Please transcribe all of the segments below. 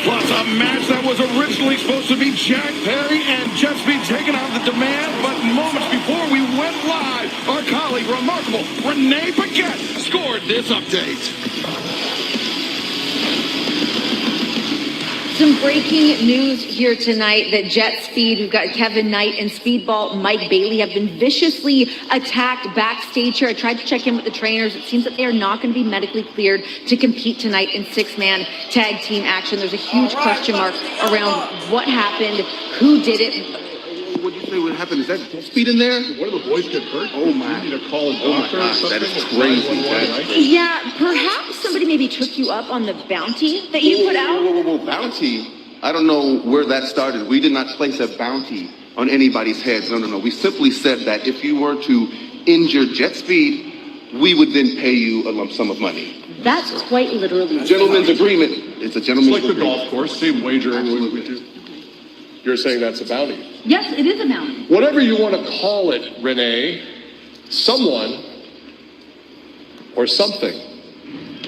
Plus a match that was originally supposed to be Jack Perry and Jet Speed taking on the Demand, but moments before we went live, our colleague, remarkable Renee Paquette, scored this update. Some breaking news here tonight that Jet Speed, we've got Kevin Knight and Speedball Mike Bailey have been viciously attacked backstage here. I tried to check in with the trainers. It seems that they are not going to be medically cleared to compete tonight in six-man tag team action. There's a huge question mark around what happened, who did it. What do you say? What happened? Is that Jet Speed in there? One of the boys get hurt. Oh my! You need to call a doctor. That is crazy. Yeah, perhaps somebody maybe took you up on the bounty that you put out. Whoa, bounty? I don't know where that started. We did not place a bounty on anybody's heads. No. We simply said that if you were to injure Jet Speed, we would then pay you a lump sum of money. That's quite literally. Gentleman's agreement. It's a gentleman's agreement. It's like the golf course, same wagering we do. You're saying that's a bounty? Yes, it is a bounty. Whatever you want to call it, Renee, someone or something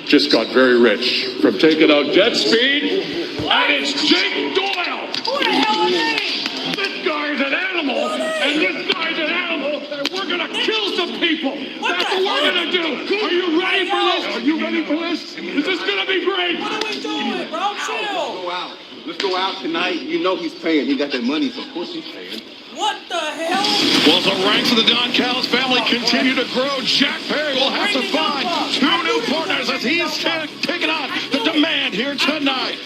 just got very rich from taking out Jet Speed, and it's Jake Doyle. Who the hell are they? This guy's an animal, and this guy's an animal, and we're gonna kill some people. That's what we're gonna do. Are you ready for this? Are you ready for this? Is this gonna be great? What are we doing, bro? Chill. Go out. Let's go out tonight. You know he's paying. He got that money, so of course he's paying. What the hell? Well, the ranks of the Don Callis family continue to grow. Jack Perry will have to find two new partners as he's taking on the Demand here tonight.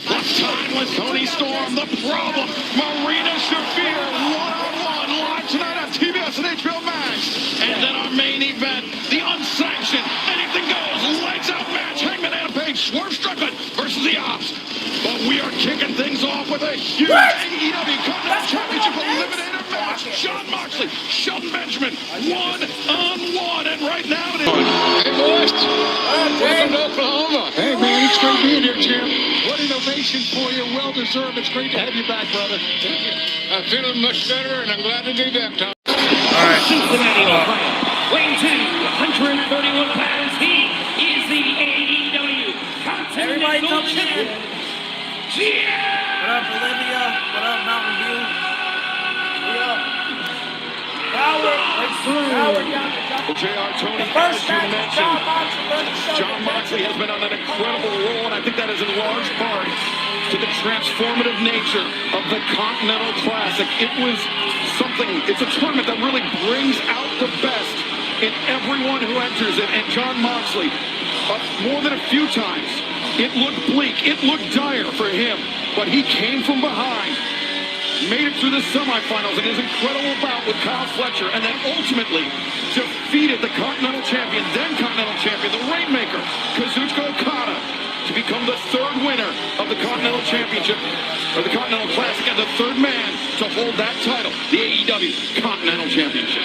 Plus time with Tony Storm, the problem, Marina Shafir, one-on-one live tonight on TBS and HBO Max. And then our main event, the unsanctioned, anything goes, lights out match, Hangman Adam Page, Swerve Strickland versus the Ops. But we are kicking things off with a huge AEW Continental Championship Eliminator match. John Moxley, Shelton Benjamin, one-on-one, and right now it is. Hey, boys. Welcome to Oklahoma. Hey, man, it's great being here, Jim. What an ovation for you. Well-deserved. It's great to have you back, brother. Thank you. I'm feeling much better, and I'm glad to be back, Tom. All right. Cincinnati, Ohio. Weighing 131 pounds. He is the AEW Continental Champion. What up, Bolivia? What up, Mountain View? We up. Howard down to JR Tony, as you mentioned, John Moxley has been on an incredible roll, and I think that is in large part to the transformative nature of the Continental Classic. It was something, it's a tournament that really brings out the best in everyone who enters it, and John Moxley, more than a few times, it looked bleak, it looked dire for him, but he came from behind, made it through the semifinals in his incredible bout with Kyle Fletcher, and then ultimately defeated the Continental Champion, then Continental Champion, the Rainmaker, Kazuchika Okada, to become the third winner of the Continental Championship, or the Continental Classic, and the third man to hold that title, the AEW Continental Championship.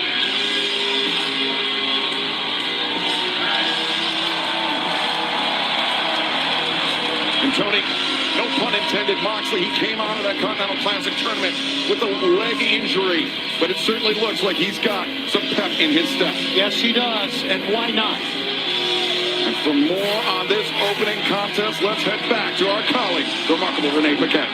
And Tony, no pun intended, Moxley, he came out of that Continental Classic tournament with a leg injury, but it certainly looks like he's got some pep in his step. Yes, he does, and why not? And for more on this opening contest, let's head back to our colleague, the remarkable Renee Paquette.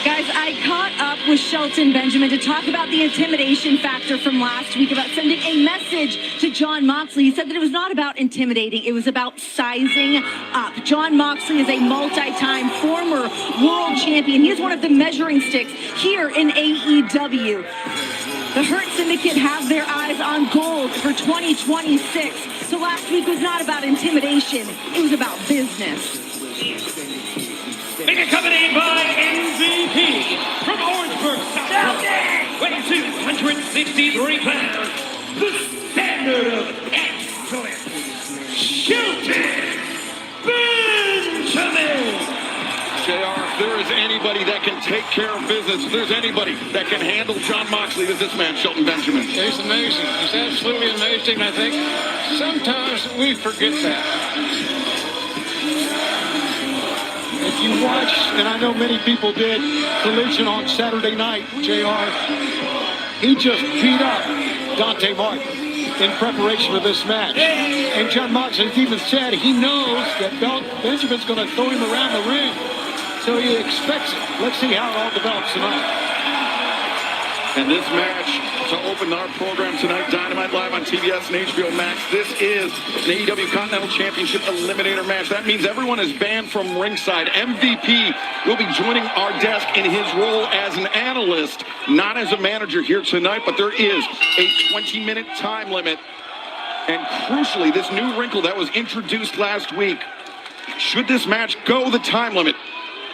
Guys, I caught up with Shelton Benjamin to talk about the intimidation factor from last week, about sending a message to John Moxley. He said that it was not about intimidating, it was about sizing up. John Moxley is a multi-time former world champion. He is one of the measuring sticks here in AEW. The Hurt Syndicate have their eyes on gold for 2026. So last week was not about intimidation, it was about business. Being accompanied by MVP from Orangeburg, South Carolina, weighing 263 pounds, the standard of excellence, Shelton Benjamin. JR, if there is anybody that can take care of business, if there's anybody that can handle John Moxley, it's this man, Shelton Benjamin. He's amazing. He's absolutely amazing. I think sometimes we forget that. If you watch, and I know many people did, Collision on Saturday night, JR, he just beat up Dante Martin in preparation for this match. And John Moxley's even said he knows that Benjamin's going to throw him around the ring. So he expects it. Let's see how it all develops tonight. And this match to open our program tonight, Dynamite live on TBS and HBO Max. This is an AEW Continental Championship Eliminator match. That means everyone is banned from ringside. MVP will be joining our desk in his role as an analyst, not as a manager here tonight, but there is a 20-minute time limit. And crucially, this new wrinkle that was introduced last week, should this match go the time limit,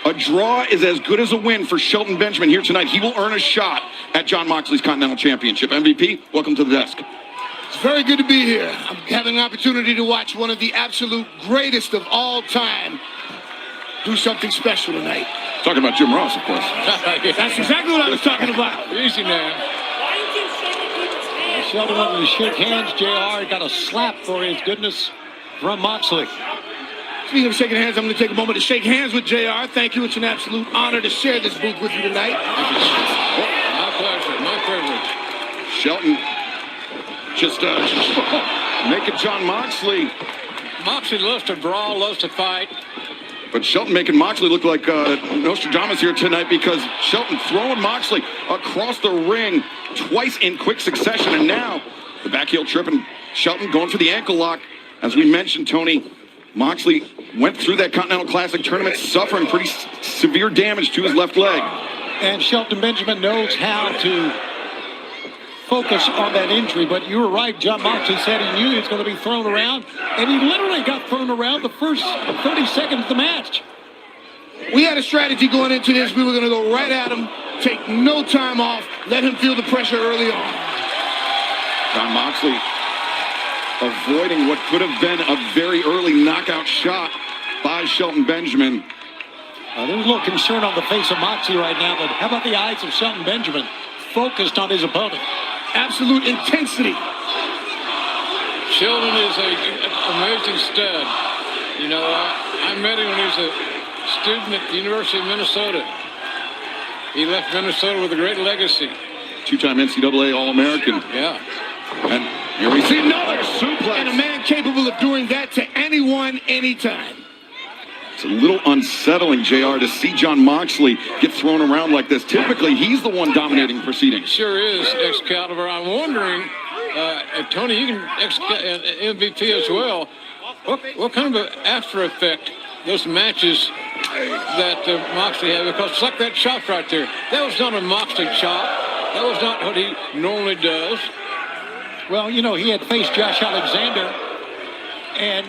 a draw is as good as a win for Shelton Benjamin here tonight. He will earn a shot at John Moxley's Continental Championship. MVP, welcome to the desk. It's very good to be here. I'm having an opportunity to watch one of the absolute greatest of all time do something special tonight. Talking about Jim Ross, of course. That's exactly what I was talking about. Easy now. Shelton wanted to shake hands. JR got a slap for his goodness from Moxley. Speaking of shaking hands, I'm going to take a moment to shake hands with JR. Thank you. It's an absolute honor to share this booth with you tonight. My pleasure. My privilege. Shelton just making John Moxley. Moxley loves to brawl, loves to fight. But Shelton making Moxley look like Nostradamus here tonight, because Shelton throwing Moxley across the ring twice in quick succession. And now the back heel trip, and Shelton going for the ankle lock. As we mentioned, Tony, Moxley went through that Continental Classic tournament suffering pretty severe damage to his left leg. And Shelton Benjamin knows how to focus on that injury. But you were right. John Moxley said he knew he was going to be thrown around. And he literally got thrown around the first 30 seconds of the match. We had a strategy going into this. We were going to go right at him, take no time off, let him feel the pressure early on. John Moxley avoiding what could have been a very early knockout shot by Shelton Benjamin. There's a little concern on the face of Moxley right now, but how about the eyes of Shelton Benjamin focused on his opponent? Absolute intensity. Sheldon is an amazing stud. You know, I met him when he was a student at the University of Minnesota. He left Minnesota with a great legacy. Two-time NCAA All-American. Yeah. And here we see another suplex. And a man capable of doing that to anyone, anytime. It's a little unsettling, JR, to see John Moxley get thrown around like this. Typically, he's the one dominating proceedings. Sure is, Excalibur. I'm wondering, Tony, you can MVP as well. What kind of an after effect those matches that Moxley had? Because it's like that chop right there. That was not a Moxley chop. That was not what he normally does. Well, you know, he had faced Josh Alexander, and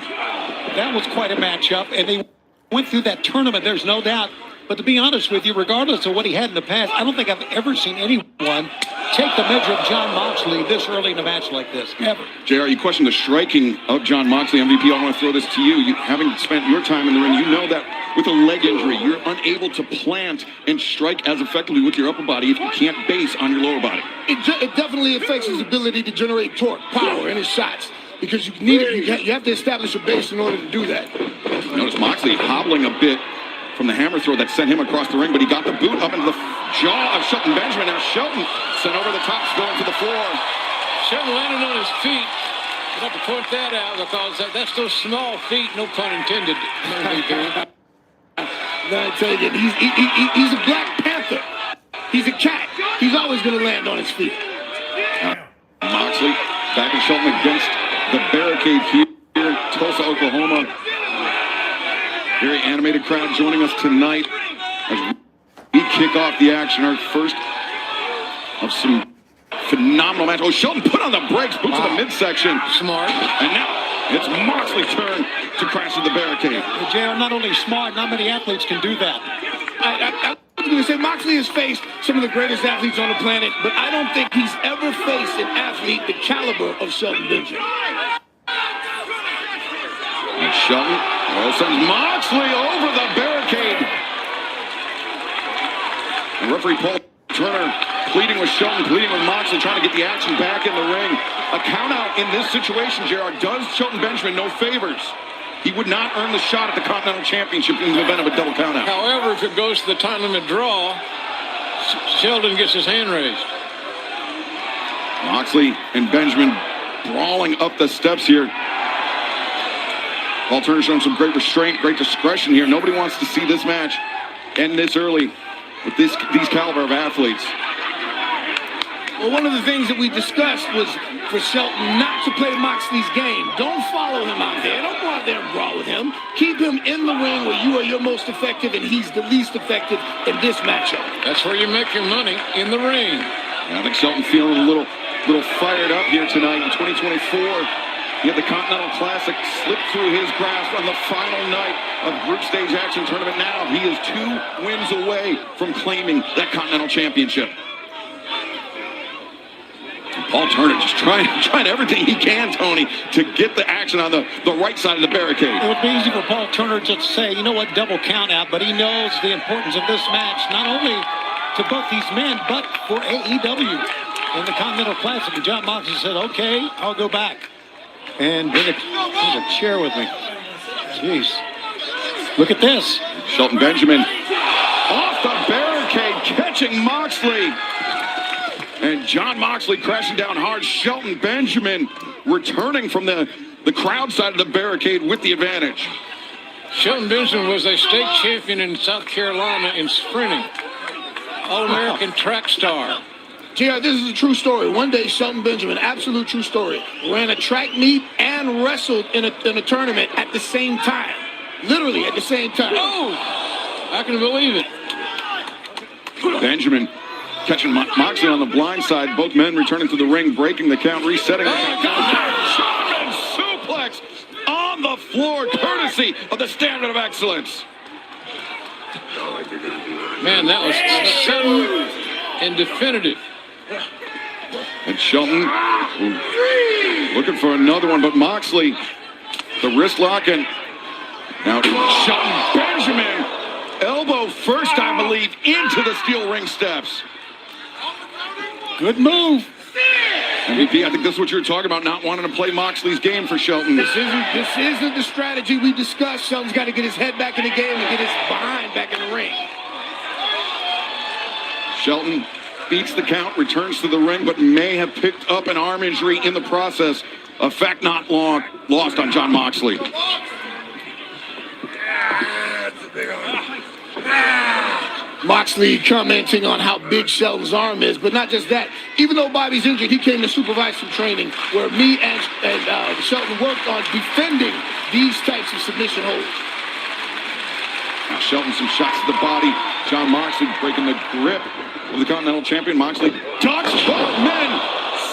that was quite a matchup, and they went through that tournament, there's no doubt. But to be honest with you, regardless of what he had in the past, I don't think I've ever seen anyone take the measure of John Moxley this early in a match like this, ever. JR, you questioned the striking of John Moxley. MVP, I want to throw this to you. You having spent your time in the ring, you know that with a leg injury, you're unable to plant and strike as effectively with your upper body if you can't base on your lower body. It definitely affects his ability to generate torque, power in his shots, because you need it. You have to establish a base in order to do that. Notice Moxley hobbling a bit from the hammer throw that sent him across the ring, but he got the boot up into the jaw of Shelton Benjamin. Now Shelton sent over the top, going to the floor. Shelton landed on his feet. I'd have to point that out, because that's those small feet, no pun intended. I tell you, he's a Black Panther. He's a cat. He's always going to land on his feet. Moxley back in Shelton against the barricade here in Tulsa, Oklahoma. Very animated crowd joining us tonight as we kick off the action. Our first of some phenomenal match. Oh, Shelton put on the brakes, boots to the midsection. Smart. And now it's Moxley's turn to crash through the barricade. JR, not only smart, not many athletes can do that. I was going to say Moxley has faced some of the greatest athletes on the planet, but I don't think he's ever faced an athlete the caliber of Shelton Benjamin. And Shelton sends Moxley over the barricade. And referee Paul Turner pleading with Shelton, pleading with Moxley, trying to get the action back in the ring. A count out in this situation, JR, does Shelton Benjamin no favors. He would not earn the shot at the Continental Championship in the event of a double count out. However, if it goes to the time limit draw, Sheldon gets his hand raised. Moxley and Benjamin brawling up the steps here. Paul Turner showing some great restraint, great discretion here. Nobody wants to see this match end this early with these caliber of athletes. Well, one of the things that we discussed was for Shelton not to play Moxley's game. Don't follow him out there. Don't go out there and brawl with him. Keep him in the ring where you are your most effective and he's the least effective in this matchup. That's where you make your money, in the ring. Yeah, I think Shelton feeling a little fired up here tonight in 2024. He had the Continental Classic slip through his grasp on the final night of Group Stage Action Tournament. Now he is 2 wins away from claiming that Continental Championship. Paul Turner just trying everything he can, Tony, to get the action on the right side of the barricade. It would be easy for Paul Turner to say, you know what, double count out, but he knows the importance of this match, not only to both these men, but for AEW in the Continental Classic. And John Moxley said, okay, I'll go back. And bring a chair with me. Jeez. Look at this. Shelton Benjamin off the barricade, catching Moxley. And John Moxley crashing down hard. Shelton Benjamin returning from the crowd side of the barricade with the advantage. Shelton Benjamin was a state champion in South Carolina in sprinting. All-American track star. JR, this is a true story. One day, Shelton Benjamin, absolute true story, ran a track meet and wrestled in a tournament at the same time. Literally at the same time. Oh, I can believe it. Benjamin catching Moxley on the blind side. Both men returning to the ring, breaking the count, resetting the count. German suplex on the floor, courtesy of the Standard of Excellence. Man, that was sudden and definitive. And Shelton looking for another one, but Moxley, the wrist lock, and now Shelton Benjamin, elbow first, I believe, into the steel ring steps. Good move. MVP, I think this is what you're talking about, not wanting to play Moxley's game for Shelton. This isn't the strategy we discussed. Shelton's got to get his head back in the game and get his behind back in the ring. Shelton beats the count, returns to the ring, but may have picked up an arm injury in the process. A fact not lost on John Moxley. Moxley commenting on how big Shelton's arm is, but not just that. Even though Bobby's injured, he came to supervise some training where me and Shelton worked on defending these types of submission holds. Now Shelton, some shots to the body. John Moxley breaking the grip of the Continental Champion. Moxley ducks both men.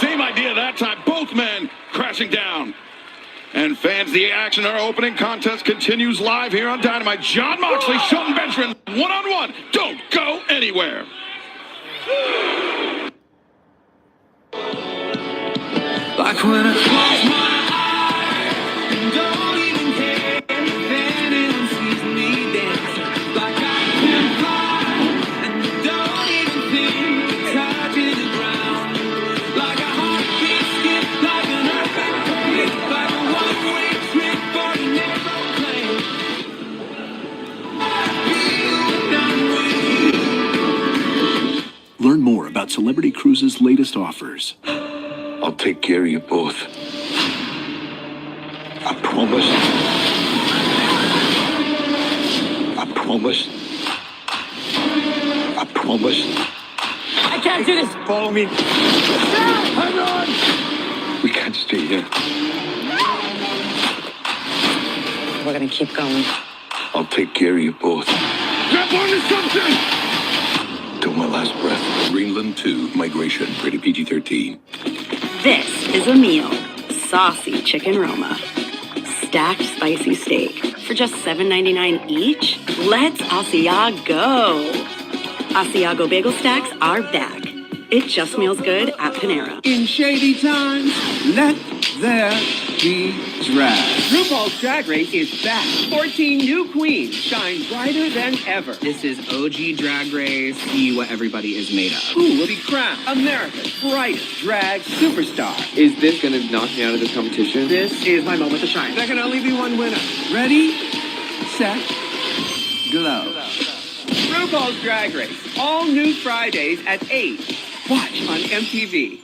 Same idea that time. Both men crashing down. And fans, the action in our opening contest continues live here on Dynamite. John Moxley, Shelton Benjamin, one-on-one. Don't go anywhere. Like when I close my eyes and don't even care if anyone sees me dancing. Like I can fly and you don't even think you're touching the ground. Like a heartbeat skip, like an earthquake, like a one-way trip for an aeroplane. Learn more about Celebrity Cruises' latest offers. I'll take care of you both. I promise. I promise. I promise. I can't do this. Follow me. Hang on. We can't stay here. We're going to keep going. I'll take care of you both. Grab onto something! Till my last breath. Greenland 2 Migration, rated PG-13. This is a meal. Saucy chicken Roma. Stacked spicy steak. For just $7.99 each? Let's Asiago. Asiago bagel stacks are back. It just smells good at Panera. In shady times, let there be drag. RuPaul's Drag Race is back. 14 new queens shine brighter than ever. This is OG Drag Race. See what everybody is made of. Who will be crowned America's brightest drag superstar? Is this going to knock me out of this competition? This is my moment to shine. There can only be one winner. Ready, set, glow. RuPaul's Drag Race. All new Fridays at 8. Watch on MTV.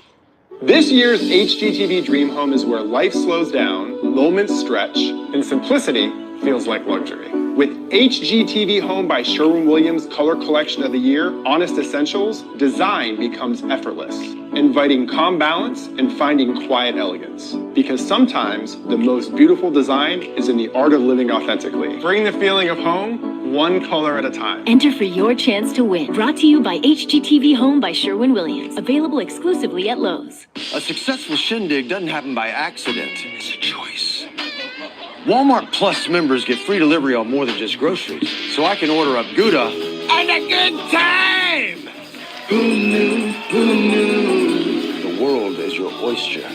This year's HGTV Dream Home is where life slows down, moments stretch, and simplicity feels like luxury. With HGTV Home by Sherwin-Williams Color Collection of the Year, Honest Essentials, design becomes effortless, inviting calm balance and finding quiet elegance. Because sometimes the most beautiful design is in the art of living authentically. Bring the feeling of home, one color at a time. Enter for your chance to win. Brought to you by HGTV Home by Sherwin-Williams. Available exclusively at Lowe's. A successful shindig doesn't happen by accident. It's a choice. Walmart Plus members get free delivery on more than just groceries, so I can order up Gouda and a good time! Who knew, who knew? The world is your oyster.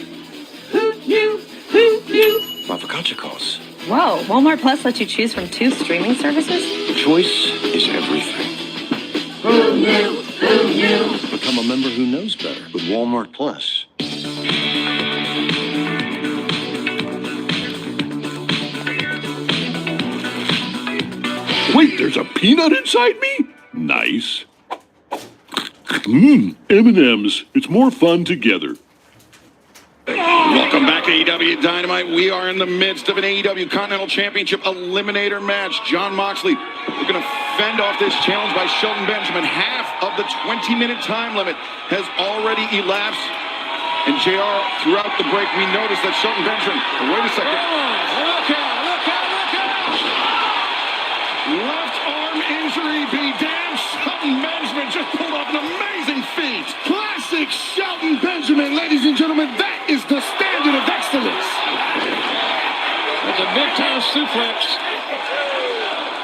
Who knew, who knew? My focaccia calls. Whoa, Walmart Plus lets you choose from 2 streaming services? Choice is everything. Who knew, who knew? Become a member who knows better with Walmart Plus. Wait, there's a peanut inside me? Nice. M&M's. It's more fun together. Welcome back to AEW Dynamite. We are in the midst of an AEW Continental Championship Eliminator match. Jon Moxley looking to fend off this challenge by Shelton Benjamin. Half of the 20-minute time limit has already elapsed. And JR, throughout the break, we noticed that Shelton Benjamin, wait a second. Look out, look out, look out! Left arm injury be damned. Shelton Benjamin just pulled off an amazing feat. Classic Shelton Benjamin, ladies and gentlemen. That is the standard of excellence. That's a big-time suplex.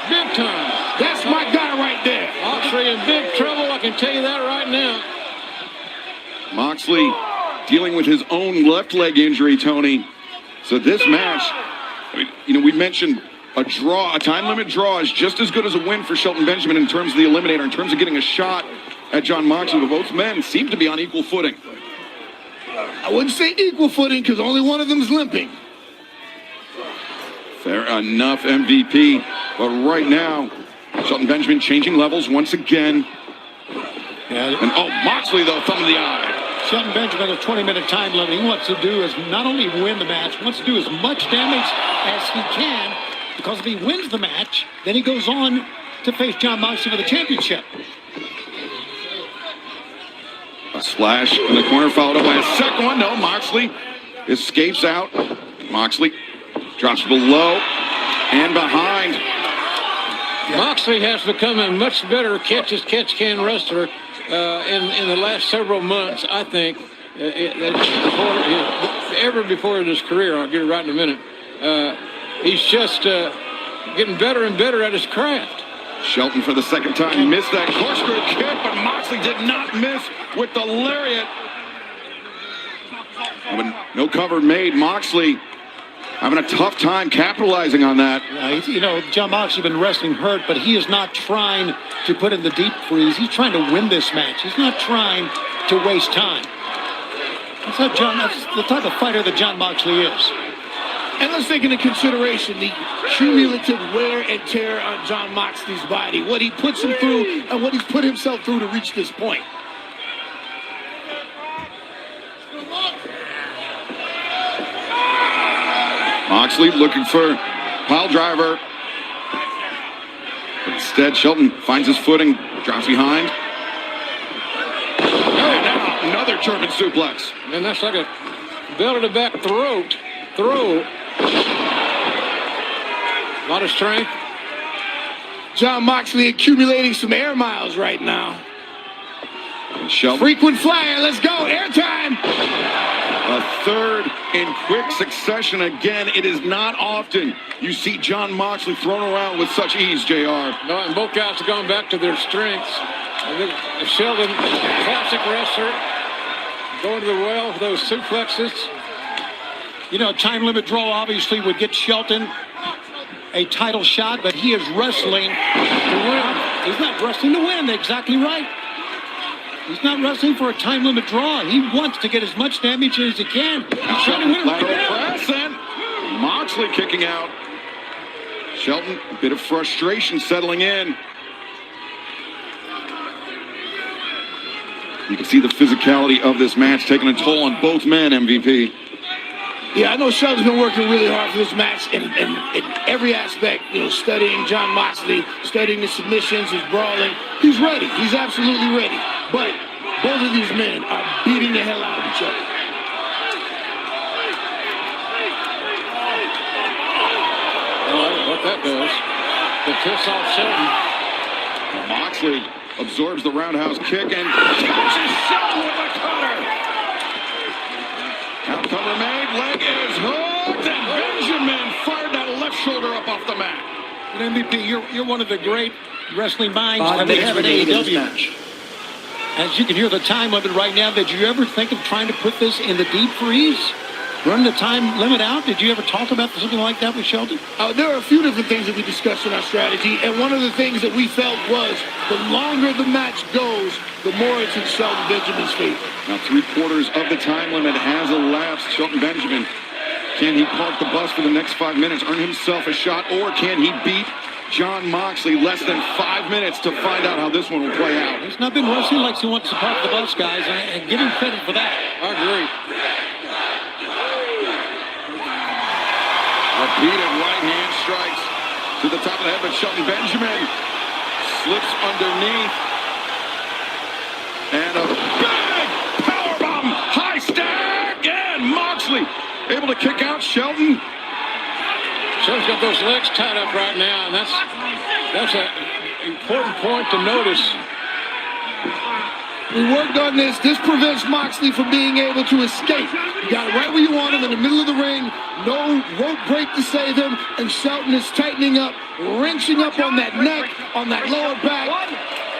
Big time. That's my guy right there. Moxley in big trouble, I can tell you that right now. Moxley dealing with his own left leg injury, Tony. So this match, we mentioned a draw, a time limit draw is just as good as a win for Shelton Benjamin in terms of the eliminator, in terms of getting a shot at Jon Moxley, but both men seem to be on equal footing. I wouldn't say equal footing because only one of them is limping. Fair enough, MVP. But right now, Shelton Benjamin changing levels once again. Yeah. And Moxley, though, thumb of the eye. Shelton Benjamin, a 20-minute time limit. He wants to do is not only win the match, he wants to do as much damage as he can, because if he wins the match, then he goes on to face Jon Moxley for the championship. A splash in the corner followed up by a second one. No, Moxley escapes out. Moxley drops below and behind. Moxley has become a much better catch-as-catch-can wrestler in the last several months, I think. Ever before in his career, I'll get it right in a minute. He's just getting better and better at his craft. Shelton for the second time missed that corkscrew kick, but Moxley did not miss with the lariat. No cover made. Moxley having a tough time capitalizing on that. Jon Moxley's been wrestling hurt, but he is not trying to put in the deep freeze. He's trying to win this match. He's not trying to waste time. That's the type of fighter that Jon Moxley is. And let's take into consideration the cumulative wear and tear on Jon Moxley's body, what he puts him through and what he's put himself through to reach this point. Moxley looking for pile driver. Instead, Shelton finds his footing, drops behind. And now another German suplex. And that's like a belly-to-back throw. A lot of strength. Jon Moxley accumulating some air miles right now. Shelton. Frequent flyer, let's go, airtime. A third in quick succession. Again, it is not often you see Jon Moxley thrown around with such ease, JR. No, and both guys have gone back to their strengths. I think Shelton, classic wrestler, going to the well with those suplexes. Time limit draw obviously would get Shelton a title shot, but he is wrestling to win. He's not wrestling to win. Exactly right. He's not wrestling for a time limit draw. He wants to get as much damage as he can. He's trying to win right now. Press and Moxley kicking out. Shelton, a bit of frustration settling in. You can see the physicality of this match taking a toll on both men, MVP. Yeah, I know Shelton's been working really hard for this match in every aspect, studying Jon Moxley, studying his submissions, his brawling. He's ready. He's absolutely ready. But both of these men are beating the hell out of each other. What that does, the piss off Shelton. Moxley absorbs the roundhouse kick and catches Shelton with a cutter. Count cover made, leg is hooked, and Benjamin fired that left shoulder up off the mat. And MVP, you're one of the great wrestling minds Bob that they have at AEW. match. As you can hear the time limit right now, did you ever think of trying to put this in the deep freeze? Run the time limit out? Did you ever talk about something like that with Shelton? There are a few different things that we discussed in our strategy, and one of the things that we felt was the longer the match goes, the more it's in Shelton Benjamin's favor. Now 3/4 of the time limit has elapsed. Shelton Benjamin, can he park the bus for the next 5 minutes, earn himself a shot, or can he beat Jon Moxley less than 5 minutes to find out how this one will play out? He's not been wrestling like he wants to park the bus, guys, and give him credit for that. I agree. Repeated right hand strikes to the top of the head, but Shelton Benjamin slips underneath. And a big powerbomb, high stack, and Moxley able to kick out Shelton. Shelton's got those legs tied up right now, and that's an important point to notice. We worked on this. This prevents Moxley from being able to escape. You got it right where you want him in the middle of the ring. No rope break to save him. And Shelton is tightening up, wrenching up on that neck, on that lower back.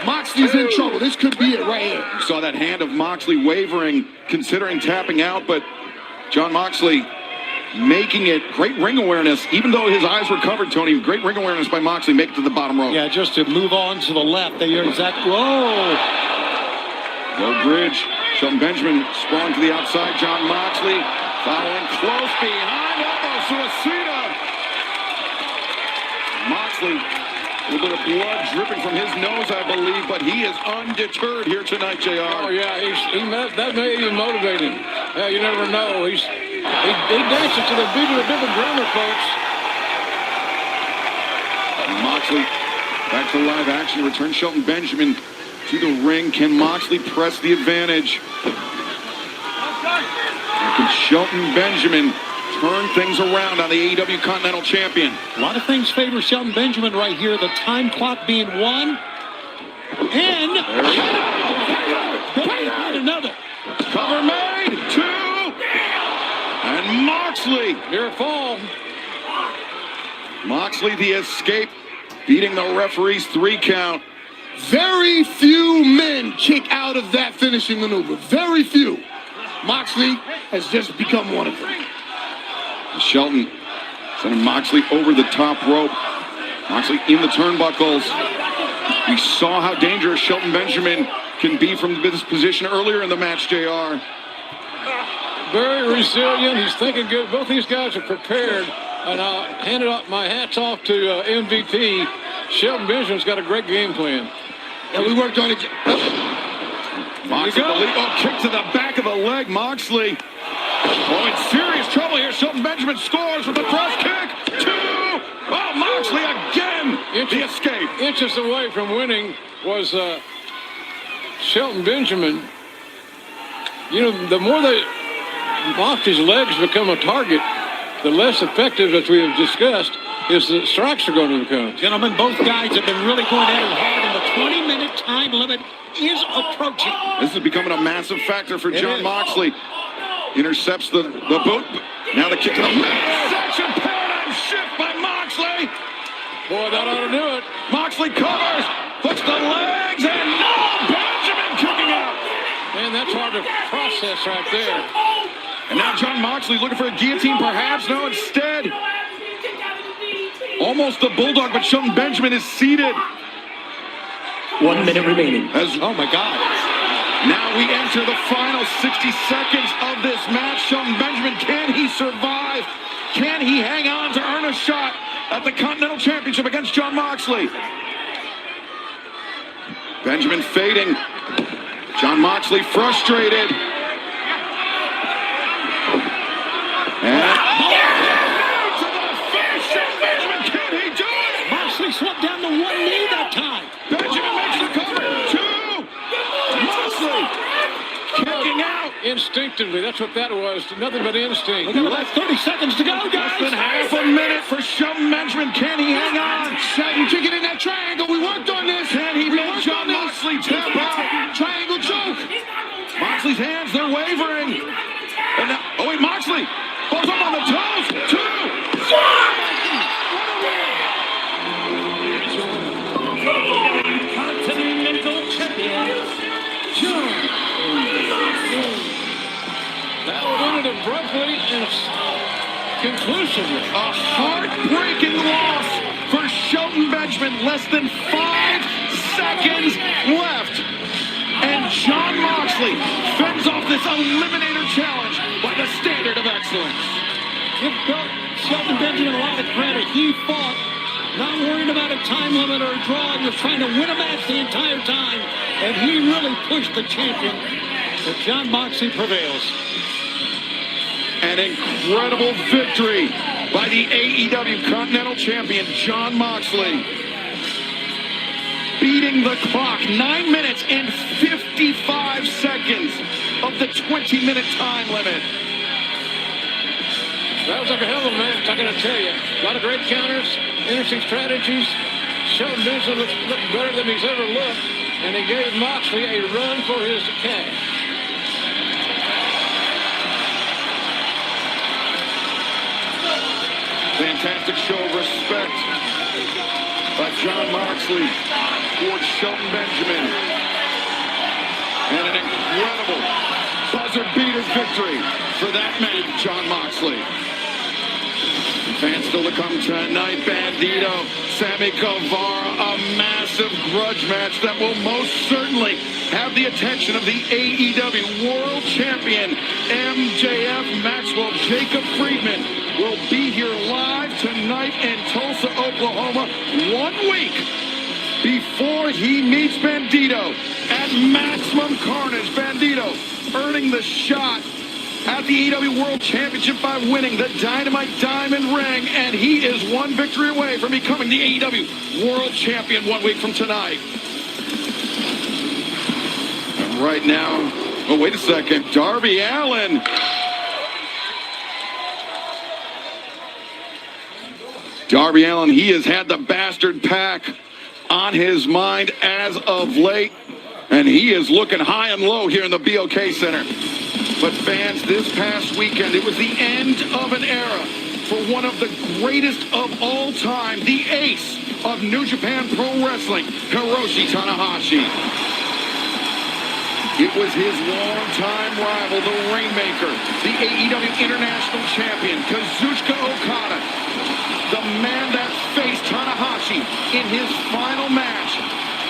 Moxley's in trouble. This could be it right here. You saw that hand of Moxley wavering, considering tapping out, but Jon Moxley making it. Great ring awareness. Even though his eyes were covered, Tony, great ring awareness by Moxley. Make it to the bottom rope. Yeah, just to move on to the left. They are exactly. Whoa! Low bridge. Shelton Benjamin sprung to the outside. Jon Moxley following close behind. Elbow suicida. Moxley, a little bit of blood dripping from his nose, I believe, but he is undeterred here tonight, JR. Oh, yeah, that may even motivate him. Yeah, you never know. He dances to the beat of a different drummer, folks. Moxley back to live action. Return Shelton Benjamin to the ring. Can Moxley press the advantage? And can Shelton Benjamin turn things around on the AEW Continental Champion? A lot of things favor Shelton Benjamin right here. The time clock being one. And another. Cover made. 2. And Moxley. Near fall. Moxley the escape. Beating the referee's 3 count. Very few men kick out of that finishing maneuver. Very few. Moxley has just become one of them. Shelton sending Moxley over the top rope. Moxley in the turnbuckles. We saw how dangerous Shelton Benjamin can be from this position earlier in the match, JR. Very resilient. He's thinking good. Both these guys are prepared. And I'll hand my hats off to MVP. Shelton Benjamin's got a great game plan. And we worked on it. Moxley, kick to the back of the leg. Moxley. Oh, in serious trouble here. Shelton Benjamin scores with a cross kick. 2. Oh, Moxley again. The escape. Inches away from winning was Shelton Benjamin. You know, the more Moxley's legs become a target, the less effective, as we have discussed, is the strikes are going to become. Gentlemen, both guys have been really going at it hard, and the 20-minute time limit is approaching. This is becoming a massive factor for Jon Moxley. Intercepts the boot. Now the kick to the midsection. Paradigm shift by Moxley. Boy, that ought to do it. Moxley covers. Hooks the legs. And no, Benjamin kicking out. Man, that's hard to process right there. And now Jon Moxley looking for a guillotine, perhaps. No, instead. Almost the bulldog, but Shelton Benjamin is seated. 1 minute remaining. Oh, my God. Now we enter the final 60 seconds of this match. Shelton Benjamin, can he survive? Can he hang on to earn a shot at the Continental Championship against Jon Moxley? Benjamin fading. Jon Moxley frustrated. And instinctively. That's what that was. Nothing but instinct. Look at about 30 seconds to go, guys. Less than half a minute for Shelton Benjamin. Can he hang on? Shelton kicking in that triangle. We worked on this. Can he make John Moxley tap out? Triangle choke. Moxley's hands, they're wavering. And now, oh wait, Moxley goes up on the toes. 2, 1. Continental champion, John. That would end it abruptly and conclusively. A heartbreaking loss for Shelton Benjamin. Less than 5 seconds left. And John Moxley fends off this Eliminator challenge by the standard of excellence. Give Shelton Benjamin a lot of credit. He fought, not worried about a time limit or a draw. He was trying to win a match the entire time. And he really pushed the champion. But John Moxley prevails. An incredible victory by the AEW Continental Champion, John Moxley. Beating the clock, 9 minutes and 55 seconds of the 20-minute time limit. That was like a hell of a match, I'm going to tell you. A lot of great counters, interesting strategies. Shelton Benjamin looked better than he's ever looked, and he gave Moxley a run for his cash. Fantastic show of respect by John Moxley towards Shelton Benjamin. And an incredible buzzer beater victory for that man, John Moxley. Fans still to come tonight. Bandito, Sammy Guevara, a massive grudge match that will most certainly have the attention of the AEW World Champion, MJF. Maxwell Jacob Friedman will be here live tonight in Tulsa, Oklahoma, 1 week before he meets Bandito at Maximum Carnage. Bandito earning the shot at the AEW World Championship by winning the Dynamite Diamond Ring, and he is 1 victory away from becoming the AEW World Champion 1 week from tonight. And right now, oh, wait a second, Darby Allin. Darby Allin, he has had the Bastard Pack on his mind as of late, and he is looking high and low here in the BOK Center. But fans, this past weekend, it was the end of an era for one of the greatest of all time, the ace of New Japan Pro Wrestling, Hiroshi Tanahashi. It was his longtime rival, the Rainmaker, the AEW International Champion, Kazuchika Okada, the man that faced Tanahashi in his final match.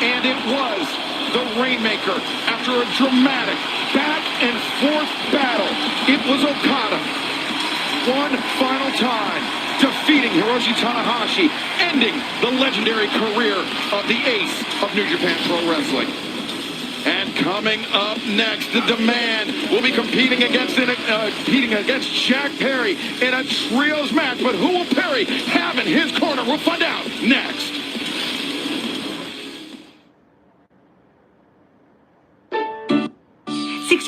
And it was the Rainmaker. After a dramatic back and forth battle, it was Okada, one final time, defeating Hiroshi Tanahashi, ending the legendary career of the ace of New Japan Pro Wrestling. And coming up next, the Demand will be competing against Jack Perry in a trios match. But who will Perry have in his corner? We'll find out next.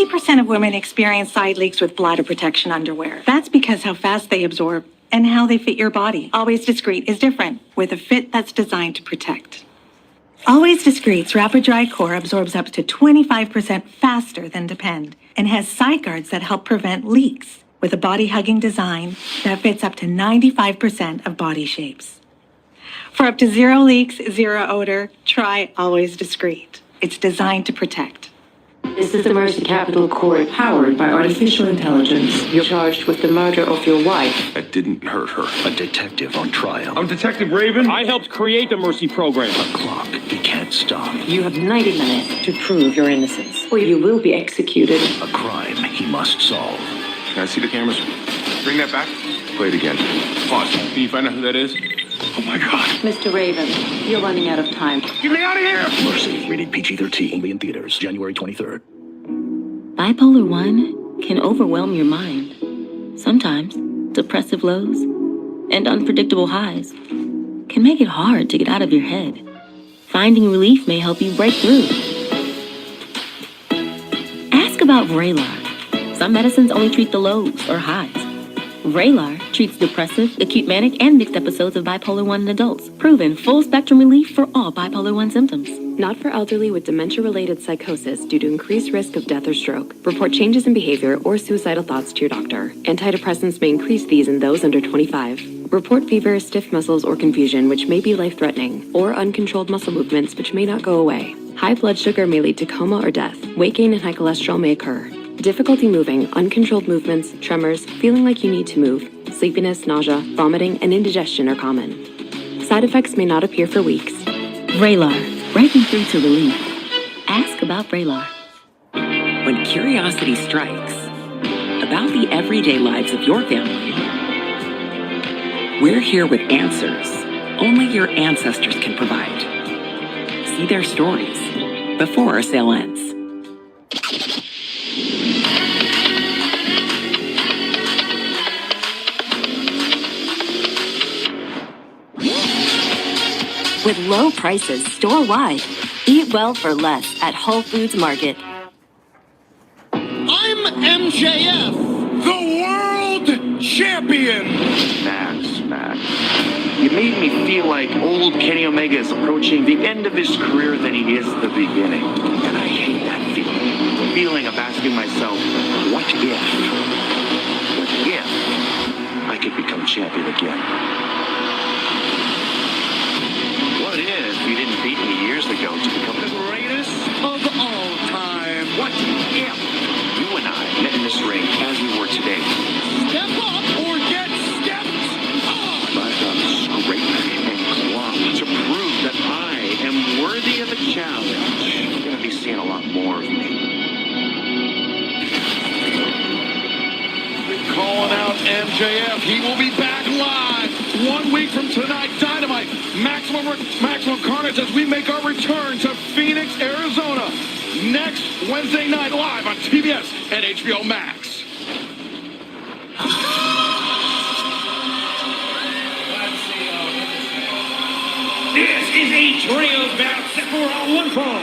% of women experience side leaks with bladder protection underwear. That's because how fast they absorb and how they fit your body. Always Discreet is different, with a fit that's designed to protect. Always Discreet's Rapid Dry Core absorbs up to 25% faster than Depend and has side guards that help prevent leaks, with a body-hugging design that fits up to 95% of body shapes. For up to 0 leaks, 0 odor, try Always Discreet. It's designed to protect. This is the Mercy Capital Court, powered by artificial intelligence. You're charged with the murder of your wife. I didn't hurt her. A detective on trial. I'm Detective Raven. I helped create the Mercy program. A clock he can't stop. You have 90 minutes to prove your innocence, or you will be executed. A crime he must solve. Can I see the cameras? Bring that back. Play it again. Pause. Can you find out who that is? Oh my God. Mr. Raven, you're running out of time. Get me out of here! Mercy, rated PG-13, only in theaters, January 23rd. Bipolar 1 can overwhelm your mind. Sometimes depressive lows and unpredictable highs can make it hard to get out of your head. Finding relief may help you break through. Ask about Vraylar. Some medicines only treat the lows or highs. Vraylar treats depressive, acute manic, and mixed episodes of bipolar 1 in adults. Proven full-spectrum relief for all bipolar 1 symptoms. Not for elderly with dementia-related psychosis due to increased risk of death or stroke. Report changes in behavior or suicidal thoughts to your doctor. Antidepressants may increase these in those under 25. Report fever, stiff muscles, or confusion, which may be life-threatening, or uncontrolled muscle movements, which may not go away. High blood sugar may lead to coma or death. Weight gain and high cholesterol may occur. Difficulty moving, uncontrolled movements, tremors, feeling like you need to move, sleepiness, nausea, vomiting, and indigestion are common. Side effects may not appear for weeks. Vraylar, breaking through to relief. Ask about Vraylar. When curiosity strikes about the everyday lives of your family, we're here with answers only your ancestors can provide. See their stories before our sale ends. With low prices store-wide. Eat well for less at Whole Foods Market. I'm MJF, the world champion. Max. You made me feel like old Kenny Omega is approaching the end of his career than he is the beginning. And I hate that feeling. The feeling of asking myself, what if I could become champion again? What if you didn't beat me years ago to become the greatest of all time? What if you and I met in this ring as we were today? Step up or get stepped on. But I've got to scrape and claw to prove that I am worthy of a challenge. You're going to be seeing a lot more of me. Calling out MJF. He will be back live 1 week from tonight. Dynamite. Maximum Carnage as we make our return to Phoenix, Arizona. Next Wednesday night live on TBS and HBO Max. This is a trios bout set for a one fall.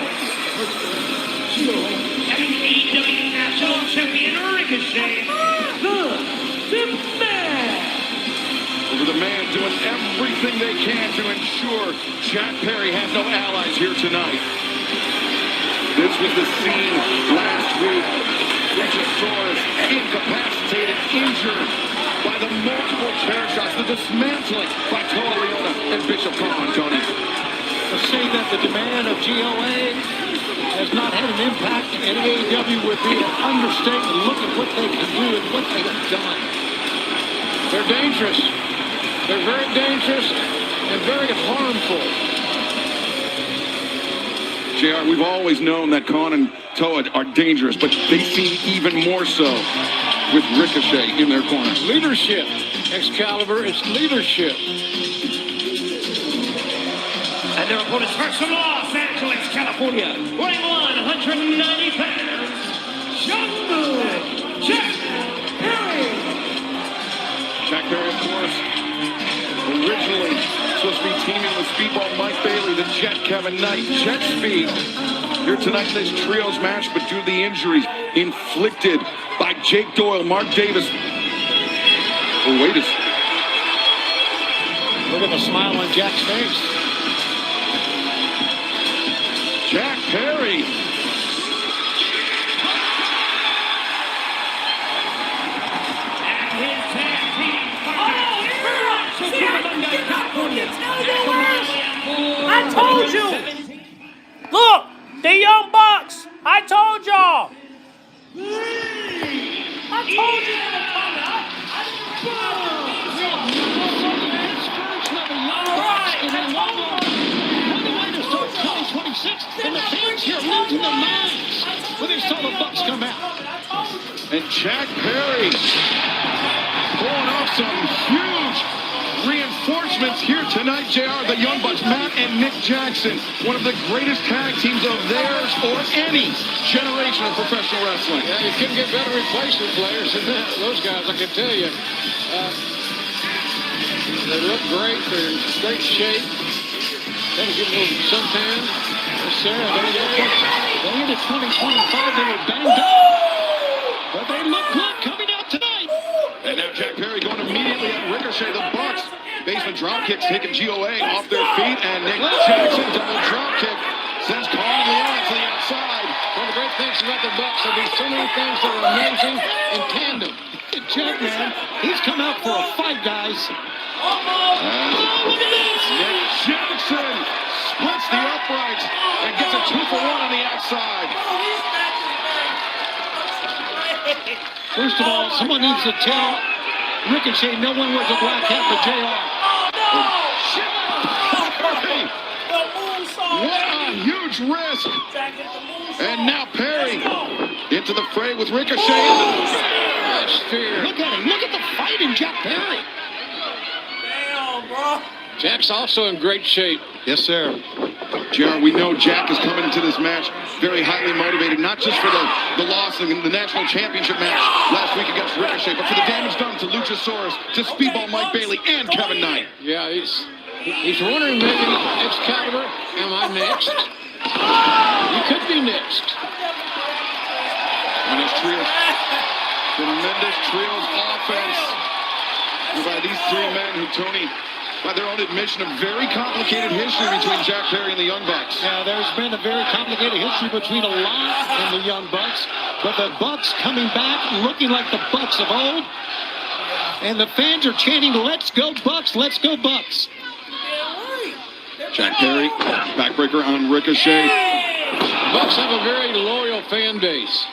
Having AEW National Champion Ricochet, the man. Over the man doing everything they can to ensure Jack Perry has no allies here tonight. This was the scene last week. Luchasaurus incapacitated, injured by the multiple chair shots, the dismantling by Toa Leona and Bishop Khan, Tony. To say that the demand of GOA has not had an impact in AEW would be an understatement. Look at what they can do and what they have done. They're dangerous. They're very dangerous and very harmful. JR, we've always known that Khan and Toa are dangerous, but they seem even more so with Ricochet in their corner. Leadership. Excalibur, it's leadership. And their opponents first from Los Angeles, California, weighing 190 pounds, Jungle Jack Perry. Jack Perry, of course, originally supposed to be teaming with Speedball Mike Bailey, the Jet Kevin Knight. Jet Speed here tonight in this trios match, but due to the injuries inflicted by Jake Doyle, Mark Davis. Oh, wait a second. Look at the smile on Jack's face. Jack Perry. I told you! Look! The Young Bucks! I told y'all! I told you they were coming! And the fans here losing their minds when they saw the Bucks come out. And Jack Perry pulling off some huge reinforcements here tonight, JR. The Young Bucks, Matt and Nick Jackson, one of the greatest tag teams of theirs or any generation of professional wrestling. Yeah, you couldn't get better replacement players than that. Those guys, I can tell you. They look great. They're in great shape. Gotta get a little suntan. Sarah, they ended 2025. They were banged up. But they look good coming out tonight. And now Jack Perry going immediately at Ricochet. The Bucks. Basement drop kicks taking GOA off their feet. And Nick Jackson double drop kick sends Kong Leon to the outside. One of the great things about the Bucks, there'll be so many things that are amazing in tandem. Jack, man, he's come out for a fight, guys. Look at this. Nick Jackson splits the uprights and gets a 2-for-1 on the outside. First of all, someone needs to tell Ricochet no one wears a black hat for JR. What a huge risk. And now Perry into the fray with Ricochet. Look at him. Look at the fight in Jack Perry. Damn, bro. Jack's also in great shape. Yes, sir. JR, we know Jack is coming into this match very highly motivated, not just for the loss in the national championship match last week against Ricochet, but for the damage done to Luchasaurus, to Speedball Mike Bailey, and Kevin Knight. Yeah, he's wondering maybe, Excalibur, am I next? You could be next. And his trios, tremendous trios offense by these three men who, Tony, by their own admission, a very complicated history between Jack Perry and the Young Bucks. Yeah, there's been a very complicated history between a lot and the Young Bucks, but the Bucks coming back looking like the Bucks of old, and the fans are chanting, "Let's go Bucks, let's go Bucks." Jack Perry, backbreaker on Ricochet. Bucks have a very loyal fan base,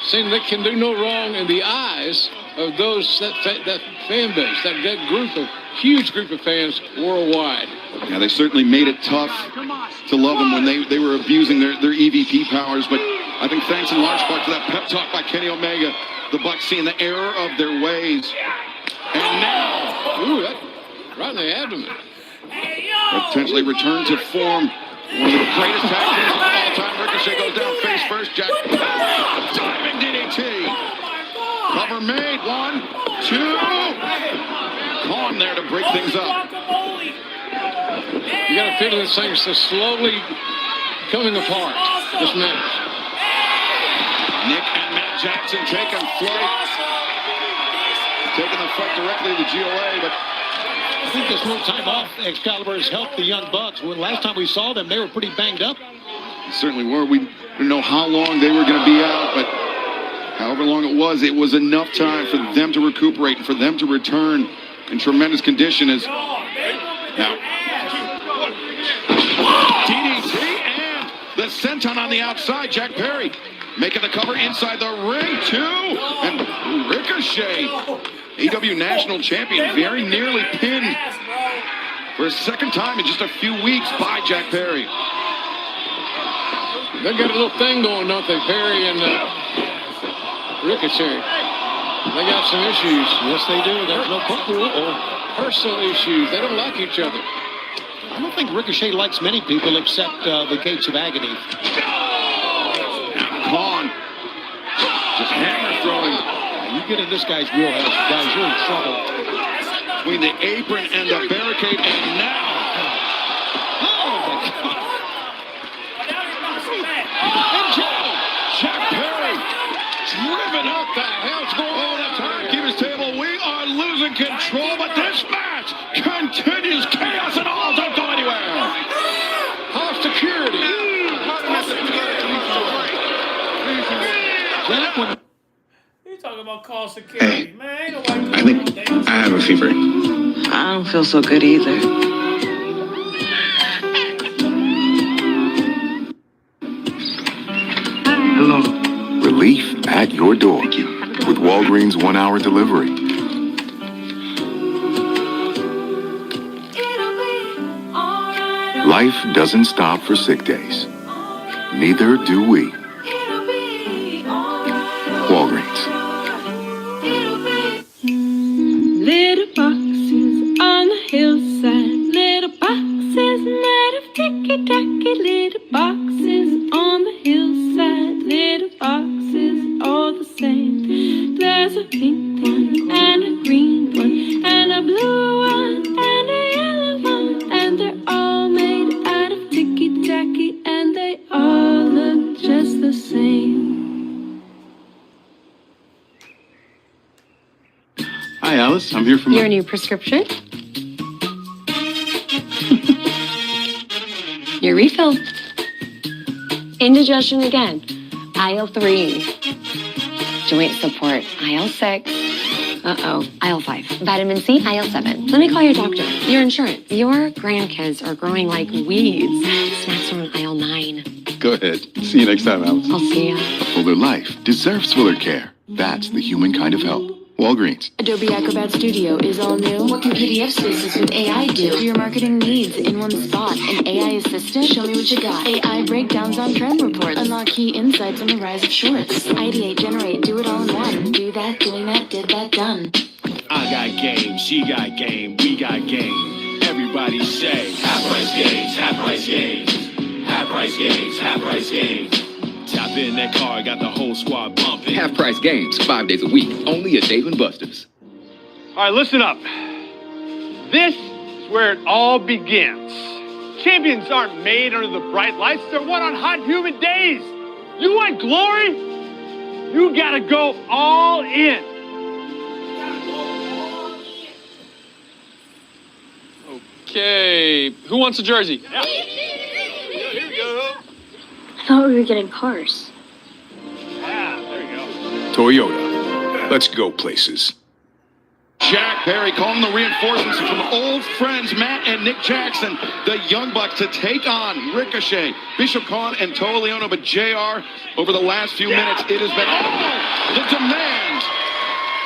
saying they can do no wrong in the eyes of that fan base, that group of huge group of fans worldwide. Yeah, they certainly made it tough to love them when they were abusing their EVP powers, but I think thanks in large part to that pep talk by Kenny Omega, the Bucks seeing the error of their ways. And now, ooh, that right in the abdomen. Potentially return to form. One of the greatest tag teams of all time. Ricochet goes down face first. Jack diving DDT. Cover made. 1, 2. Kong there to break things up. You got a feeling this thing's so slowly coming apart, this match. Nick and Matt Jackson taking flight. Taking the fight directly to GOA, but I think this little time off Excalibur has helped the Young Bucks. When last time we saw them, they were pretty banged up. They certainly were. We didn't know how long they were going to be out, but however long it was enough time for them to recuperate and for them to return in tremendous condition. As now DDT and the senton on the outside. Jack Perry making the cover inside the ring too, and Ricochet, AEW National Champion, very nearly pinned for a second time in just a few weeks by Jack Perry. They got a little thing going, don't they, Perry and Ricochet? They got some issues. Yes, they do. There's no personal issues. They don't like each other. I don't think Ricochet likes many people except the Gates of Agony. Kong just hammer throwing. You get in this guy's wheelhouse, guys, you're in trouble. Between the apron and the barricade, and now. Oh, my God. And Jack Perry driven up. The hell's going on? The timekeeper's table. We are losing control, but this match continues. Chaos and all. Don't go anywhere. Call security. You talking about call security, man? Ain't nobody I think I have a fever. I don't feel so good either. Hello. Relief at your door with Walgreens 1-hour delivery. Life doesn't stop for sick days. Neither do we. Walgreens. Little boxes on the hillside, little boxes made of ticky-tacky, little boxes on the hillside, little boxes all the same. There's a pink one and a green one and a blue one and a yellow one, and they're all made out of ticky-tacky, and they all look just the same. I'm here for Your new prescription? Your refill. Indigestion again. IL-3. Joint support. IL-6. Uh-oh. IL-5. Vitamin C. IL-7. Let me call your doctor. Your insurance. Your grandkids are growing like weeds. Snacks are on IL-9. Go ahead. See you next time, Alice. I'll see ya. A fuller life deserves fuller care. That's the human kind of help. Walgreens. Adobe Acrobat Studio is all new. What can PDF spaces with AI do? For your marketing needs in one spot. An AI assistant? Show me what you got. AI breakdowns on trend reports. Unlock key insights on the rise of shorts. Ideate, generate, do it all in one. Do that, doing that, did that, done. I got game, she got game, we got game. Everybody say, half price games, half price games. Half price games, half price games. Tap in that car, got the whole squad bumping. Half price games, 5 days a week, only at Dave & Buster's. All right, listen up. This is where it all begins. Champions aren't made under the bright lights, they're won on hot, humid days. You want glory? You gotta go all in. Okay, who wants a jersey? Yeah. Here we go. I thought we were getting cars. Yeah, there you go. Toyota. Let's go places. Jack Perry calling the reinforcements from old friends Matt and Nick Jackson, the Young Bucks, to take on Ricochet, Bishop Kaun, and Toa Leona. But JR, over the last few minutes, it has been the demand.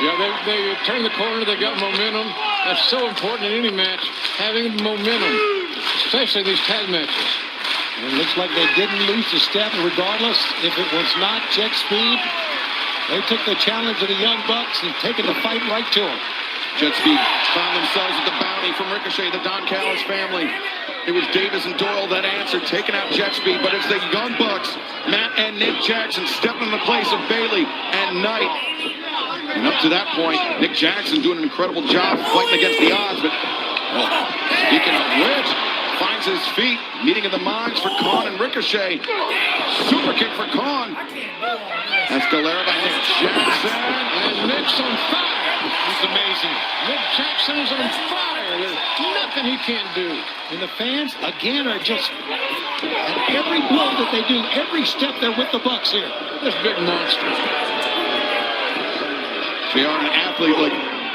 Yeah, they turned the corner. They got momentum. That's so important in any match, having momentum, especially these tag matches. And it looks like they didn't lose a step, regardless if it was not jet speed. They took the challenge of the Young Bucks and taken the fight right to them. Jet Speed found themselves with the bounty from Ricochet, the Don Callis family. It was Davis and Doyle that answered, taking out Jet Speed, but it's the Young Bucks, Matt and Nick Jackson, stepping in the place of Bailey and Knight. And up to that point, Nick Jackson doing an incredible job fighting against the odds, but speaking of which, finds his feet, meeting of the minds for Kaun and Ricochet. Super kick for Kaun. Escalera by Nick Jackson. And Nick's on fire. He's amazing. Nick Jackson is on fire. There's nothing he can't do. And the fans, again, are just, at every blow that they do, every step they're with the Bucks here. This big monster. They are an athlete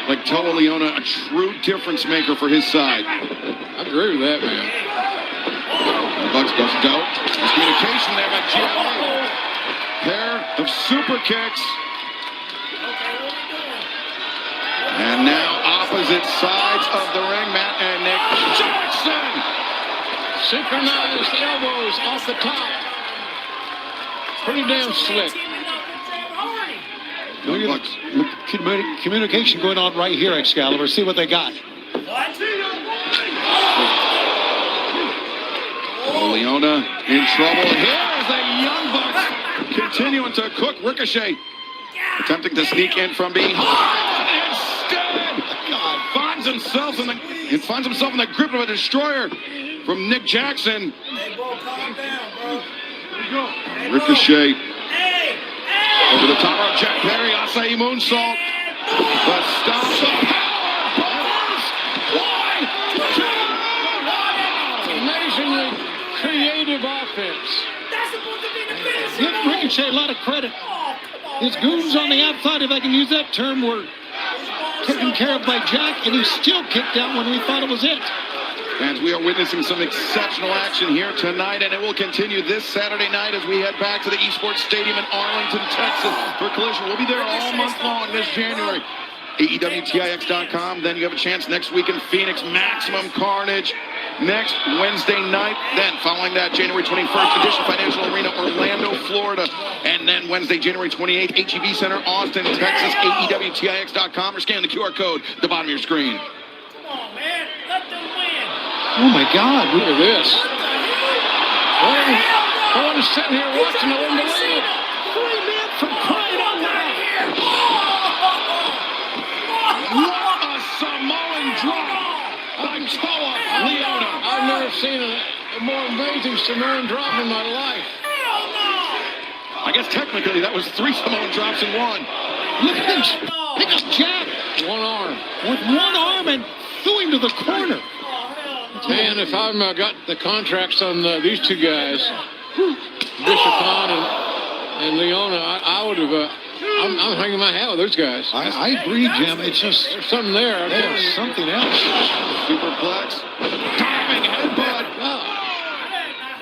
like Toa Leona, a true difference maker for his side. I agree with that, man. The Bucks doesn't go. There's communication there by GLA. Pair of super kicks. And now opposite sides of the ring, Matt and Nick Jackson. Synchronized elbows off the top. Pretty damn slick. Communication going on right here, Excalibur. See what they got. Leona in trouble. Here's the Young Bucks continuing to cook. Ricochet attempting to sneak in from behind. Instead, finds himself in the grip of a destroyer from Nick Jackson. Ricochet over the top of Jack Perry, Acai moonsault. But stops the power. Amazingly creative offense. Give Ricochet a lot of credit. His goons on the outside, if I can use that term, were taken care of by Jack, and he still kicked out when we thought it was it. Fans, we are witnessing some exceptional action here tonight, and it will continue this Saturday night as we head back to the Esports Stadium in Arlington, Texas for Collision. We'll be there all month long this January. AEWTIX.com. Then you have a chance next week in Phoenix, Maximum Carnage. Next Wednesday night. Then following that, January 21st, Edition Financial Arena, Orlando, Florida. And then Wednesday, January 28th, HEB Center, Austin, Texas. AEWTIX.com, or scan the QR code at the bottom of your screen. Oh my God, look at this. I was sitting here watching, I wouldn't believe it. 3 men from crying out loud. What a Samoan drop by Toa Leona. I've never seen a more amazing Samoan drop in my life. I guess technically that was 3 Samoan drops in one. Look at this. Look at Jack. One arm. with one arm and threw him to the corner. Man, if I've got the contracts on these two guys, Bishopon and Leona, I would have. I'm hanging my hat with those guys. I agree, Jim. It's just there's something there. There's something else. Superplex. Diving headbutt.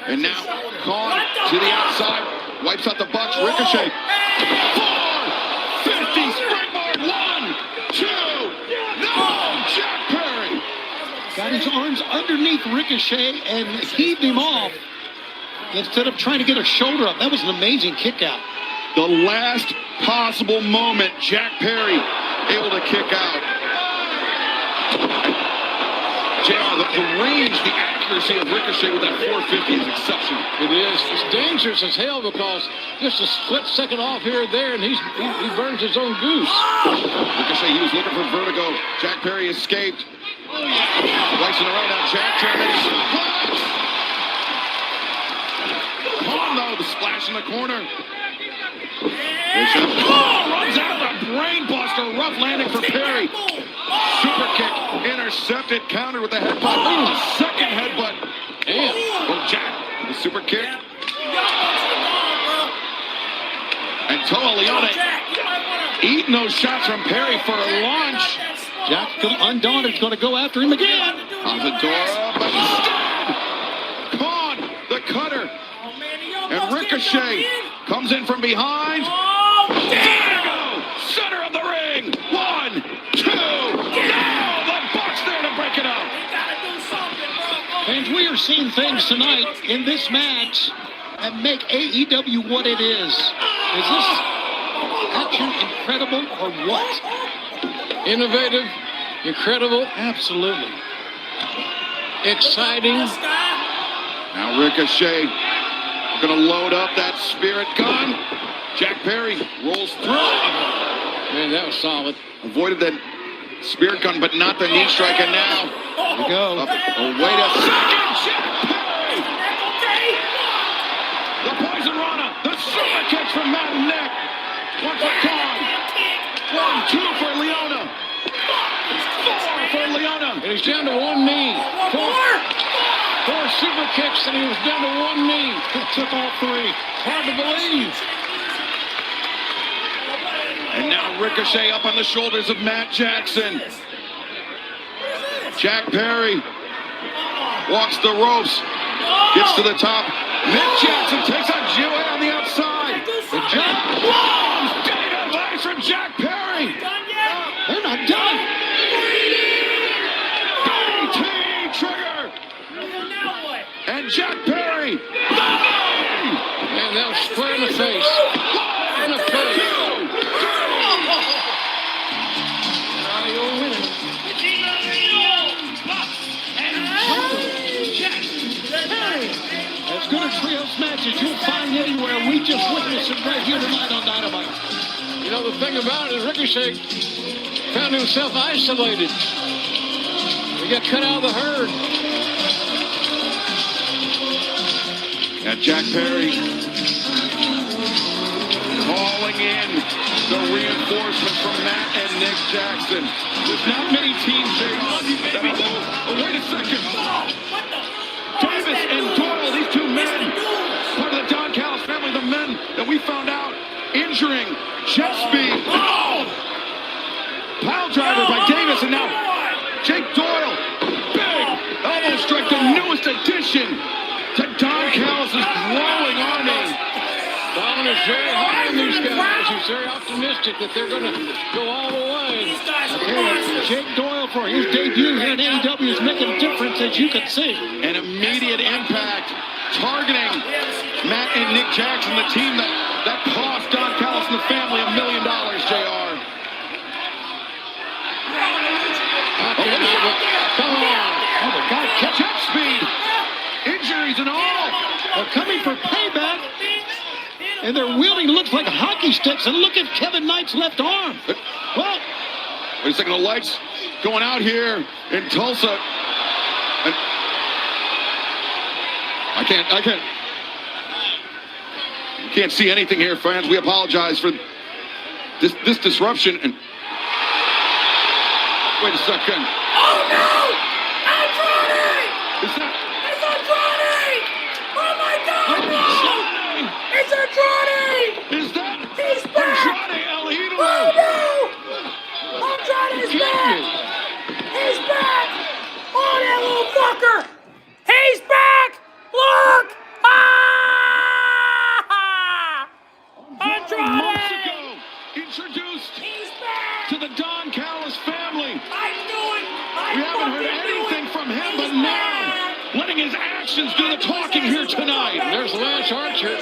And now Khan to the outside. Wipes out the Bucks. Ricochet. 450 springboard. 1, 2. No! Jack Perry. Got his arms underneath Ricochet and heaved him off instead of trying to get a shoulder up. That was an amazing kick out. The last possible moment, Jack Perry able to kick out. JR, the range, the accuracy of Ricochet with that 450 is exceptional. It is. It's dangerous as hell because just a split second off here or there, and he burns his own goose. Ricochet, he was looking for vertigo. Jack Perry escaped. Slicing around now, Jack trying to splash. Khan, though, the splash in the corner. Runs out the brain buster. Rough landing for Perry. Super kick intercepted. Countered with the headbutt. A second headbutt. Damn. Oh, Jack. The super kick. And Toa Leone eating those shots from Perry for a launch. Jack, undaunted, going to go after him again. Azadora, but instead, Khan, the cutter. And Ricochet comes in from behind. There you go! Center of the ring. 1, 2. Now the Bucks there to break it up. And we are seeing things tonight in this match that make AEW what it is. Is this action incredible or what? Innovative, incredible, absolutely. Exciting. Now Ricochet going to load up that spirit gun. Jack Perry rolls through. Man, that was solid. Avoided that spirit gun, but not the knee strike. And now, here we go. Wait a second. Jack Perry. The poison rana. The super kicks from Matt and Nick. One for Khan. 1, 2 for Leona. 4 for Leona. And he's down to one knee. Four super kicks, and he was down to one knee. Took all 3. Hard to believe. And now Ricochet up on the shoulders of Matt Jackson. Jack Perry walks the ropes, gets to the top. Nick Jackson takes out Joey on the outside. The jump. David Weiss from Jack Perry. They're not done. BT trigger. And Jack Perry. Man, that was square in the face. In the face. As good a trios match as you'll find anywhere, we just witnessed it right here tonight on Dynamite. You know, the thing about it is Ricochet found himself isolated. He got cut out of the herd. Now Jack Perry calling in the reinforcements from Matt and Nick Jackson. There's not many teams there. Oh, wait a second. Davis and Doyle, these two men, part of the Don Callis family, the men that we found out injuring jet speed. Pile driver by Davis, and now Jake Doyle. Big elbow strike, the newest addition to Don Callis' growing army. Don is very high on these guys. He's very optimistic that they're going to go all the way. Jake Doyle for his debut here in AEW is making a difference, as you can see. An immediate impact, targeting Matt and Nick Jackson, the team that cost Don Callis and the family $1 million, JR. Come on. Oh, my God, catch up speed. Injuries and all. They're coming for payback. And they're wielding looks like hockey sticks. And look at Kevin Knight's left arm. Well, wait a second, the lights going out here in Tulsa. And I can't see anything here, fans. We apologize for this disruption. And Wait a second. Oh no! Andrade! Is that? It's Andrade! Oh my God! No! It's Andrade! Is that? He's back! Andrade El Idolo! Oh no! Andrade's back! He's back! Oh, that little fucker! He's back! Look! Ah! Months Andrade! ago, introduced He's back! to the Don Callis family. I knew it! We haven't heard anything from him, but now, letting his actions do the talking here tonight. There's Lance Archer.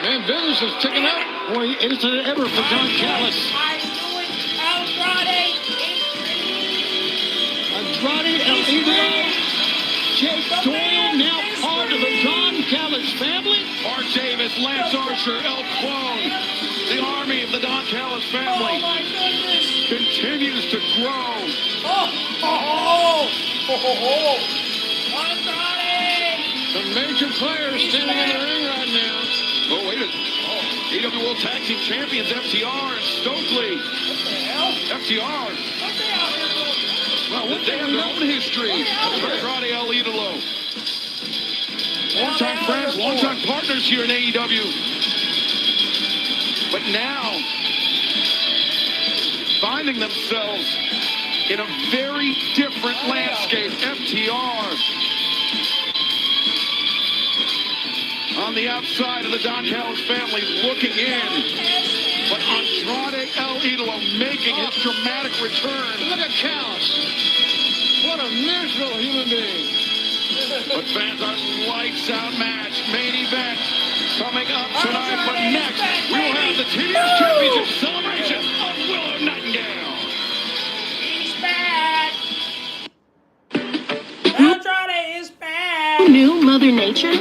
Man, business is ticking up. Boy, is it ever for Don Callis. I knew it! Andrade! Andrade El Idolo. Jake Doyle now part of the Don Callis family. Art Davis, Lance Archer, El Clone. The army of the Don Callis family Oh my goodness! continues to grow. Andrade! Some major players standing in the ring right now. Oh, wait a minute. AW World Tag Team Champions FTR and Stokely. What the hell? FTR. What they out here doing? Well, they have their own history. Andrade El Idolo. Longtime friends, longtime partners here in AEW. But now, finding themselves in a very different landscape. FTR on the outside of the Don Callis family looking in. But Andrade El Idolo making his dramatic return. Look at Callis. What a miserable human being. But fans, our lights out match, main event, coming up tonight. But next, we will have the TBS Championship celebration of Willow Nightingale. He's back! Andrade is back! Who knew Mother Nature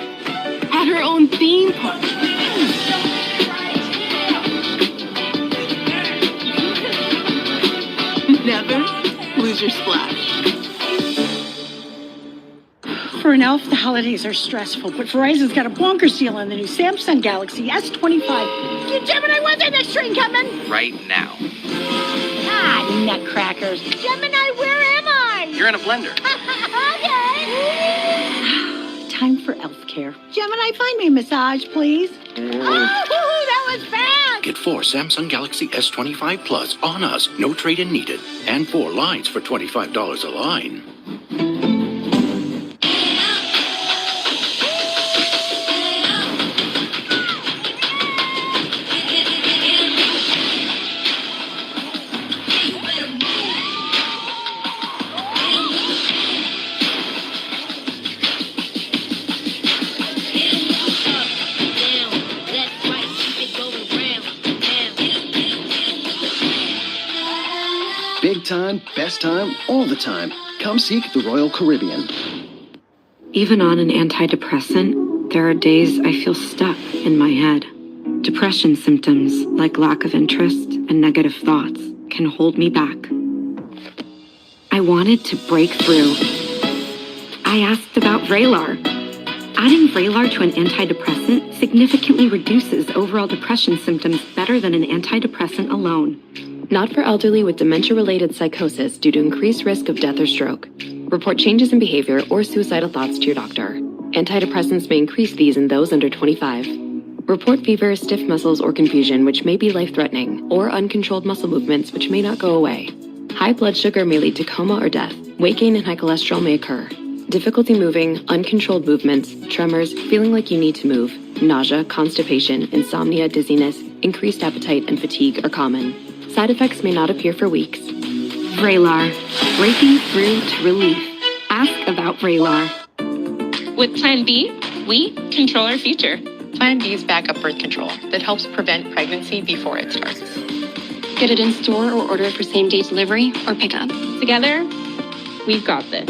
had her own theme park? Never lose your splash. For an elf, the holidays are stressful, but Verizon's got a bonkers deal on the new Samsung Galaxy S25. Get Gemini, when's the next train coming? Right now. Ah, nutcrackers. Gemini, where am I? You're in a blender. Okay. Time for elf care. Gemini, find me a massage, please. Oh, that was fast. Get 4 Samsung Galaxy S25 Plus on us, no trade-in needed. And 4 lines for $25 a line. Big time, best time, all the time. Come seek the Royal Caribbean. Even on an antidepressant, there are days I feel stuck in my head. Depression symptoms like lack of interest and negative thoughts can hold me back. I wanted to break through. I asked about Vraylar. Adding Vraylar to an antidepressant significantly reduces overall depression symptoms better than an antidepressant alone. Not for elderly with dementia-related psychosis due to increased risk of death or stroke. Report changes in behavior or suicidal thoughts to your doctor. Antidepressants may increase these in those under 25. Report fever, stiff muscles, or confusion, which may be life-threatening, or uncontrolled muscle movements, which may not go away. High blood sugar may lead to coma or death. Weight gain and high cholesterol may occur. Difficulty moving, uncontrolled movements, tremors, feeling like you need to move, nausea, constipation, insomnia, dizziness, increased appetite, and fatigue are common. Side effects may not appear for weeks. Vraylar, breaking through to relief. Ask about Vraylar. With Plan B, we control our future. Plan B is backup birth control that helps prevent pregnancy before it starts. Get it in store or order it for same-day delivery or pickup. Together, we've got this.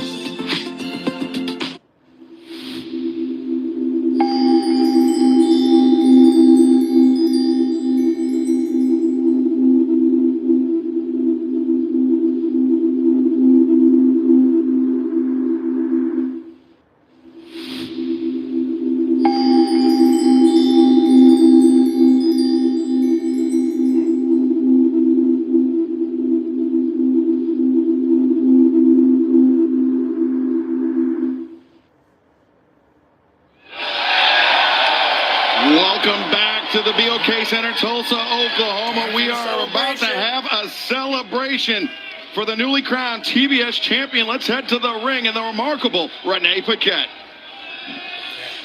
Welcome back to the BOK Center, Tulsa, Oklahoma. We are about to have a celebration for the newly crowned TBS champion. Let's head to the ring and the remarkable Renee Paquette.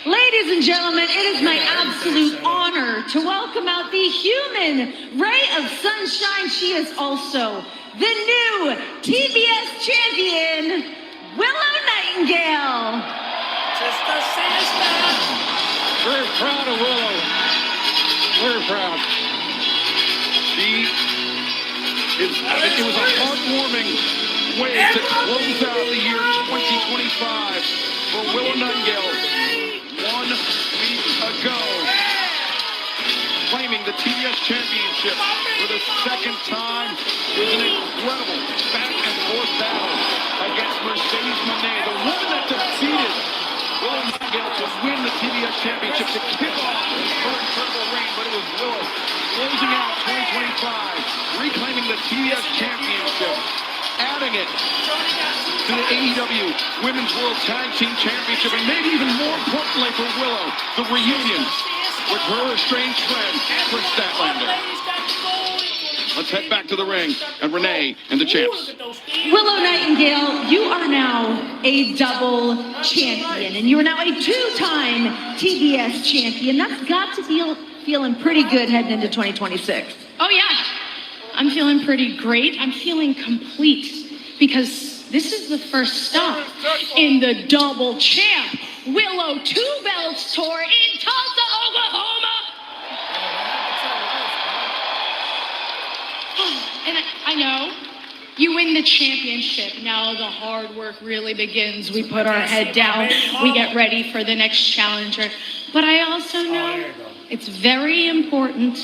Ladies and gentlemen, it is my absolute honor to welcome out the human ray of sunshine. She is also the new TBS champion, Willow Nightingale. Very proud of Willow. Very proud. It was a heartwarming way to close out the year 2025 for Willow Nightingale. 1 week ago, claiming the TBS championship for the second time. It was an incredible back and forth battle against Mercedes Monet, the woman that defeated Willow Nightingale to win the TBS championship to kick off her incredible reign. But it was Willow closing out 2025, reclaiming the TBS championship, adding it to the AEW Women's World Tag Team Championship, and maybe even more importantly for Willow, the reunion with her estranged friend, Chris Statlander. Let's head back to the ring and Renee and the champs. Willow Nightingale, you are now a double champion, and you are now a two-time TBS champion. That's got to be feeling pretty good heading into 2026. Oh, yeah. I'm feeling pretty great. I'm feeling complete because this is the first stop in the double champ Willow 2 Belts tour in Tulsa, Oklahoma. And I know you win the championship. Now the hard work really begins. We put our head down. We get ready for the next challenger. But I also know it's very important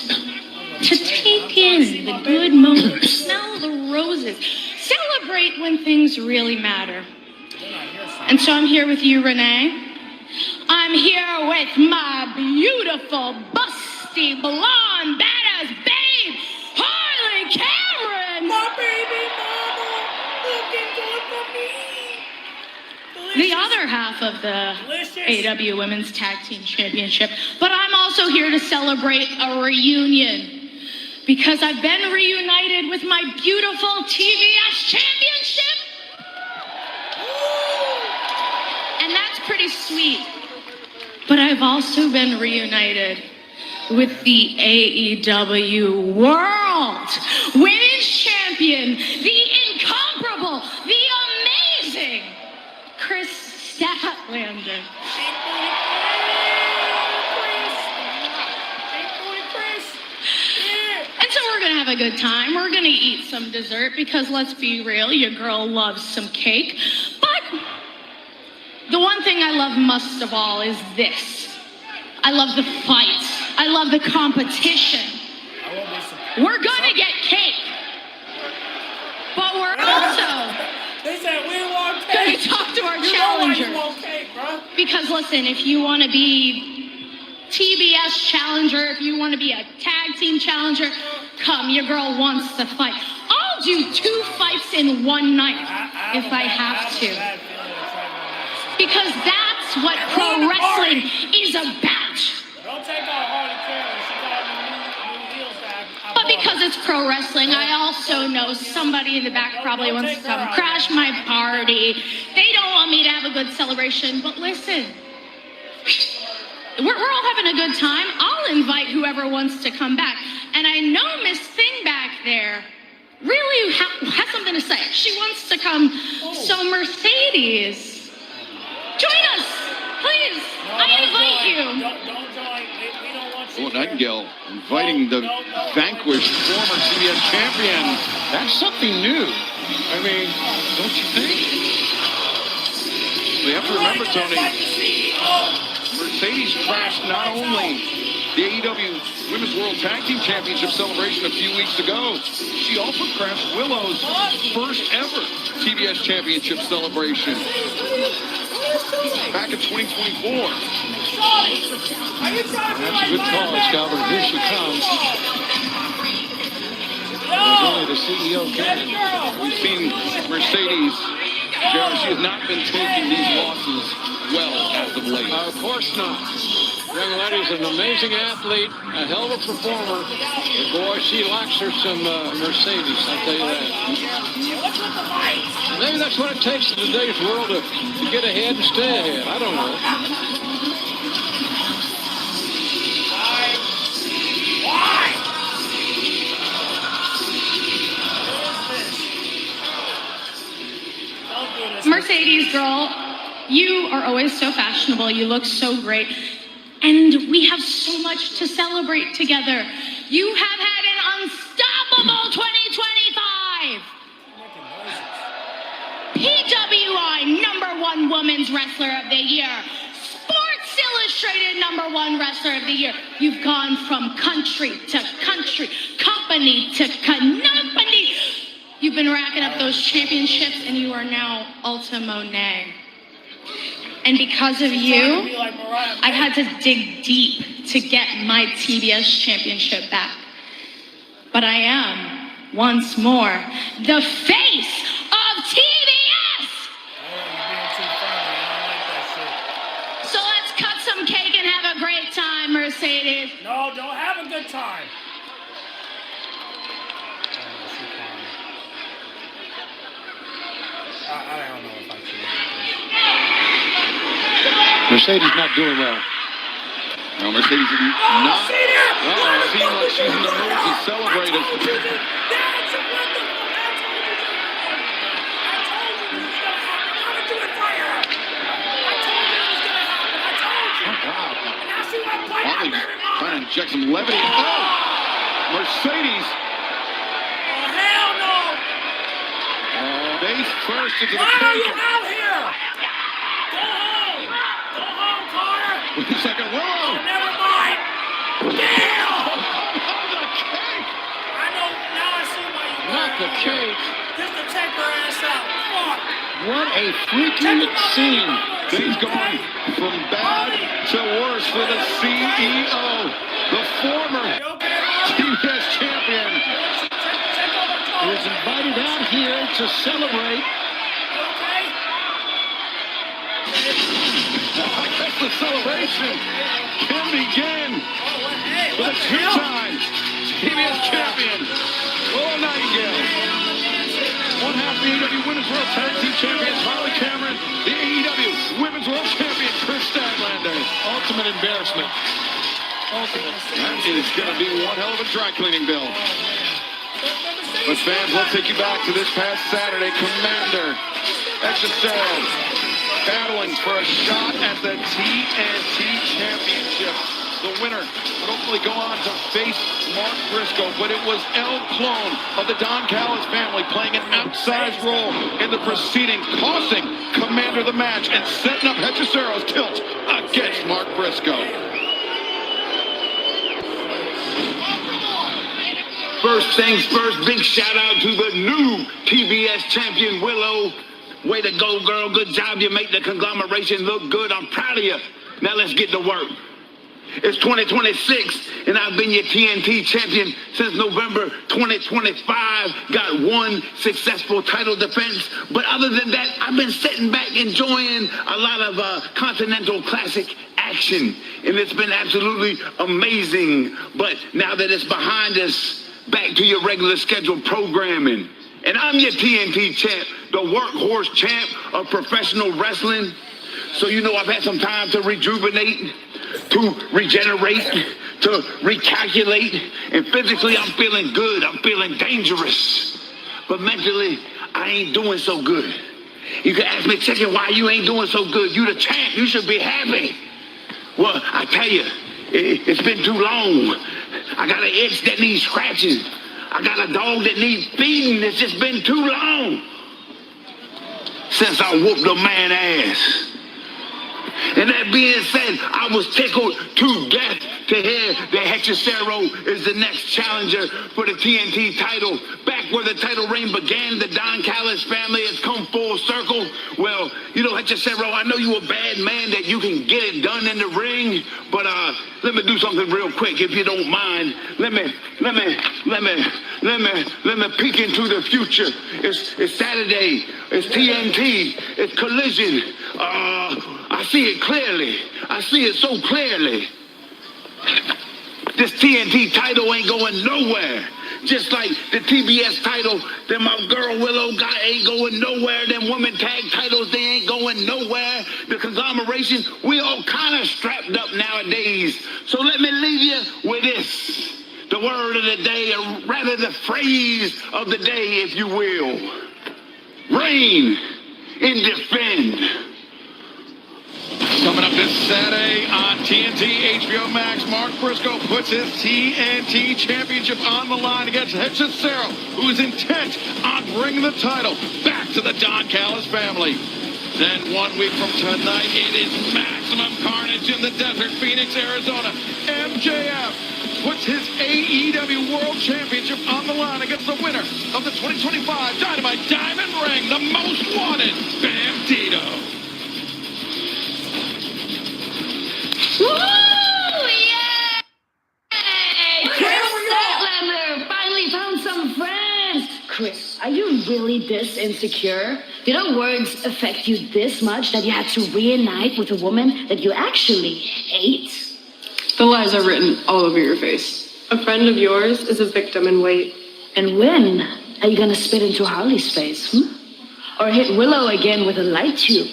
to take in the good moments, smell the roses, celebrate when things really matter. And so I'm here with you, Renee. I'm here with my beautiful, busty, blonde, badass babe, Harley Cameron. My baby mama, looking good for me. The other half of the AEW Women's Tag Team Championship. But I'm also here to celebrate a reunion, because I've been reunited with my beautiful TBS championship. And that's pretty sweet. But I've also been reunited with the AEW World Women's Champion, the incomparable, the amazing Chris Statlander. And so we're gonna have a good time. We're gonna eat some dessert because let's be real, your girl loves some cake. But the one thing I love most of all is this. I love the fight. I love the competition. We're gonna get cake. But we're also gonna talk to our challenger. Because listen, if you wanna be TBS challenger, if you wanna be a tag team challenger, come, your girl wants to fight. I'll do 2 fights in one night if I have to. Because that's what pro wrestling is about. But because it's pro wrestling, I also know somebody in the back probably wants to come crash my party. They don't want me to have a good celebration. But listen, we're all having a good time. I'll invite whoever wants to come back. And I know Miss Thing back there really has something to say. She wants to come. So Mercedes, join us, please. I invite you. Willow Nightingale inviting the vanquished former CBS champion. That's something new. I mean, don't you think? We have to remember, Tony, Mercedes crashed not only the AEW Women's World Tag Team Championship celebration a few weeks ago, she also crashed Willow's first ever TBS Championship celebration back in 2024. That's a good call, Scalper. Here she comes. There's only the CEO can. We've seen Mercedes Jared, she has not been taking these losses well as of late. Of course not. Young lady's an amazing athlete, a hell of a performer. But boy, she lacks her some Mercedes, I'll tell you that. Maybe that's what it takes in today's world to get ahead and stay ahead. I don't know. Mercedes, girl, you are always so fashionable. You look so great. And we have so much to celebrate together. You have had an unstoppable 2025. PWI #1 Women's Wrestler of the Year. Sports Illustrated #1 Wrestler of the Year. You've gone from country to country, company to company. You've been racking up those championships, and you are now Ulta Monet. And because of you, I had to dig deep to get my TBS championship back. But I am, once more, the face of TBS! So let's cut some cake and have a great time, Mercedes. No, don't have a good time. I don't know if I should. Mercedes not doing well. No, Mercedes is not. Seems like she's in the mood to celebrate it. Molly trying to inject some levity. Oh! Mercedes. Hell no! Face first into the Why are you cage. out here? Go home! Go home, Carter! With the second Willow. Oh, never mind! Damn! The cake! I know, now I see why you Not the cake. Just to check her ass out. Fuck! What a freaking scene. Things going from bad to worse for the CEO, the former TBS champion. He was invited out here to celebrate. I guess the celebration can begin for the two-time TBS champion, Willow Nightingale. One half the AEW Women's World Tag Team Champions, Harley Cameron. The AEW Women's World Champion, Chris Statlander. Ultimate embarrassment. Ultimate. That is going to be one hell of a dry cleaning bill. But fans, let's take you back to this past Saturday. Commander Exocel battling for a shot at the TNT Championship. The winner would hopefully go on to face Mark Briscoe, but it was El Clone of the Don Callis family playing an outsized role in the proceeding, costing Commander the match and setting up Hechicero's tilt against Mark Briscoe. First things first, big shout out to the new TBS champion, Willow. Way to go, girl. Good job. You make the conglomeration look good. I'm proud of you. Now let's get to work. It's 2026, and I've been your TNT champion since November 2025. Got one successful title defense. But other than that, I've been sitting back enjoying a lot of Continental Classic action. And it's been absolutely amazing. But now that it's behind us, back to your regular scheduled programming. And I'm your TNT champ, the workhorse champ of professional wrestling. So you know I've had some time to rejuvenate, to regenerate, to recalculate. And physically, I'm feeling good. I'm feeling dangerous. But mentally, I ain't doing so good. You can ask me, Chicken, why you ain't doing so good? You the champ. You should be happy. Well, I tell you, it's been too long. I got an itch that needs scratching. I got a dog that needs feeding. It's just been too long since I whooped a man's ass. And that being said, I was tickled to death to hear that Hechicero is the next challenger for the TNT title. Back where the title reign began, the Don Callis family has come full circle. Well, you know, Hechicero, I know you a bad man that you can get it done in the ring, but let me do something real quick, if you don't mind. Let me peek into the future. It's Saturday. It's TNT. It's Collision. I see it clearly. I see it so clearly. This TNT title ain't going nowhere. Just like the TBS title that my girl Willow got ain't going nowhere. Them women tag titles, they ain't going nowhere. The conglomeration, we all kind of strapped up nowadays. So let me leave you with this. The word of the day, or rather the phrase of the day, if you will. Reign and defend. Coming up this Saturday on TNT HBO Max, Mark Briscoe puts his TNT Championship on the line against Hechicero, who is intent on bringing the title back to the Don Callis family. Then 1 week from tonight, it is Maximum Carnage in the desert, Phoenix, Arizona. MJF puts his AEW World Championship on the line against the winner of the 2025 Dynamite Diamond Ring, the most wanted Bandito. Woo! Yay! Chris Statlander finally found some friends. Chris, are you really this insecure? Did our words affect you this much that you had to reunite with a woman that you actually hate? The lies are written all over your face. A friend of yours is a victim in wait. And when are you gonna spit into Harley's face, Or hit Willow again with a light tube?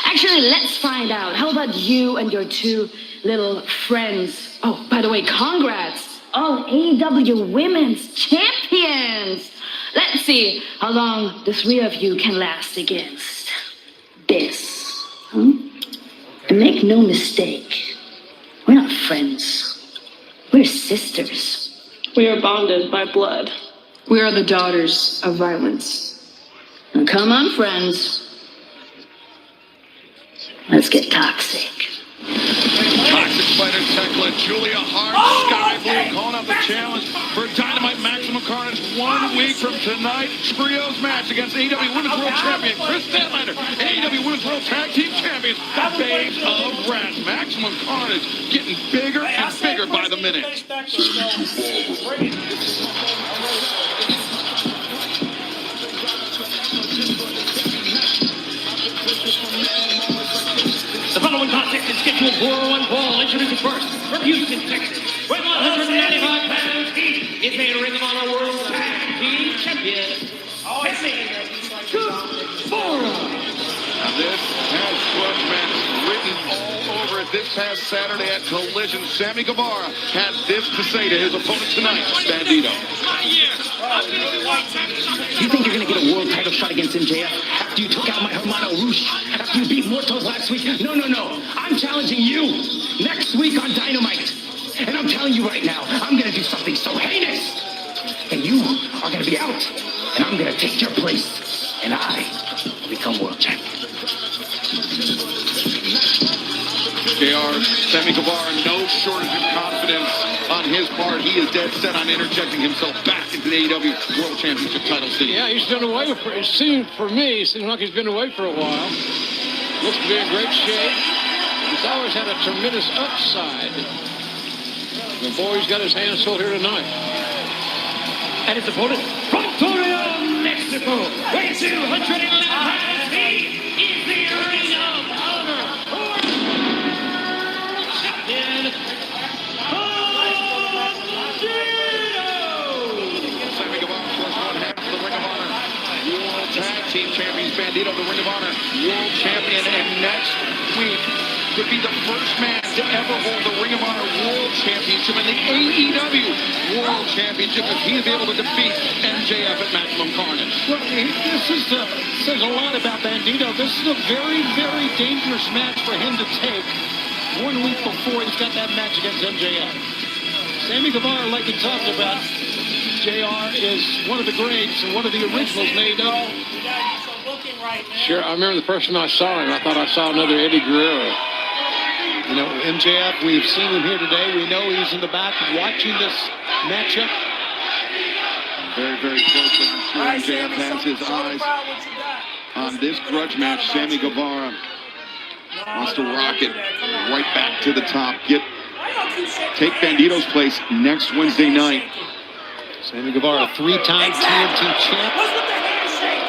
Actually, let's find out. How about you and your two little friends? Oh, by the way, congrats. All AEW Women's Champions. Let's see how long the three of you can last against this. And make no mistake, we're not friends. We're sisters. We are bonded by blood. We are the daughters of violence. Now, come on, friends. Let's get toxic. Toxic Spider Tekla, Julia Hart, Sky Blue calling out the challenge for Dynamite Maximum Carnage 1 week from tonight. Trios match against AEW Women's World Champion Chris Statlander and AEW Women's World Tag Team Champions, the Babes of Wrath. Maximum Carnage getting bigger and bigger by the minute. The following contest is scheduled for one fall. Introducing first, from Houston, Texas, with 195 pounds, he is made Ring of Honor World Tag Team Champion, Now this has been written all over it this past Saturday at Collision. Sammy Guevara had this to say to his opponent tonight, Bandito. You think you're going to get a world title shot against MJF after you took out my Hermano Roosh, after you beat Mortos last week? No. I'm challenging you next week on Dynamite. And I'm telling you right now, I'm going to do something so heinous. And you are going to be out. And I'm going to take your place. And I will become world champion. JR, Sammy Guevara, no shortage of confidence on his part. He is dead set on interjecting himself back into the AEW World Championship title scene. Yeah, he's been away for, it seems like he's been away for a while. Looks to be in great shape. He's always had a tremendous upside. The boy's got his hands full here tonight. And his opponent, from Torreon, Mexico, weighing 211 pounds, he is the Ring of Honor World Champion, Sammy Guevara plus one half of the Ring of Honor World Tag Team Champions. Bandito, the Ring of Honor World Champion, and next week could be the first man to ever hold the Ring of Honor World Championship and the AEW World Championship if he is able to defeat MJF at Maximum Carnage. Well, this is says a lot about Bandito. This is a very, very dangerous match for him to take 1 week before he's got that match against MJF. Sammy Guevara, like he talked about, JR is one of the greats and one of the originals made up. Sure, I remember the first time I saw him, I thought I saw another Eddie Guerrero. You know, MJF, we've seen him here today. We know he's in the back watching this matchup. Very, very closely. I'm sure MJF has his eyes on this grudge match. Sammy Guevara wants to rock it right back to the top. Take Bandito's place next Wednesday night. Sammy Guevara, three-time TNT champ.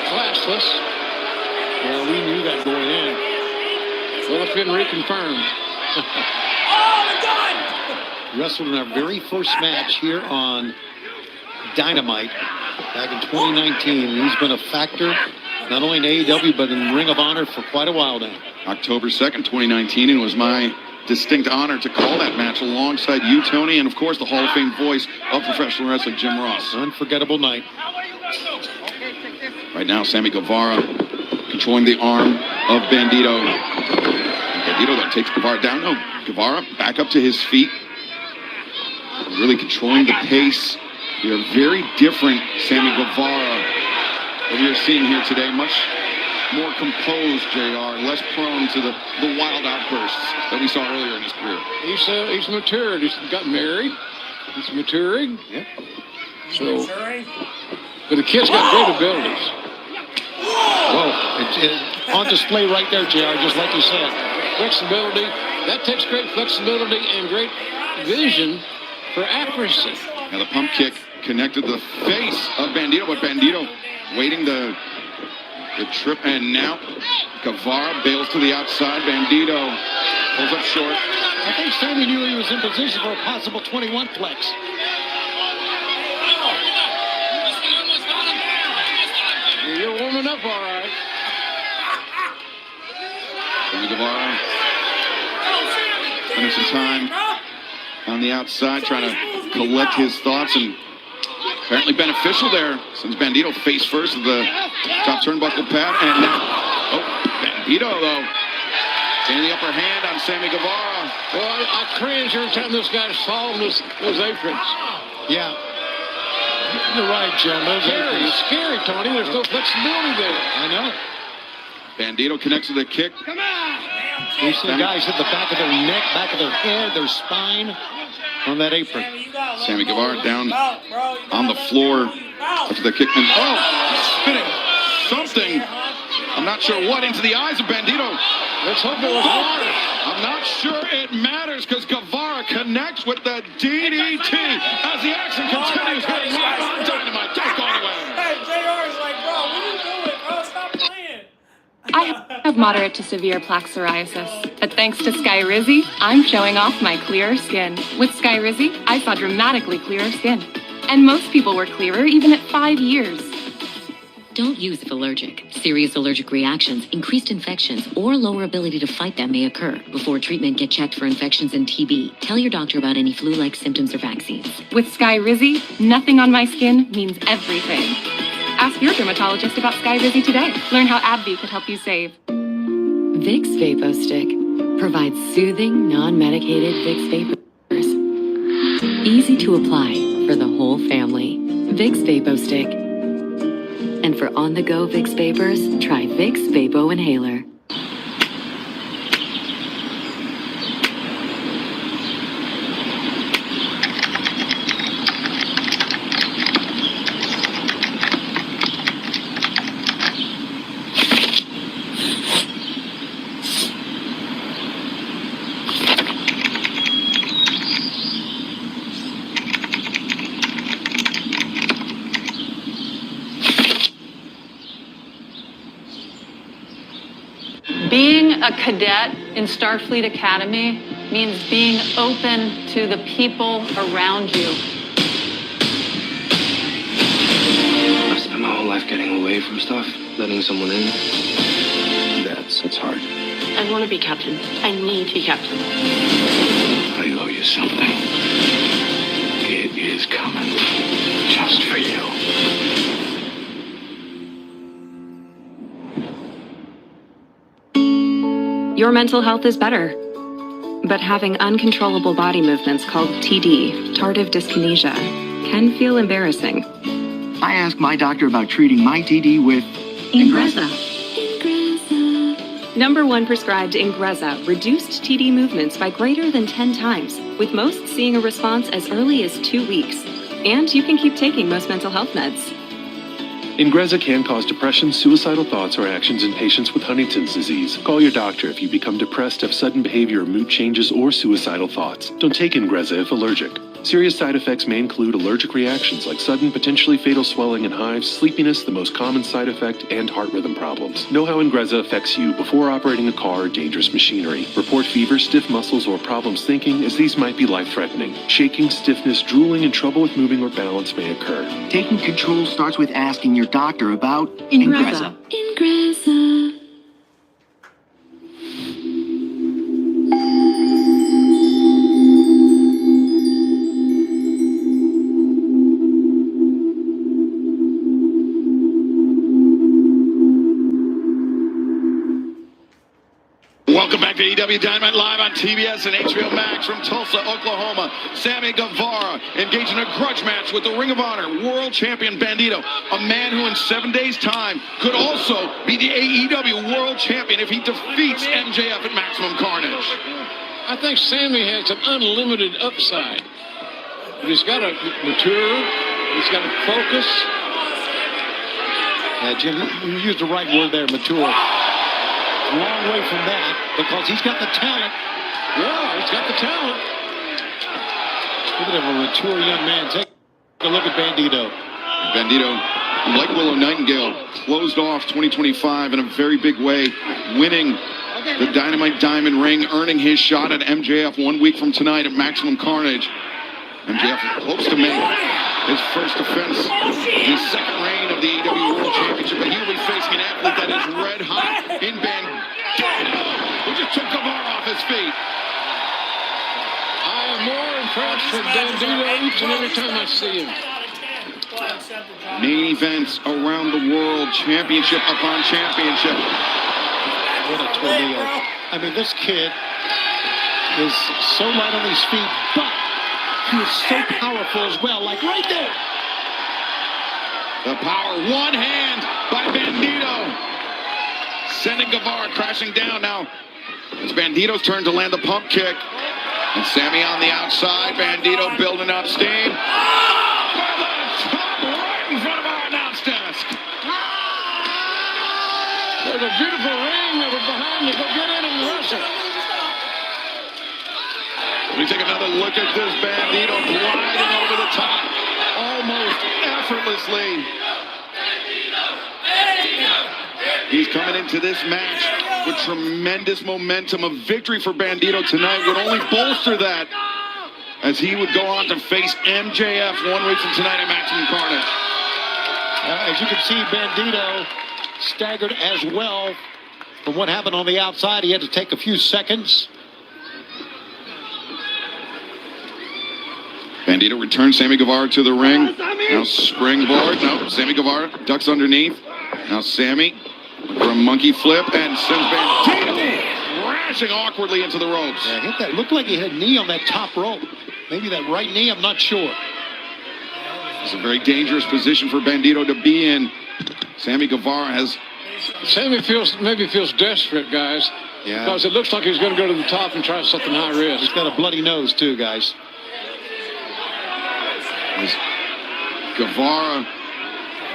Classless. Well, we knew that going in. Well, it's been reconfirmed. Wrestled in our very first match here on Dynamite back in 2019. He's been a factor not only in AEW but in Ring of Honor for quite a while now. October 2nd, 2019, and it was my distinct honor to call that match alongside you, Tony, and of course the Hall of Fame voice of professional wrestling, Jim Ross. Unforgettable night. Right now, Sammy Guevara controlling the arm of Bandito. Bandito that takes Guevara down. No, Guevara back up to his feet. Really controlling the pace. They're very different, Sammy Guevara, that we are seeing here today. Much more composed, JR, less prone to the wild outbursts that we saw earlier in his career. He's matured. He's got married. He's maturing. Yep. So, but the kid's got great abilities. Whoa, it's on display right there, JR, just like you said. Flexibility. That takes great flexibility and great vision for accuracy. Now the pump kick connected the face of Bandito, but Bandito waiting the trip, and now Guevara bails to the outside. Bandito pulls up short. I think Sammy knew he was in position for a possible 21 plex. You're warming up all right. Sammy Guevara spending some time on the outside trying to collect his thoughts, and apparently beneficial there since Bandito face first at the top turnbuckle pad, and now, Bandito though getting the upper hand on Sammy Guevara. Well, I cringe every time this guy's following those aprons. Yeah. You're right, Jim. It's scary, Tony. There's no flexibility there. I know. Bandito connects with a kick. Come on! We've seen guys hit the back of their neck, back of their head, their spine on that apron. Sammy Guevara down on the floor after the kick. And spinning something, I'm not sure what, into the eyes of Bandito. Let's hope it was water. I'm not sure it matters because Guevara connects with the DDT as the action continues here live on Dynamite. Don't go anywhere. Hey, JR is like, bro, what are you doing, bro? Stop playing. I have moderate to severe plaque psoriasis, but thanks to Skyrizi, I'm showing off my clearer skin. With Skyrizi, I saw dramatically clearer skin. And most people were clearer even at 5 years. Don't use if allergic. Serious allergic reactions, increased infections, or lower ability to fight them may occur. Before treatment, get checked for infections and TB. Tell your doctor about any flu-like symptoms or vaccines. With Skyrizi, nothing on my skin means everything. Ask your dermatologist about Skyrizi today. Learn how AbbVie could help you save. Vicks VapoStick provides soothing, non-medicated Vicks Vapors. Easy to apply for the whole family. Vicks VapoStick. And for on-the-go Vicks Vapors, try Vicks Vapo Inhaler. Being a cadet in Starfleet Academy means being open to the people around you. I've spent my whole life getting away from stuff, letting someone in. It's hard. I want to be captain. I need to be captain. I owe you something. It is coming just for you. Your mental health is better. But having uncontrollable body movements called TD, tardive dyskinesia, can feel embarrassing. I asked my doctor about treating my TD with Ingrezza. #1 prescribed Ingrezza reduced TD movements by greater than 10 times, with most seeing a response as early as 2 weeks. And you can keep taking most mental health meds. Ingrezza can cause depression, suicidal thoughts, or actions in patients with Huntington's disease. Call your doctor if you become depressed, have sudden behavior or mood changes, or suicidal thoughts. Don't take Ingrezza if allergic. Serious side effects may include allergic reactions like sudden, potentially fatal swelling and hives, sleepiness, the most common side effect, and heart rhythm problems. Know how Ingrezza affects you before operating a car or dangerous machinery. Report fever, stiff muscles, or problems thinking, as these might be life-threatening. Shaking, stiffness, drooling, and trouble with moving or balance may occur. Taking control starts with asking your doctor about Ingrezza. Ingrezza. Welcome back to EW Dynamite live on TBS and HBO Max from Tulsa, Oklahoma. Sammy Guevara engaged in a grudge match with the Ring of Honor World Champion Bandito, a man who in 7 days' time could also be the AEW World Champion if he defeats MJF at Maximum Carnage. I think Sammy has some unlimited upside. But he's got to mature. He's got to focus. Jim, you used the right word there, mature. Long way from that, because he's got the talent. Yeah, he's got the talent. Look at him, a mature young man. Take a look at Bandito. Bandito, like Willow Nightingale, closed off 2025 in a very big way, winning the Dynamite Diamond Ring, earning his shot at MJF 1 week from tonight at Maximum Carnage. MJF hopes to make his first defense, his second reign of the AEW World Championship, but he'll be facing an athlete that is red hot in Bandito, who just took Guevara off his feet. I am more impressed with Bandito each and every time I see him. Main events around the world, championship upon championship. What a tornado. I mean, this kid is so light on his feet, but he is so powerful as well, like right there. The power, one hand by Bandito, sending Guevara crashing down. Now it's Bandito's turn to land the pump kick. And Sammy on the outside, Bandito building up steam. Right in front of our announce desk. There's a beautiful ring over behind you. Go get in and wrestle. We take another look at this Bandito gliding over the top, almost effortlessly. He's coming into this match with tremendous momentum. A victory for Bandito tonight would only bolster that, as he would go on to face MJF 1 week from tonight at Maximum Carnage. As you can see, Bandito staggered as well from what happened on the outside. He had to take a few seconds. Bandito returns Sammy Guevara to the ring. Now springboard. No, Sammy Guevara ducks underneath. Now Sammy for a monkey flip and sends Bandito crashing awkwardly into the ropes. Yeah, hit that. Looked like he had a knee on that top rope. Maybe that right knee, I'm not sure. It's a very dangerous position for Bandito to be in. Sammy Guevara has... Sammy maybe feels desperate, guys. Yeah. Because it looks like he's going to go to the top and try something high risk. He's got a bloody nose, too, guys. Guevara,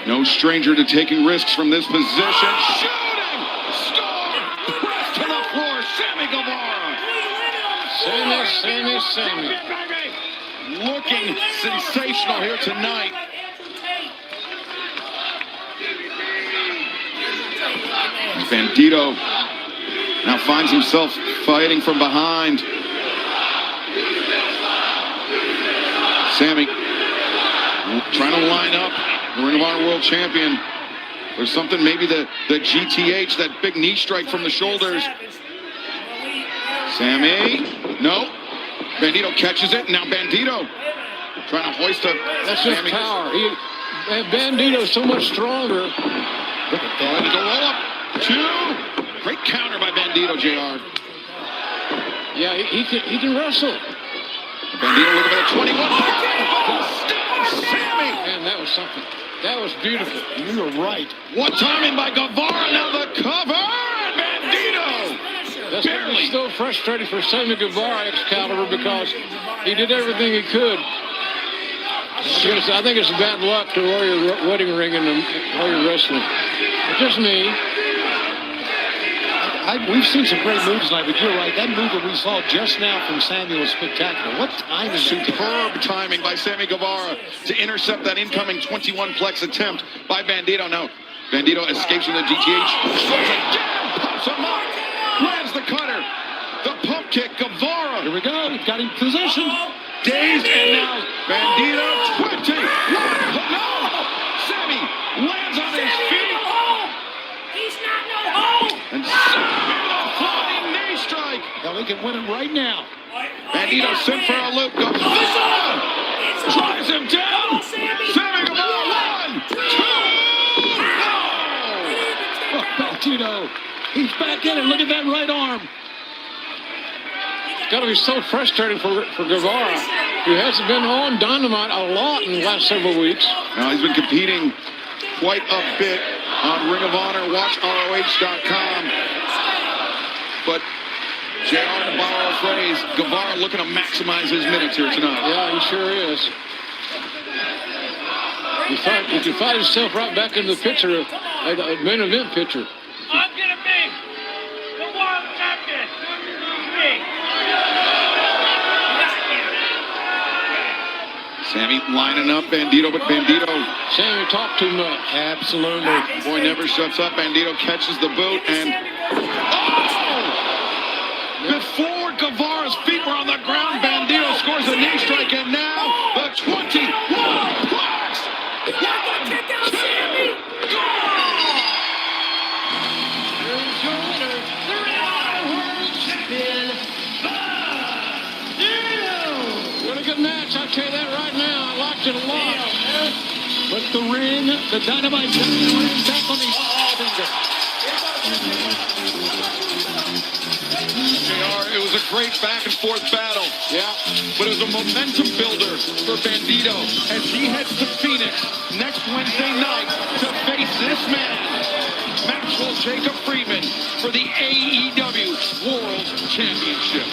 no stranger to taking risks from this position. Shooting star, press to the floor, Sammy Guevara. Sammy. Looking sensational here tonight. Bandito now finds himself fighting from behind. Sammy trying to line up the Ring of Honor World Champion. There's something, maybe the GTH, that big knee strike from the shoulders. Sammy, no. Bandito catches it, and now Bandito trying to hoist up. That's just power. Bandito's so much stronger. Look at that. Bandito roll up. 2. Great counter by Bandito, JR. Yeah, he can wrestle. Bandito looking for the 21. Sammy! Man, that was something. That was beautiful. You were right. What timing by Guevara. Now the cover. And Bandito That's barely. still frustrating for Sammy Guevara, Excalibur, because he did everything he could. I think it's bad luck to Warrior wedding ring and Warrior wrestling. It's just me. We've seen some great moves tonight, but you're right. That move that we saw just now from Samuel was spectacular. What timing? Superb timing by Sammy Guevara to intercept that incoming 21-plex attempt by Bandito. Now, Bandito escapes from the GTH. Pops him up. Lands the cutter. The pump kick. Guevara. Here we go. We've got him positioned. Dazed, and now Bandito 20. No! Sammy lands on his feet. He's not no hole. And Sammy with a flying knee strike. Now we can win it right now. Bandito sent for a loop. Guevara drives him down. Sammy Guevara 1, 2. Oh, Bandito. He's back in it. Look at that right arm. It's got to be so frustrating for Guevara, who hasn't been on Dynamite a lot in the last several weeks. Now he's been competing quite a bit on Ring of Honor. Watch ROH.com. But JR, to borrow a phrase, Guevara looking to maximize his minutes here tonight. Yeah, he sure is. He can find himself right back in the picture, a main event picture. I'm gonna be the world champion. Sammy lining up Bandito, but Bandito. Sammy talked too much. Absolutely. Boy never shuts up. Bandito catches the boot and. Oh! Before Guevara's feet were on the ground, Bandito scores a knee strike, and now the 21 blocks. Really good match, I'll tell you that right now. I liked it a lot. But the ring, the Dynamite ring back on his finger. JR, it was a great back and forth battle. Yeah. But it was a momentum builder for Bandito as he heads to Phoenix next Wednesday night to face this man, Maxwell Jacob Friedman, for the AEW World Championship.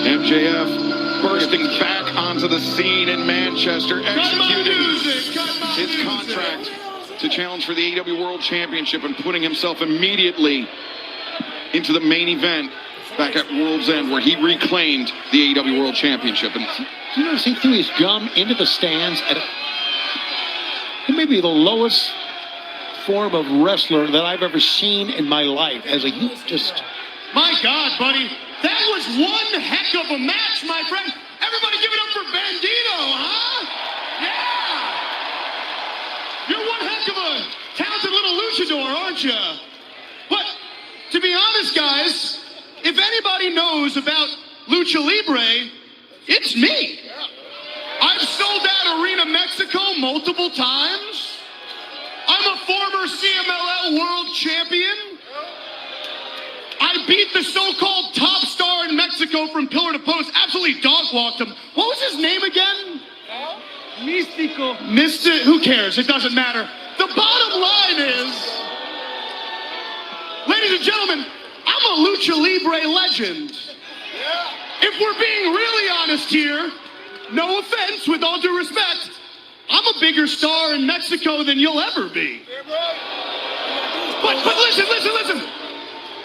MJF bursting back onto the scene in Manchester, executing his contract to challenge for the AEW World Championship and putting himself immediately into the main event back at World's End, where he reclaimed the AEW World Championship. And Do you notice he threw his gum into the stands? He may be the lowest form of wrestler that I've ever seen in my life. As a just. My God, buddy. That was one heck of a match, my friend. Everybody give it up for Bandito, huh? Yeah! You're one heck of a talented little luchador, aren't you? But, to be honest, guys, if anybody knows about Lucha Libre, it's me. I've sold out Arena Mexico multiple times. I'm a former CMLL World Champion. I beat the so-called top star in Mexico from pillar to post. Absolutely dog-walked him. What was his name again? Místico. Who cares? It doesn't matter. The bottom line is, ladies and gentlemen, I'm a Lucha Libre legend. If we're being really honest here, no offense, with all due respect, I'm a bigger star in Mexico than you'll ever be. But listen.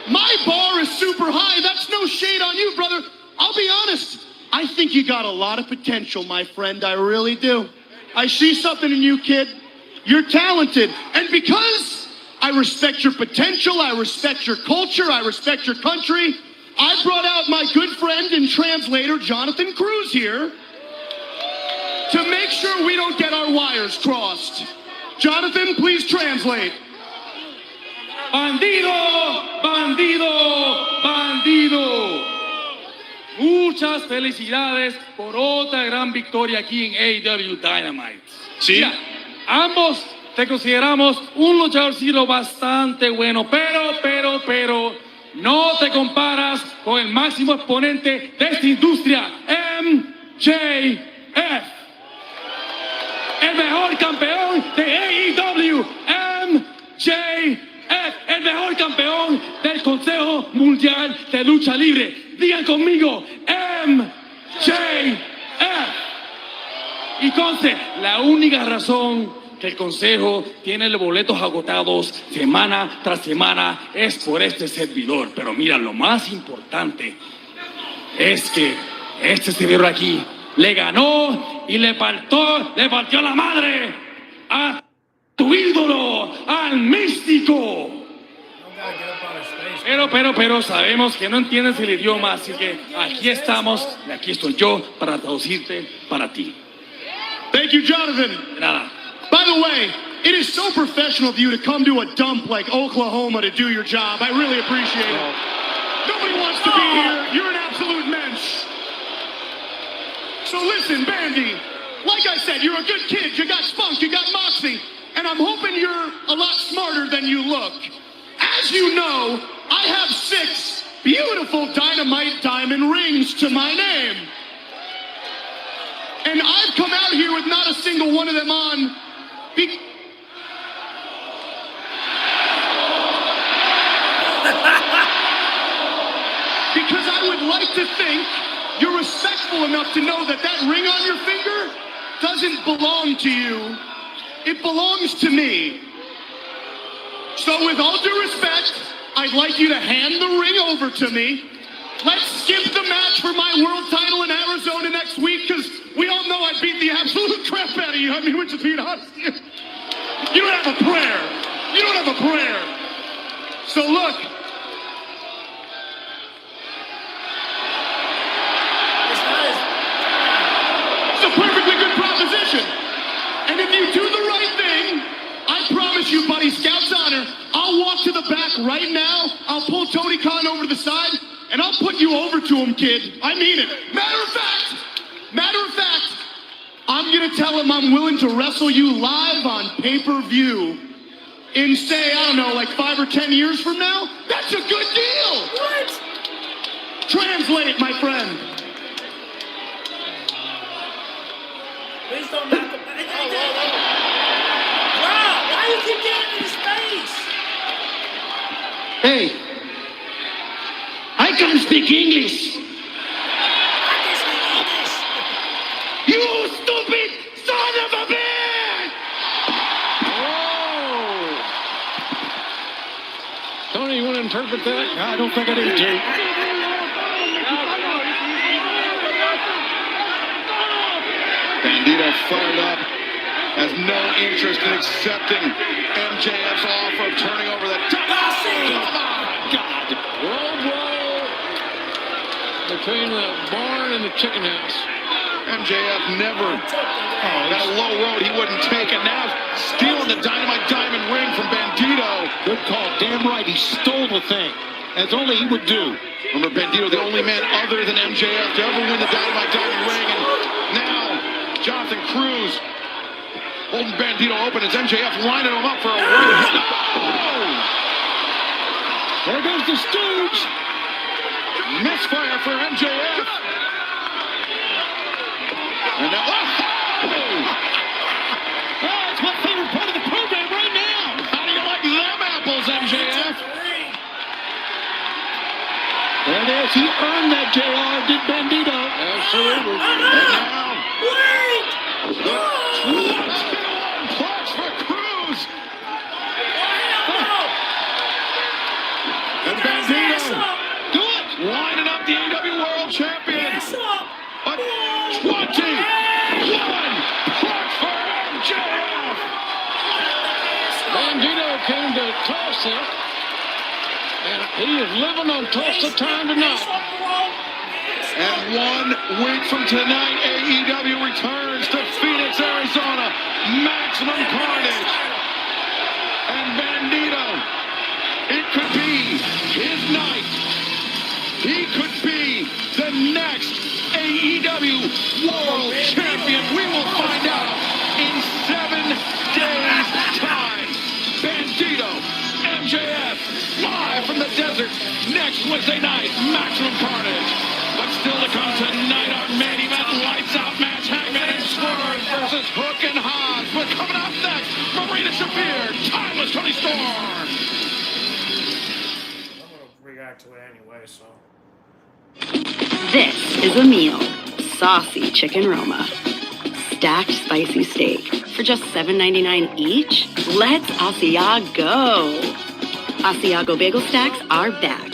My bar is super high. That's no shade on you, brother. I'll be honest. I think you got a lot of potential, my friend. I really do. I see something in you, kid. You're talented. And because I respect your potential, I respect your culture, I respect your country, I brought out my good friend and translator, Jonathan Cruz, here to make sure we don't get our wires crossed. Jonathan, please translate. Bandido, bandido, bandido. Muchas felicidades por otra gran victoria aquí en AEW Dynamite. Sí. Mira, ambos te consideramos un luchadorcillo bastante bueno, pero, no te comparas con el máximo exponente de esta industria, MJF. El mejor campeón de AEW, MJF. El mejor campeón del Consejo Mundial de Lucha Libre. Digan conmigo, MJF. Y conste, la única razón que el Consejo tiene los boletos agotados semana tras semana es por este servidor. Pero mira, lo más importante es que este servidor aquí le ganó y le partió la madre a tu ídolo, al místico. Pero sabemos que no entiendes el idioma, así que aquí estamos y aquí estoy yo para traducirte para ti. Thank you, Jonathan. De nada. By the way, it is so professional of you to come to a dump like Oklahoma to do your job. I really appreciate it. Nobody wants to be here. You're an absolute mensch. So listen, Bandy, like I said, you're a good kid. You got spunk, you got moxie, and I'm hoping you're a lot smarter than you look. As you know, I have 6 beautiful Dynamite diamond rings to my name. And I've come out here with not a single one of them on. Because I would like to think you're respectful enough to know that that ring on your finger doesn't belong to you. It belongs to me. So with all due respect, I'd like you to hand the ring over to me. Let's skip the match for my world title in Arizona next week, because we all know I beat the absolute crap out of you. I mean, we're just being honest here. You don't have a prayer. You don't have a prayer. So look. It's a perfectly good proposition. And if you do the right thing, I promise you, buddy, Scout's honor, I'll walk to the back right now. I'll pull Tony Khan over to the side, and I'll put you over to him, kid. I mean it. Matter of fact, I'm gonna tell him I'm willing to wrestle you live on pay-per-view in, say, I don't know, like 5 or 10 years from now. That's a good deal. What? Translate, my friend. Please don't knock him. Wow, why you keep getting in his face? Hey, I can speak English. You stupid son of a bitch! Oh! Tony, you want to interpret that? I don't think I do, Jake. Bandito fired up, has no interest in accepting MJF's offer of turning over that. Come on, God! Whoa! Between the barn and the chicken house. MJF never got a low road he wouldn't take, and now stealing the Dynamite Diamond ring from Bandito. Good call. Damn right. He stole the thing, as only he would do. Remember, Bandito, the only man other than MJF to ever win the Dynamite Diamond ring, and now Jonathan Cruz holding Bandito open as MJF lining him up for a one hit. Oh! There goes the Stooge. Misfire for MJF. And now, That's my favorite part of the program right now. How do you like them apples, MJF? There it is. He earned that, JR. Did Bandito. Absolutely. And now, Wait! clutch for Cruz. And Bandito lining up the AEW World Champion. A 21 push for MJF. Bandito came to Tulsa, and he is living on Tulsa time tonight. And 1 week from tonight, AEW returns to Phoenix, Arizona. Maximum Carnage. And Bandito, it could be his night. He could be the next AEW World Champion. We will find out in 7 days' time. next Wednesday night, Maximum Carnage. But still to come tonight, our main event lights out match, Hangman and Swerve versus Hook and Haas. But coming up next, Marina Shafir, Timeless Tony Storm. I'm gonna react to it anyway, so. This is a meal. Saucy chicken Roma. Stacked spicy steak for just $7.99 each. Let's Asiago. Asiago bagel stacks are back.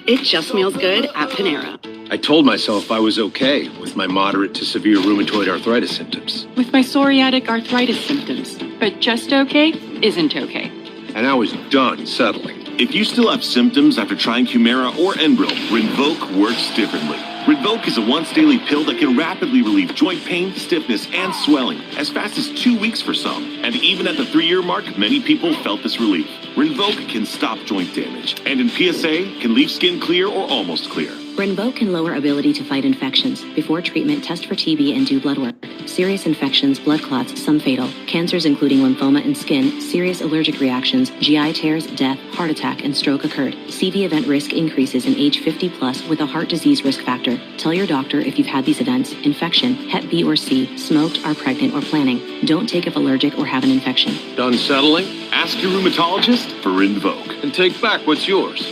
It just smells good at Panera. I told myself I was okay with my moderate to severe rheumatoid arthritis symptoms. With my psoriatic arthritis symptoms. But just okay isn't okay. And I was done settling. If you still have symptoms after trying Humira or Enbrel, Rinvoq works differently. Rinvoq is a once-daily pill that can rapidly relieve joint pain, stiffness, and swelling, as fast as 2 weeks for some. And even at the 3-year mark, many people felt this relief. Rinvoq can stop joint damage, and in PSA, can leave skin clear or almost clear. Rinvoq can lower ability to fight infections. Before treatment, test for TB and do blood work. Serious infections, blood clots, some fatal. Cancers including lymphoma and skin, serious allergic reactions, GI tears, death, heart attack, and stroke occurred. CV event risk increases in age 50 plus with a heart disease risk factor. Tell your doctor if you've had these events, infection, Hep B or C, smoked, are pregnant, or planning. Don't take if allergic or have an infection. Done settling? Ask your rheumatologist for Rinvoq. And take back what's yours.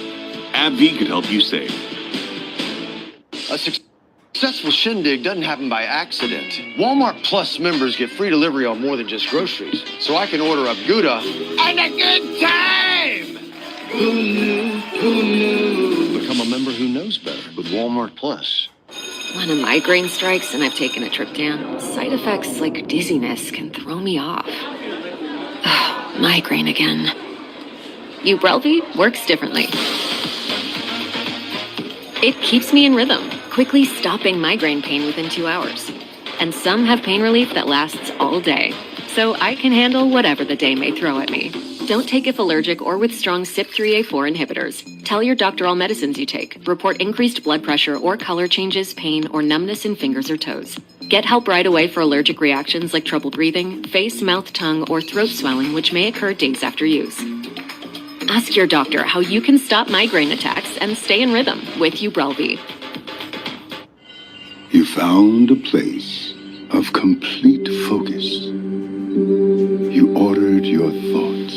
AbbVie could help you save. A successful shindig doesn't happen by accident. Walmart Plus members get free delivery on more than just groceries. So I can order up Gouda and a good time! Who knew? Who knew? Become a member who knows better with Walmart Plus. When a migraine strikes and I've taken a trip down, side effects like dizziness can throw me off. Migraine again. Ubrelvy works differently. It keeps me in rhythm, quickly stopping migraine pain within 2 hours. And some have pain relief that lasts all day, so I can handle whatever the day may throw at me. Don't take if allergic or with strong CYP3A4 inhibitors. Tell your doctor all medicines you take. Report increased blood pressure or color changes, pain, or numbness in fingers or toes. Get help right away for allergic reactions like trouble breathing, face, mouth, tongue, or throat swelling, which may occur days after use. Ask your doctor how you can stop migraine attacks and stay in rhythm with Ubrelvy. You found a place of complete focus. You ordered your thoughts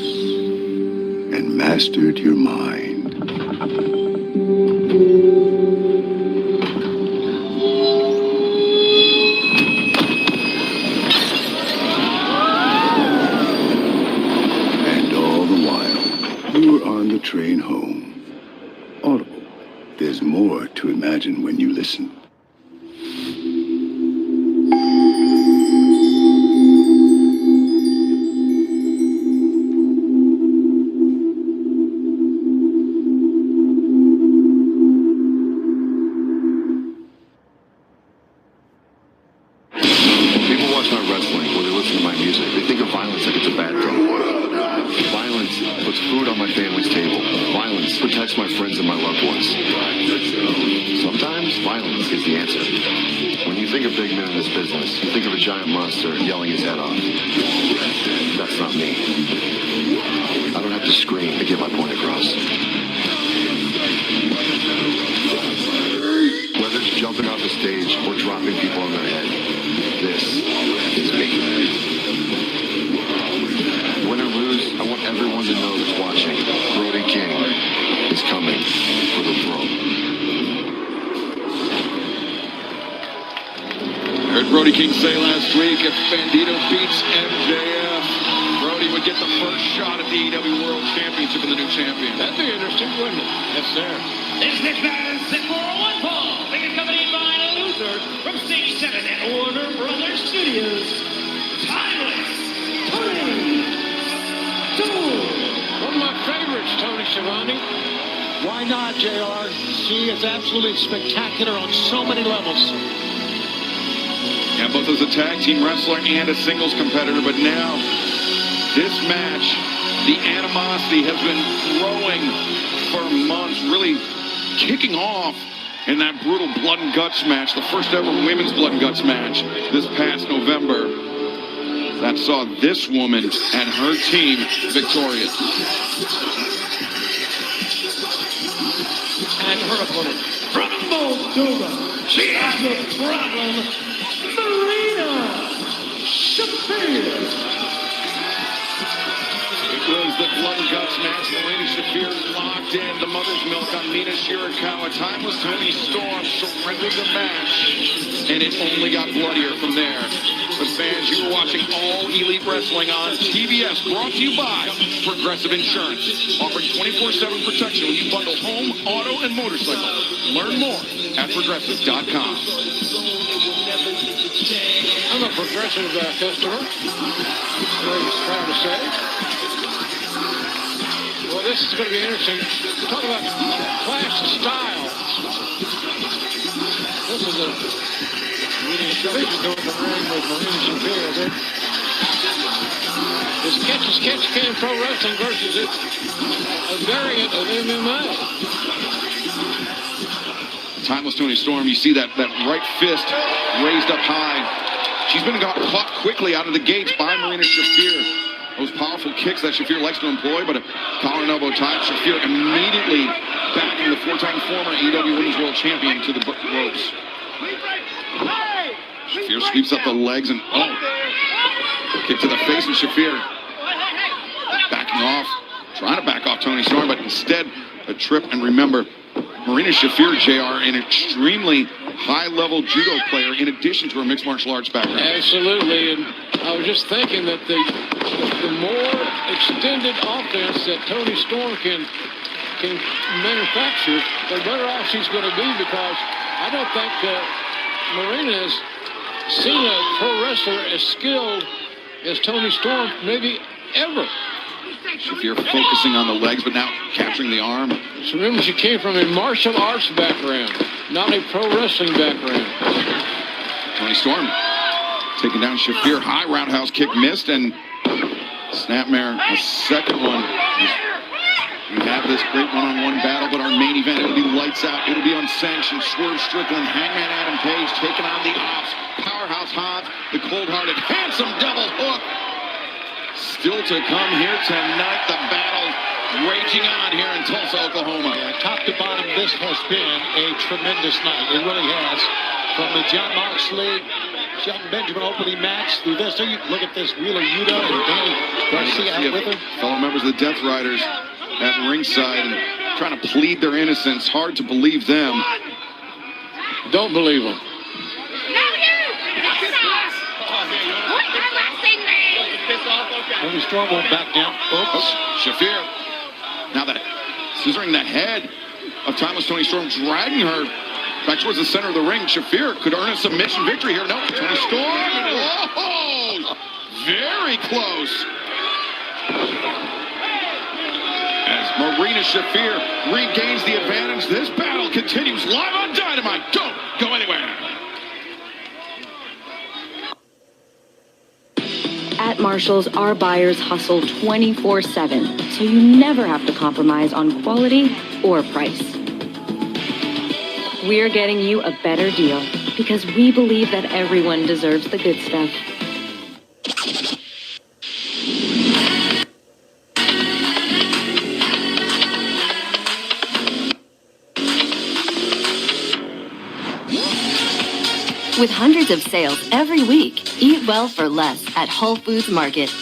and mastered your mind. And all the while, you were on the train home. Audible. There's more to imagine when you listen. People watch my wrestling or they listen to my music. They think of violence like it's a bad thing. Violence puts food on my family's table. Violence protects my friends and my loved ones. Sometimes violence is the answer. When you think of big men in this business, you think of a giant monster yelling his head off. That's not me. I don't have to scream to get my point across. Whether it's jumping off the stage or dropping people on their head, this is me. Win or lose, I want everyone to know that's watching. Brody King is coming for the throne. I heard Brody King say last week if Bandito beats MJF, Brody would get the first shot at the AEW World Championship and the new champion. That'd be interesting, wouldn't it? Yes, sir. This next match is set for one fall. Being accompanied by Luther from Stage 7 at Warner Brothers Studios. Timeless Tony Storm. One of my favorites, Tony Schiavone. Why not, JR? She is absolutely spectacular on so many levels. Yeah, both as a tag team wrestler and a singles competitor, but now this match, the animosity has been growing for months, really kicking off in that brutal blood and guts match, the first ever women's blood and guts match this past November that saw this woman and her team victorious. her opponent. From Moldova, she has the problem, Marina Shafir. It was the blood and guts match. Marina Shafir locked in the mother's milk on Mina Shirakawa. Timeless Tony Storm surrendered the match, and it only got bloodier from there. But fans, you were watching All Elite Wrestling on TBS, brought to you by Progressive Insurance, offering 24/7 protection when you bundle home, auto, and motorcycle. Learn more at Progressive.com. I'm a Progressive customer. That's what he's trying to say. Well, this is going to be interesting. Talk about clash style. This is a division going to ring with Marina Shafir. This catch-as-catch-can pro wrestling versus a variant of MMA. Timeless Tony Storm, you see that right fist raised up high. She's been caught quickly out of the gates by Marina Shafir. Those powerful kicks that Shafir likes to employ, but a collar and elbow tie. Shafir immediately backing the four-time former AEW Women's World Champion to the ropes. Shafir sweeps up the legs and kick to the face of Shafir. Backing off, trying to back off Tony Storm, but instead a trip. And remember, Marina Shafir, JR, an extremely high-level judo player in addition to her mixed martial arts background. Absolutely, and I was just thinking that the more extended offense that Tony Storm can manufacture, the better off she's going to be, because I don't think Marina has seen a pro wrestler as skilled as Tony Storm, maybe ever. Shafir focusing on the legs, but now capturing the arm. So remember, she came from a martial arts background, not a pro wrestling background. Tony Storm taking down Shafir. High roundhouse kick missed, and snapmare, the second one. We have this great one-on-one battle, but our main event, it'll be lights out. It'll be unsanctioned. Swerve Strickland, Hangman Adam Page taking on the Ops. Powerhouse Hobbs, the cold-hearted, handsome double hook. Still to come here tonight, the battle raging on here in Tulsa, Oklahoma. Yeah, top to bottom, this has been a tremendous night. It really has. From the John Moxley, Shelton Benjamin opening match through this. So you look at this, Wheeler Yuta and Danny Garcia out with her. Fellow members of the Death Riders at ringside and trying to plead their innocence. Hard to believe them. Don't believe them. Tony Storm won't back down. Oops. Shafir. Now that scissoring the head of Timeless Tony Storm, dragging her back towards the center of the ring. Shafir could earn a submission victory here. No, Tony Storm. Oh, very close. As Marina Shafir regains the advantage, this battle continues live on Dynamite. Don't go anywhere. At Marshall's, our buyers hustle 24/7, so you never have to compromise on quality or price. We're getting you a better deal because we believe that everyone deserves the good stuff. With hundreds of sales every week, eat well for less at Whole Foods Market.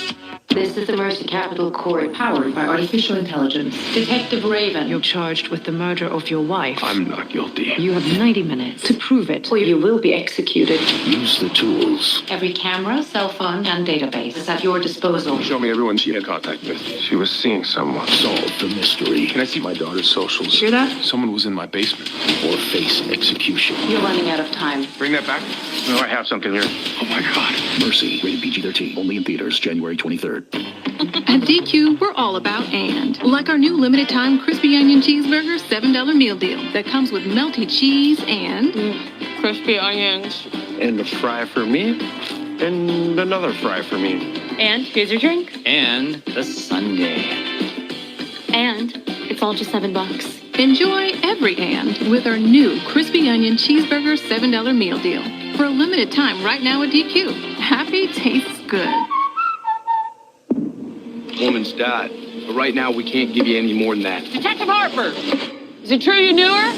This is the Mercy Capital Court, powered by artificial intelligence. Detective Raven, you're charged with the murder of your wife. I'm not guilty. You have 90 minutes to prove it, or you will be executed. Use the tools. Every camera, cell phone, and database is at your disposal. Show me everyone she had contact with. She was seeing someone. Solve the mystery. Can I see my daughter's socials? Hear that? Someone was in my basement. Or face execution. You're running out of time. Bring that back. No, I have something here. Oh my God. Mercy. Rated PG-13. Only in theaters January 23rd. At DQ, we're all about and. Like our new limited time crispy onion cheeseburger $7 meal deal that comes with melty cheese and crispy onions. And a fry for me. And another fry for me. And here's your drink. And the sundae. And it's all just $7. Enjoy every and with our new crispy onion cheeseburger $7 meal deal. For a limited time right now at DQ. Happy tastes good. Woman's died. But right now, we can't give you any more than that. Detective Harper! Is it true you knew her?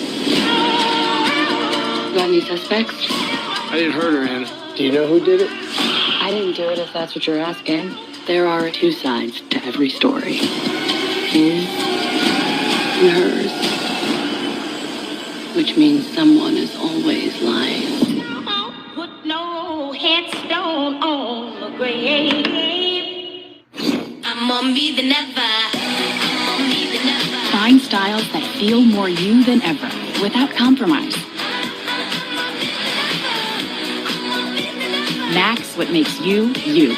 Got any suspects? I didn't hurt her, Anna. Do you know who did it? I didn't do it if that's what you're asking. There are two sides to every story. His and hers. Which means someone is always lying. Put no headstone on the grave. I'm gonna be the never. Find styles that feel more you than ever, without compromise. Max what makes you, you.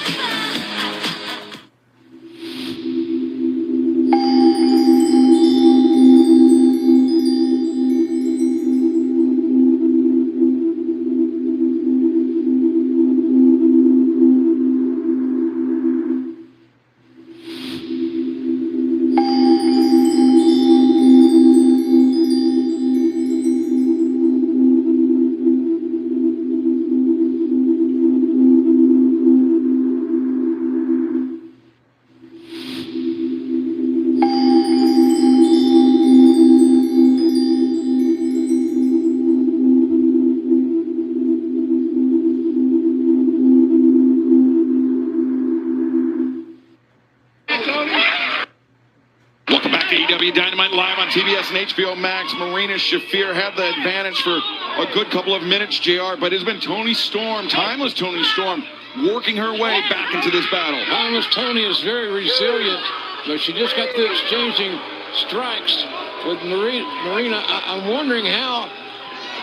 Welcome back to EW Dynamite live on TBS and HBO Max. Marina Shafir had the advantage for a good couple of minutes, JR, but it's been Toni Storm, timeless Toni Storm, working her way back into this battle. Timeless Toni is very resilient, but she just got through exchanging strikes with Marina. I'm wondering how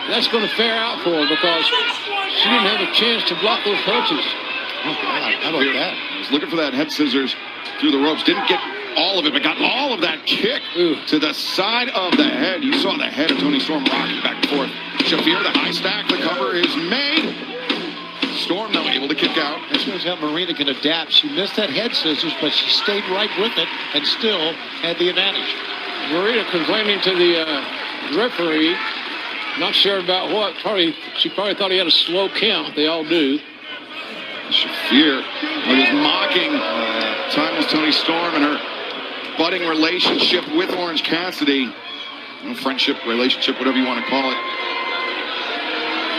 that's going to fare out for her because she didn't have a chance to block those punches. Oh, God. How about that? I was looking for that head scissors through the ropes. Didn't get all of it, but got all of that kick to the side of the head. You saw the head of Toni Storm rocking back and forth. Shafir, the high stack, the cover is made. Storm, though, able to kick out. That shows how Marina can adapt. She missed that head scissors, but she stayed right with it and still had the advantage. Marina complaining to the referee, not sure about what. She probably thought he had a slow count. They all do. Shafir was mocking timeless Toni Storm and her budding relationship with Orange Cassidy. Friendship, relationship, whatever you want to call it.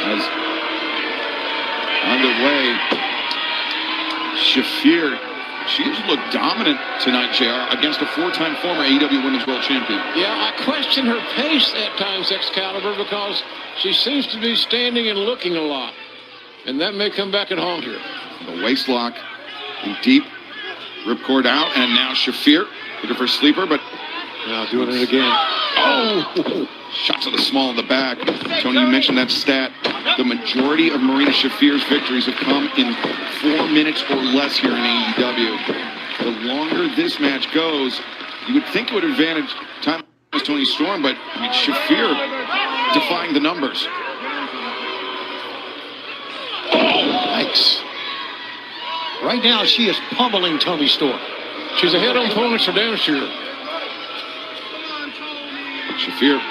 As underway, Shafir, she's looked dominant tonight, JR, against a four-time former AEW Women's World Champion. Yeah, I question her pace at times, Excalibur, because she seems to be standing and looking a lot. And that may come back and haunt her. The waist lock in deep, ripcord out, and now Shafir looking for a sleeper, but now doing it again. Oh! Shot to the small of the back. Tony, you mentioned that stat. The majority of Marina Shafir's victories have come in 4 minutes or less here in AEW. The longer this match goes, you would think it would advantage timeless Toni Storm, but I mean, Shafir defying the numbers. Yikes. Right now, she is pummeling Toni Storm. She's a head-on opponent for damn sure. Shafir,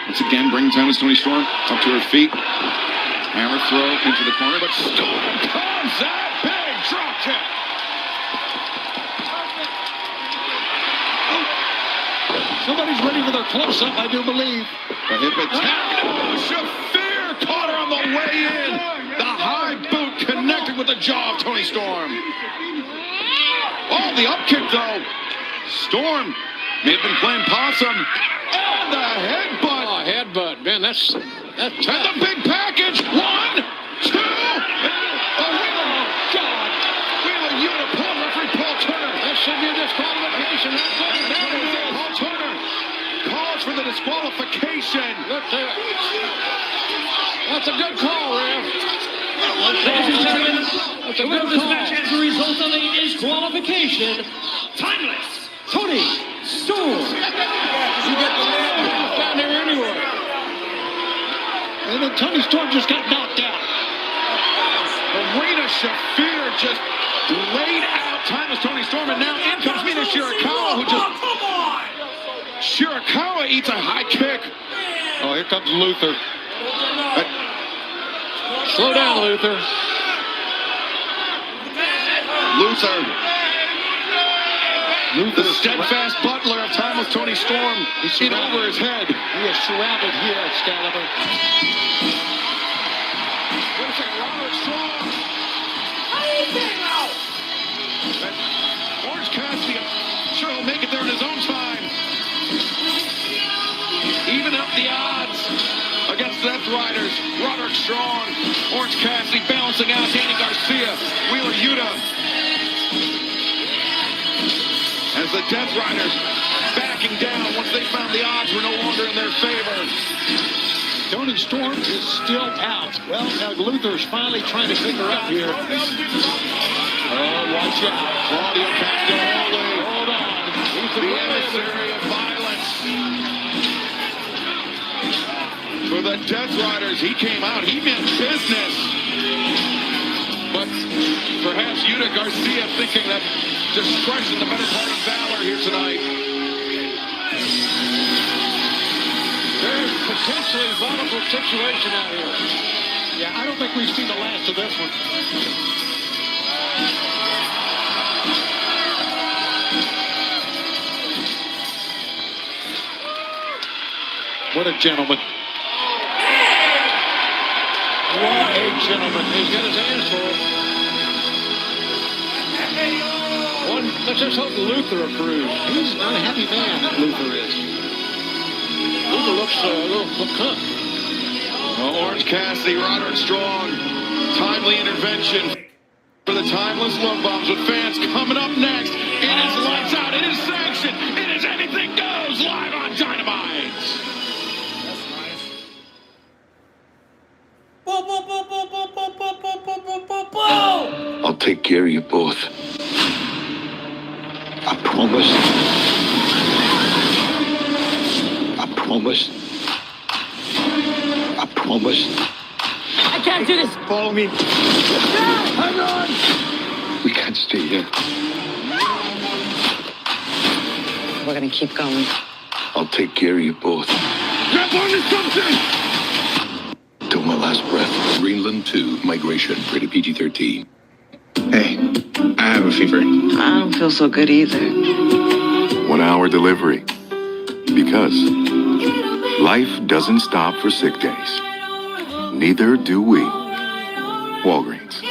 once again, bringing timeless Toni Storm up to her feet. Hammer throw into the corner, but Storm comes out. Big drop kick. Somebody's ready for their close-up, I do believe. A hip attack. Oh, Shafir caught her on the way in. The high boot connected with the jaw of Toni Storm. Oh, the up kick, though. Storm may have been playing possum. And the headbutt. Oh, headbutt. Man, that's tough. And the big package. 1, 2. Oh, God. Wheeler unit. Pull referee Paul Turner. That should be a disqualification. Paul Turner calls for the disqualification. Look there. That's a good call, Ref. Ladies and gentlemen, the winner of this match as a result of a disqualification, timeless Toni Storm. You get the man down there anyway. And then Toni Storm just got knocked out. Marina Shafir just laid out timeless Toni Storm, and now in comes Mina Shirakawa, who just... Shirakawa eats a high kick. Oh, here comes Luther. Slow down, Luther. The steadfast butler of timeless Tony Storm in over his head. He is surrounded here, Excalibur. Wait a second, Robert Strong. Orange Cassidy, sure he'll make it there in his own time. Even up the odds against Death Riders. Roderick Strong, Orange Cassidy balancing out Danny Garcia, Wheeler Yuta. As the Death Riders backing down once they found the odds were no longer in their favor. Tony Storm is still out. Well, now Luther's finally trying to pick her up here. Oh, watch out. Claudio Castagnoli. Hold on. The emissary of violence. For the Death Riders, he came out. He meant business. But perhaps Yuta Garcia thinking that discretion, the better part of valor here tonight. Very potentially vulnerable situation out here. Yeah, I don't think we've seen the last of this one. What a gentleman. What a gentleman. He's got his hands full. Let's just hope Luther approves. He's an unhappy man, Luther is. Luther looks a little McCook. Orange Cassidy, Roderick Strong, timely intervention for the timeless love bombs with fans coming up next. It is lights out. It is sanctioned. It is anything goes live on Dynamite. I'll take care of you both. I promise. I promise. I promise. I can't do this. Follow me. Hang on. We can't stay here. We're gonna keep going. I'll take care of you both. Grab onto something! Till my last breath. Greenland 2, Migration, rated PG-13. Hey, I have a fever. I don't feel so good either. 1 hour delivery. Because life doesn't stop for sick days. Neither do we. Walgreens.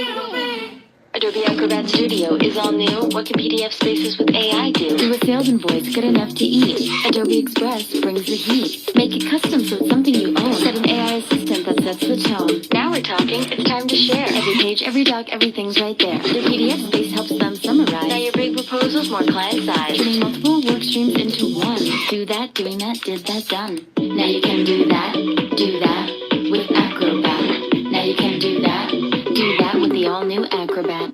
Adobe Acrobat Studio is all new. What can PDF spaces with AI do? Do a sales invoice good enough to eat? Adobe Express brings the heat. Make it custom so it's something you own. Set an AI assistant that sets the tone. Now we're talking. It's time to share. Every page, every doc, everything's right there. The PDF space helps them summarize. Now your big proposals more client size. Turning multiple work streams into one. Do that, doing that, did that, done. Now you can do that with Acrobat. Now you can do that with the all-new Acrobat.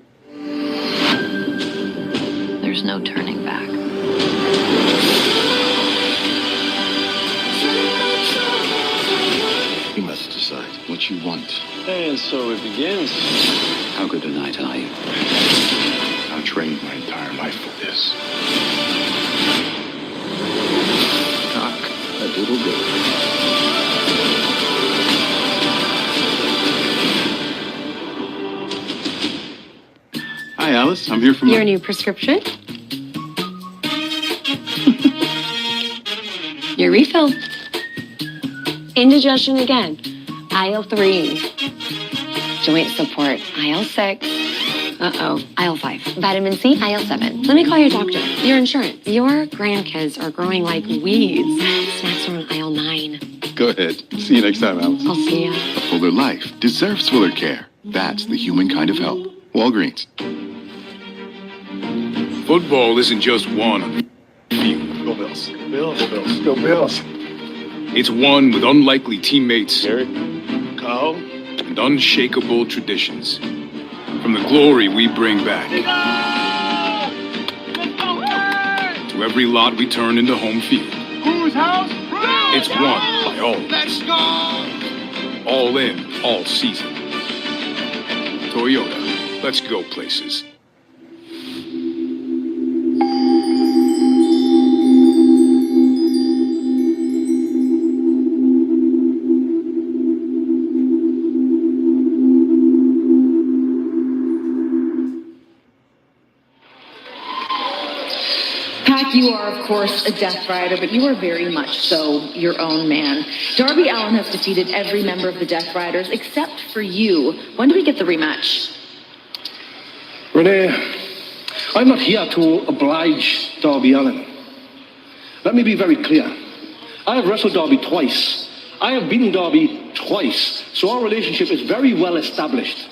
There's no turning back. You must decide what you want. And so it begins. How good a night are you? I've trained my entire life for this. Cock a doodle doo. Hi, Alice. I'm here from Your new prescription? Your refill. Indigestion again. IL-3. Joint support. IL-6. Uh-oh. IL-5. Vitamin C. IL-7. Let me call your doctor. Your insurance. Your grandkids are growing like weeds. Snacks are on IL-9. Go ahead. See you next time, Alice. I'll see ya. A fuller life deserves fuller care. That's the human kind of help. Walgreens. Football isn't just one field. Go Bills. Bills. Bills. Go Bills. It's one with unlikely teammates Garrett. Carl. and unshakable traditions. From the glory we bring back to every lot we turn into home field. Whose house? It's won by all. Let's go! All in, all season. Toyota, let's go places. Pac, you are, of course, a Death Rider, but you are very much so your own man. Darby Allin has defeated every member of the Death Riders except for you. When do we get the rematch? Renee, I'm not here to oblige Darby Allin. Let me be very clear. I have wrestled Darby twice. I have beaten Darby twice. So our relationship is very well established.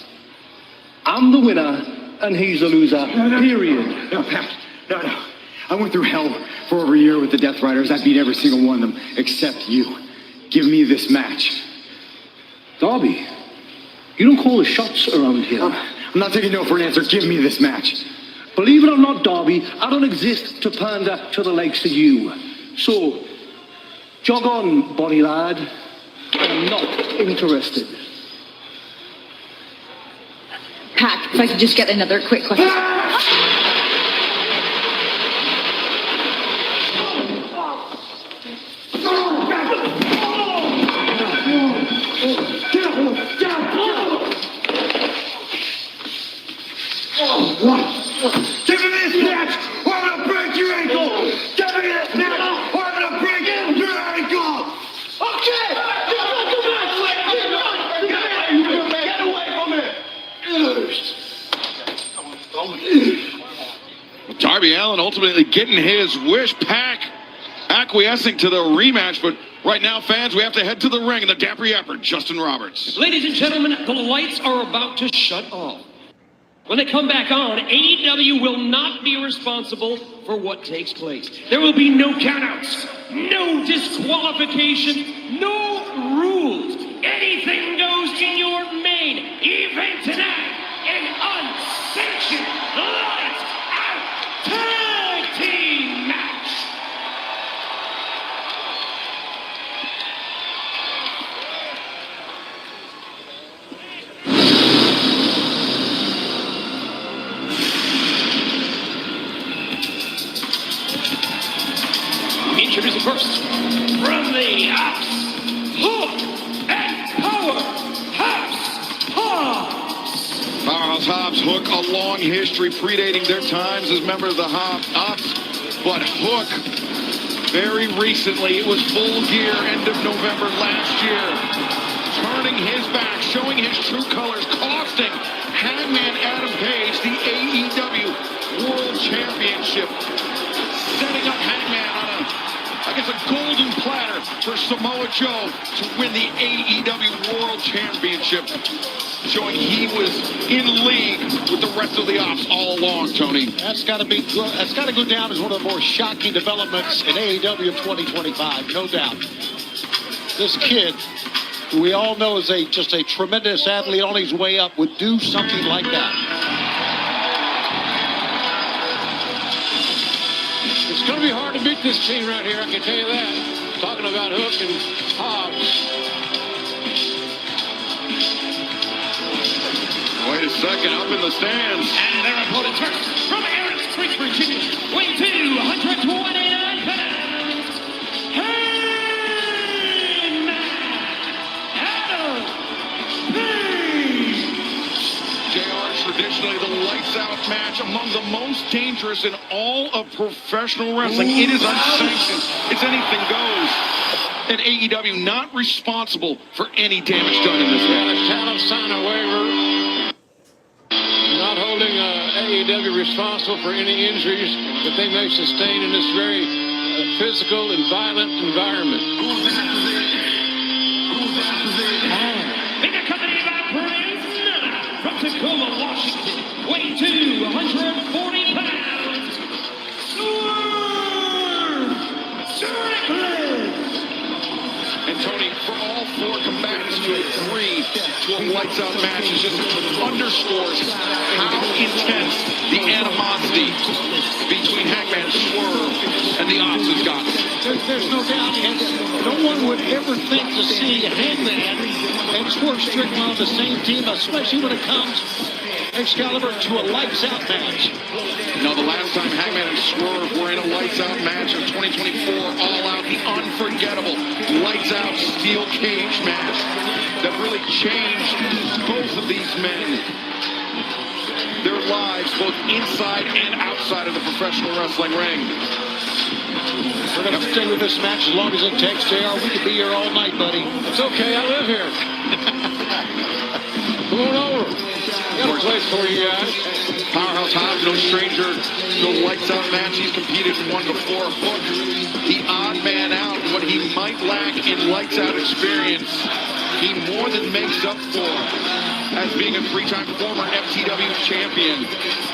I'm the winner, and he's the loser, period. No, Pat, no. I went through hell for over a year with the Death Riders. I beat every single one of them, except you. Give me this match. Darby, you don't call the shots around here. I'm not taking no for an answer. Give me this match. Believe it or not, Darby, I don't exist to pander to the likes of you. So, jog on, bonny lad. I'm not interested. Pac, if I could just get another quick question. Give me this match, or I'm gonna break your ankle! Give me this match, or I'm gonna break your ankle! Okay! Get away from me! Darby Allin ultimately getting his wish. Pac acquiescing to the rematch, but right now, fans, we have to head to the ring. And the Dapper Yapper, Justin Roberts. Ladies and gentlemen, the lights are about to shut off. When they come back on, AEW will not be responsible for what takes place. There will be no countouts, no disqualifications, no rules. Anything goes in your main event tonight. An unsanctioned lights out tag team match. Introducing first, from the Ops, Hook and Powerhouse Hobbs. Powerhouse Hobbs, Hook, a long history predating their times as members of the Ops, but Hook, very recently, it was Full Gear, end of November last year, turning his back, showing his true colors, costing Hangman Adam Page the AEW World Championship, setting up Hangman on a golden platter for Samoa Joe to win the AEW World Championship, showing he was in league with the rest of the Ops all along, Tony. That's got to go down as one of the more shocking developments in AEW of 2025, no doubt. This kid, who we all know is just a tremendous athlete on his way up, would do something like that. It's going to be hard to beat this team right here, I can tell you that. Talking about Hook and Hobbs. Wait a second, up in the stands. And their opponent first, from Aaron's Creek, Virginia, weighing 229 pounds, Hangman Adam Page. JR, traditionally the lights out match among the most dangerous in all of professional wrestling. It is unsanctioned. It's anything goes. And AEW not responsible for any damage done in this match. The talent sign a waiver. Not holding AEW responsible for any injuries that they may sustain in this very physical and violent environment. Being accompanied by Prince Nana from Tacoma, Washington, weighing 240 pounds. Swerve Strickland. And Tony, for all four combatants to agree to a lights out match is just underscores how intense the animosity between Hangman, Swerve, and the Ops has gotten. There's no doubt, and no one would ever think to see Hangman and Swerve Strickland on the same team, especially when it comes, Excalibur, to a lights-out match. No, the last time Hangman and Swerve were in a lights-out match of 2024, All Out, the unforgettable lights-out steel cage match that really changed both of these men. their lives both inside and outside of the professional wrestling ring. We're going to stay with this match as long as it takes, JR. We could be here all night, buddy. It's okay. I live here. Come on over. Got a place for you guys. Powerhouse Hobbs, no stranger to a lights-out match. He's competed in one before. Hook, the odd man out, what he might lack in lights-out experience, he more than makes up for as being a three-time former FTW champion.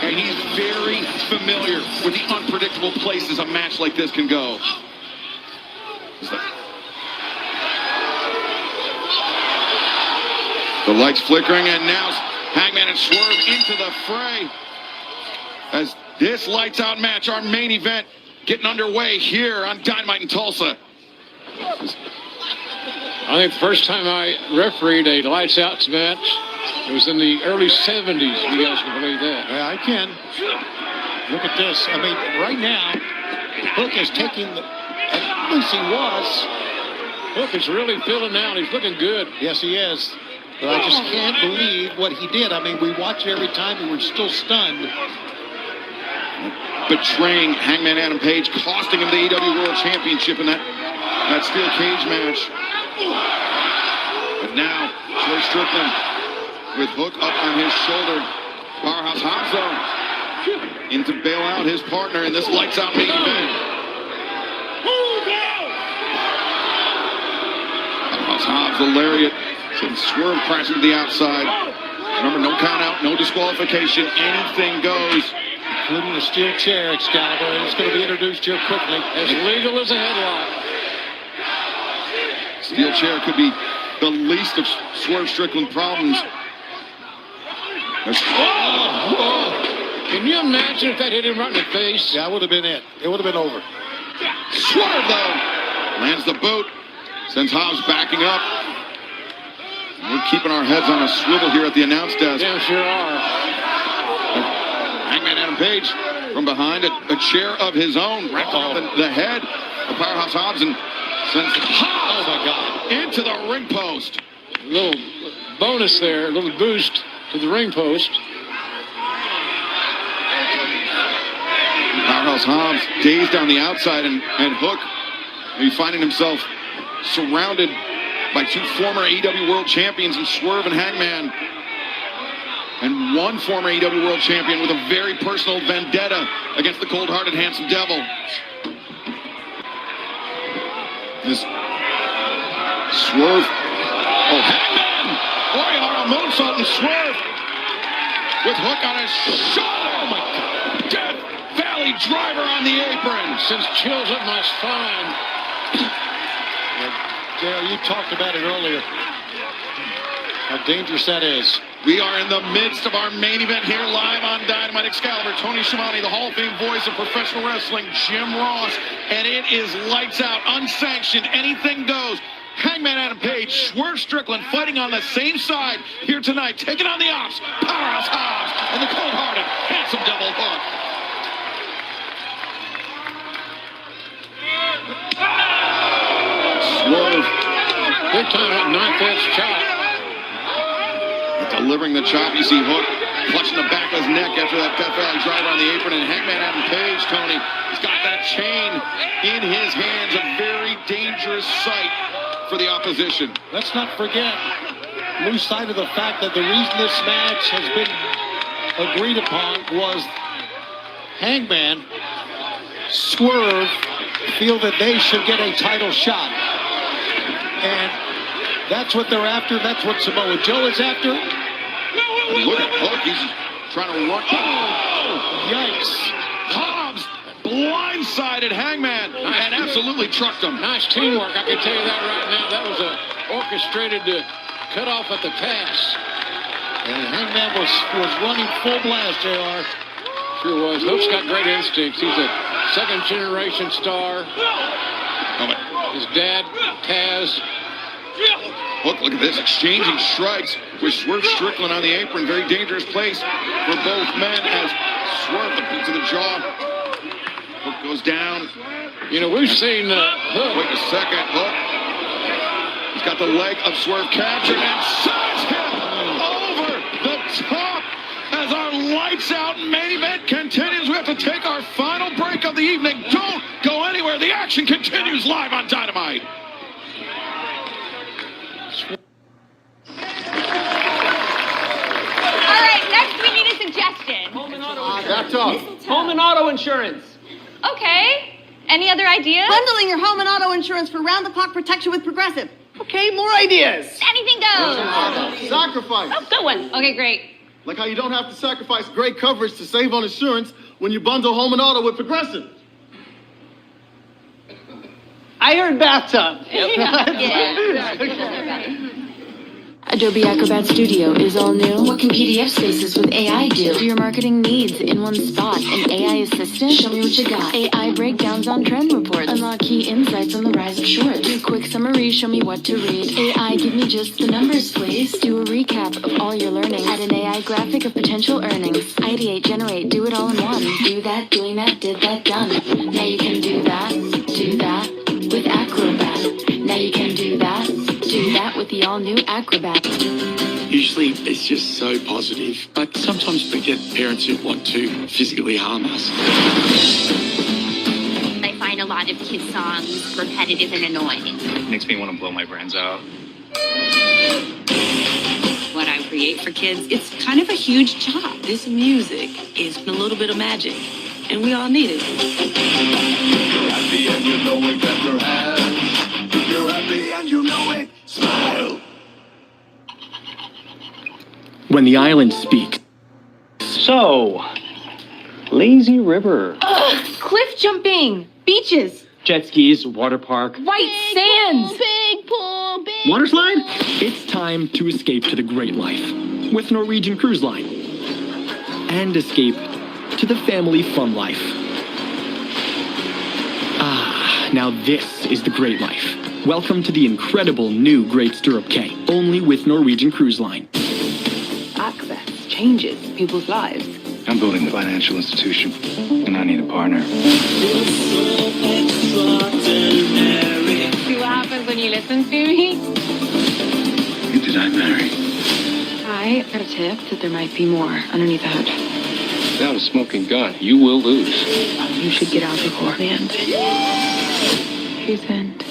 And he's very familiar with the unpredictable places a match like this can go. The lights flickering, and now Hangman and Swerve into the fray. As this lights out match, our main event, getting underway here on Dynamite in Tulsa. I think the first time I refereed a lights out match, it was in the early 70s. You guys can believe that? Yeah, I can. Look at this. I mean, right now, Hook is taking the, at least he was. Hook is really filling out. He's looking good. Yes, he is. But I just can't believe what he did. I mean, we watch it every time and we're still stunned. Betraying Hangman Adam Page, costing him the AEW World Championship in that steel cage match. But now, Troy Strickland with Hook up on his shoulder. Powerhouse Hobbs, though, in to bail out his partner in this lights-out main event. Powerhouse Hobbs, the lariat. Swerve crashing to the outside. Remember, no count out, no disqualification, anything goes. Including the steel chair, Excalibur. It's going to be introduced here quickly. As legal as a headlock. Steel chair could be the least of Swerve Strickland problems. Can you imagine if that hit him right in the face? Yeah, that would have been it. It would have been over. Swerve, though, lands the boot. Sends Hobbs backing up. We're keeping our heads on a swivel here at the announce desk. Yeah, sure are. Hangman Adam Page from behind a chair of his own, wrapped off the head of Powerhouse Hobbs and sends Hobbs, oh my God, into the ring post. A little bonus there, a little boost to the ring post. Powerhouse Hobbs dazed on the outside, and Hook, he's finding himself surrounded by two former AEW World Champions in Swerve and Hangman, and one former AEW World Champion with a very personal vendetta against the cold-hearted Handsome Devil. This Swerve, oh, Hangman! Oriental moonsault and Swerve with Hook on his shoulder. Oh my God! Death Valley driver on the apron. Sends chills up my spine. JR, you talked about it earlier. How dangerous that is. We are in the midst of our main event here live on Dynamite. Excalibur, Tony Schiavone, the Hall of Fame voice of professional wrestling, Jim Ross, and it is lights out, unsanctioned, anything goes. Hangman Adam Page, Swerve Strickland fighting on the same side here tonight, taking on the Ops, Powerhouse Hobbs, and the cold-hearted Handsome Devil Hook. Swerve, big time at 9th edge chop. Delivering the chop, you see Hook clutching the back of his neck after that Death Valley driver on the apron, and Hangman Adam Page, Tony, he's got that chain in his hands, a very dangerous sight for the opposition. Let's not forget, lose sight of the fact that the reason this match has been agreed upon was Hangman, Swerve feel that they should get a title shot. And that's what they're after. That's what Samoa Joe is after. Look at Hook. He's trying to run. Oh, yikes. Hobbs blindsided Hangman and absolutely trucked him. Nice teamwork, I can tell you that right now. That was orchestrated to cut off at the pass. And Hangman was running full blast, JR. Sure was. Hook's got great instincts. He's a second-generation star. His dad, Taz. Hook, look at this, exchanging strikes with Swerve Strickland on the apron. Very dangerous place for both men as Swerve, the boot to the jaw. Hook goes down. You know, we've seen Hook. Wait a second, Hook. He's got the leg of Swerve captured and sends him over the top as our Lights out, main event continues. We have to take our final break of the evening. Don't go anywhere. The action continues live on Dynamite. All right, next we need a suggestion. That's all. Home and auto insurance. Okay. Any other ideas? Bundling your home and auto insurance for round-the-clock protection with Progressive. Okay, more ideas. Anything goes. Sacrifice. Oh, good one. Okay, great. Like how you don't have to sacrifice great coverage to save on insurance when you bundle home and auto with Progressive. I heard bathtub. Adobe Acrobat Studio is all new. What can PDF Spaces with AI do? For your marketing needs in one spot. An AI assistant? Show me what you got. AI breakdowns on trend reports. Unlock key insights on the rise of shorts. Do a quick summary, show me what to read. AI, give me just the numbers, please. Do a recap of all your learning. Add an AI graphic of potential earnings. Ideate, generate, do it all in one. Do that, doing that, did that, done. Now you can do that with Acrobat. Now you can do that with the all-new Acrobat. Usually it's just so positive, but sometimes we get parents who want to physically harm us. I find a lot of kids' songs repetitive and annoying. Makes me want to blow my brains out. What I create for kids, it's kind of a huge job. This music is a little bit of magic, and we all need it. You're happy and you know it, clap your hands. If you're happy and you know it, smile. When the island speaks. So, lazy river. Cliff jumping, beaches, Jet skis, water park. white sands. Big pool, big Water slide? It's time to escape to the great life with Norwegian Cruise Line. And escape to the family fun life. Ah, now this is the great life. Welcome to the incredible new Great Stirrup Cay, only with Norwegian Cruise Line. Access changes people's lives. I'm building the financial institution, and I need a partner. See what happens when you listen to me? Who did I marry? I got a tip that there might be more underneath the hood. Without a smoking gun, you will lose. You should get out beforehand. Consent.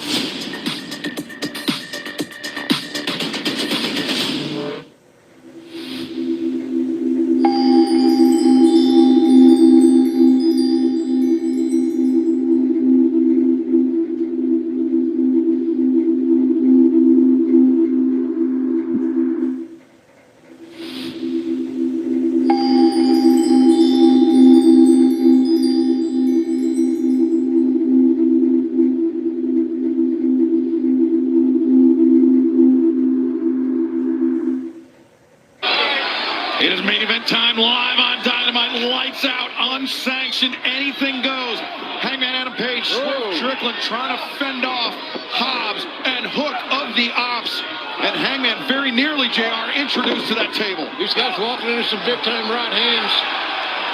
It is main event time live on Dynamite. Lights out, unsanctioned, anything goes. Hangman Adam Page, Swerve Strickland trying to fend off Hobbs and Hook of the Ops. And Hangman very nearly, JR, introduced to that table. These guys walking into some big-time right hands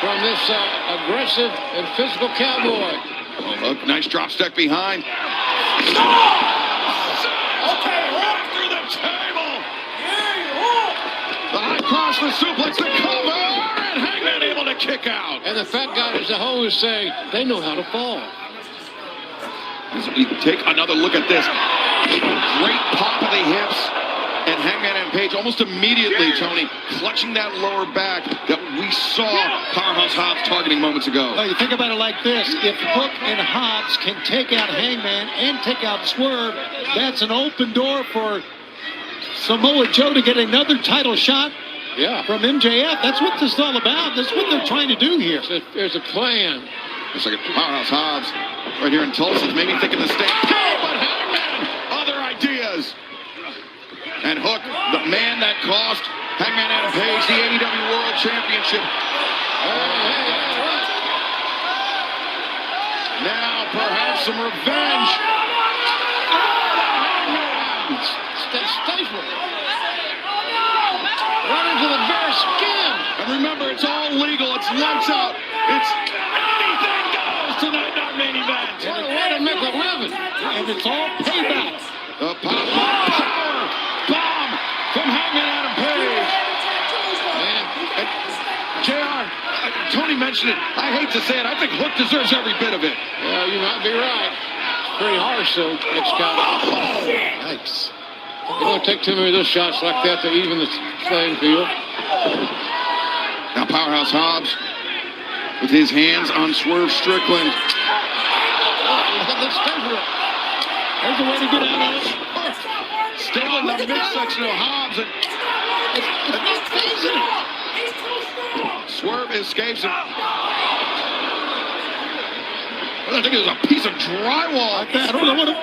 from this aggressive and physical cowboy. Oh, Hook, nice drop step behind. Through the table. The high cross, the suplex, the cover, and Hangman able to kick out. And the fat guy as a whole is saying they know how to fall. As we take another look at this. Great pop of the hips. And Hangman and Page almost immediately, Tony, clutching that lower back that we saw Powerhouse Hobbs targeting moments ago. Well, you think about it like this. If Hook and Hobbs can take out Hangman and take out Swerve, that's an open door for Samoa Joe to get another title shot from MJF. That's what this is all about. That's what they're trying to do here. There's a plan. Looks like Powerhouse Hobbs right here in Tulsa. Maybe thinking the stand. But Hangman, other ideas. And Hook, the man that cost Hangman Adam Page the AEW World Championship. Now perhaps some revenge. Stifle. Right into the bare skin. And remember, it's all legal. It's lights out. It's anything goes tonight, not main event. What a way to make a living. And it's all payback. The power bomb from Hangman Adam Page. And JR, Tony mentioned it. I hate to say it. I think Hook deserves every bit of it. Well, you might be right. It's pretty harsh, though, Scott. Nice. You don't take too many of those shots like that to even the playing field. Now Powerhouse Hobbs with his hands on Swerve Strickland. There's a way to get out of it. Still in the midsection of Hobbs. And it's not phasing it. Swerve escapes him. I think it was a piece of drywall. I don't know what it...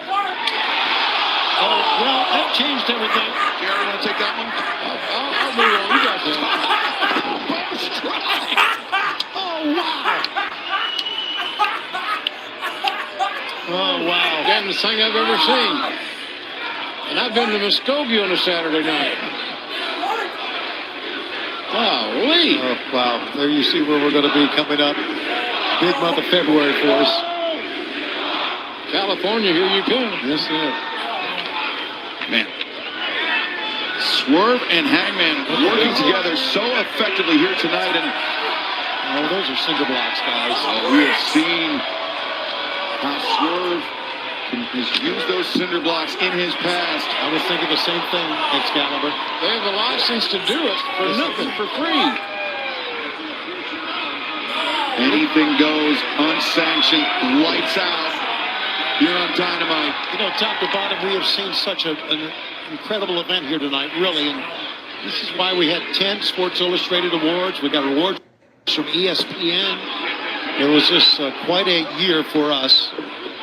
Oh, well, that changed everything. Jerry, want to take that one? I'll move on. You got that. Oh, wow. Oh, wow. Damnest thing I've ever seen. And I've been to Muskogee on a Saturday night. Golly. Oh, wow. There you see where we're going to be coming up. Big month of February for us. California, here you come. Yes, sir. Man. Swerve and Hangman working together so effectively here tonight. And those are cinder blocks, guys. We have seen how Swerve has used those cinder blocks in his past. I was thinking the same thing, Excalibur. They have a license to do it for nothing, for free. Anything goes, unsanctioned, lights out. Here on Dynamite. You know, top to bottom, we have seen such an incredible event here tonight, really. And this is why we had 10 Sports Illustrated awards. We got awards from ESPN. It was just quite a year for us.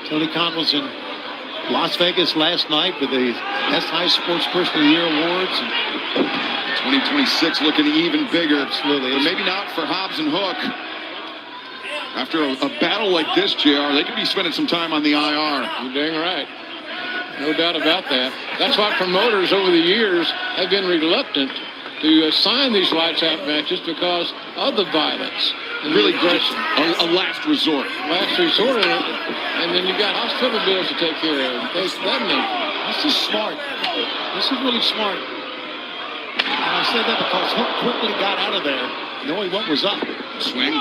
Tony Khan was in Las Vegas last night with the SI Sports Person of the Year awards. And 2026 looking even bigger. Absolutely. But maybe not for Hobbs and Hook. After a battle like this, JR, they could be spending some time on the IR. You're dang right. No doubt about that. That's why promoters over the years have been reluctant to sign these lights out matches because of the violence. And really aggression. A last resort. Last resort. And then you got hospital bills to take care of. This is smart. This is really smart. And I said that because Hook quickly got out of there, knowing what was up. Swing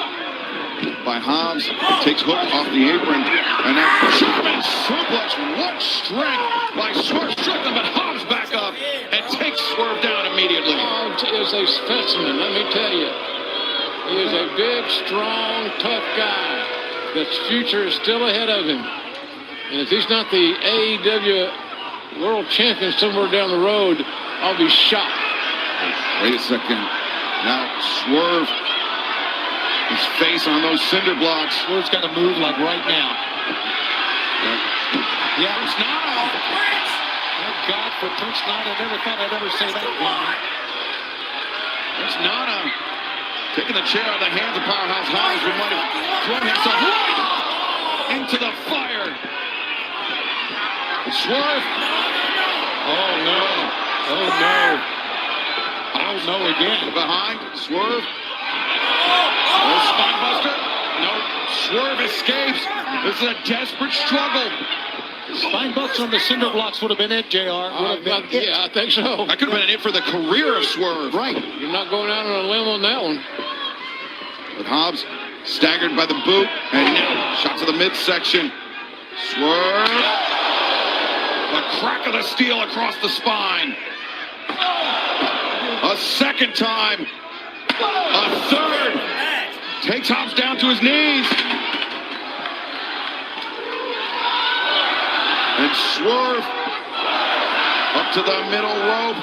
by Hobbs, takes Hook off the apron, and that German suplex, what strength by Swerve Strickland, but Hobbs back up and takes Swerve down immediately. Hobbs is a specimen, let me tell you. He is a big, strong, tough guy. The future is still ahead of him. And if he's not the AEW World Champion somewhere down the road, I'll be shocked. Wait a second. Now Swerve, his face on those cinder blocks. Swerve's got to move like right now. Yeah, it's not out. Thank God for Prince Nana. I never thought I'd ever say that line. It's Nana taking the chair out of the hands of Powerhouse Hobbs, who might have thrown himself into the fire. Swerve. Oh no. Oh no. Oh no again. Behind. Swerve. Oh, spinebuster. No. Swerve escapes. This is a desperate struggle. Spinebuster on the cinder blocks would have been it, JR. Yeah, I think so. That could have been it for the career of Swerve. Right. You're not going out on a limb on that one. But Hobbs staggered by the boot, and now shot to the midsection. Swerve. A crack of the steel across the spine. A second time. A third. Takes Hobbs down to his knees. And Swerve up to the middle rope.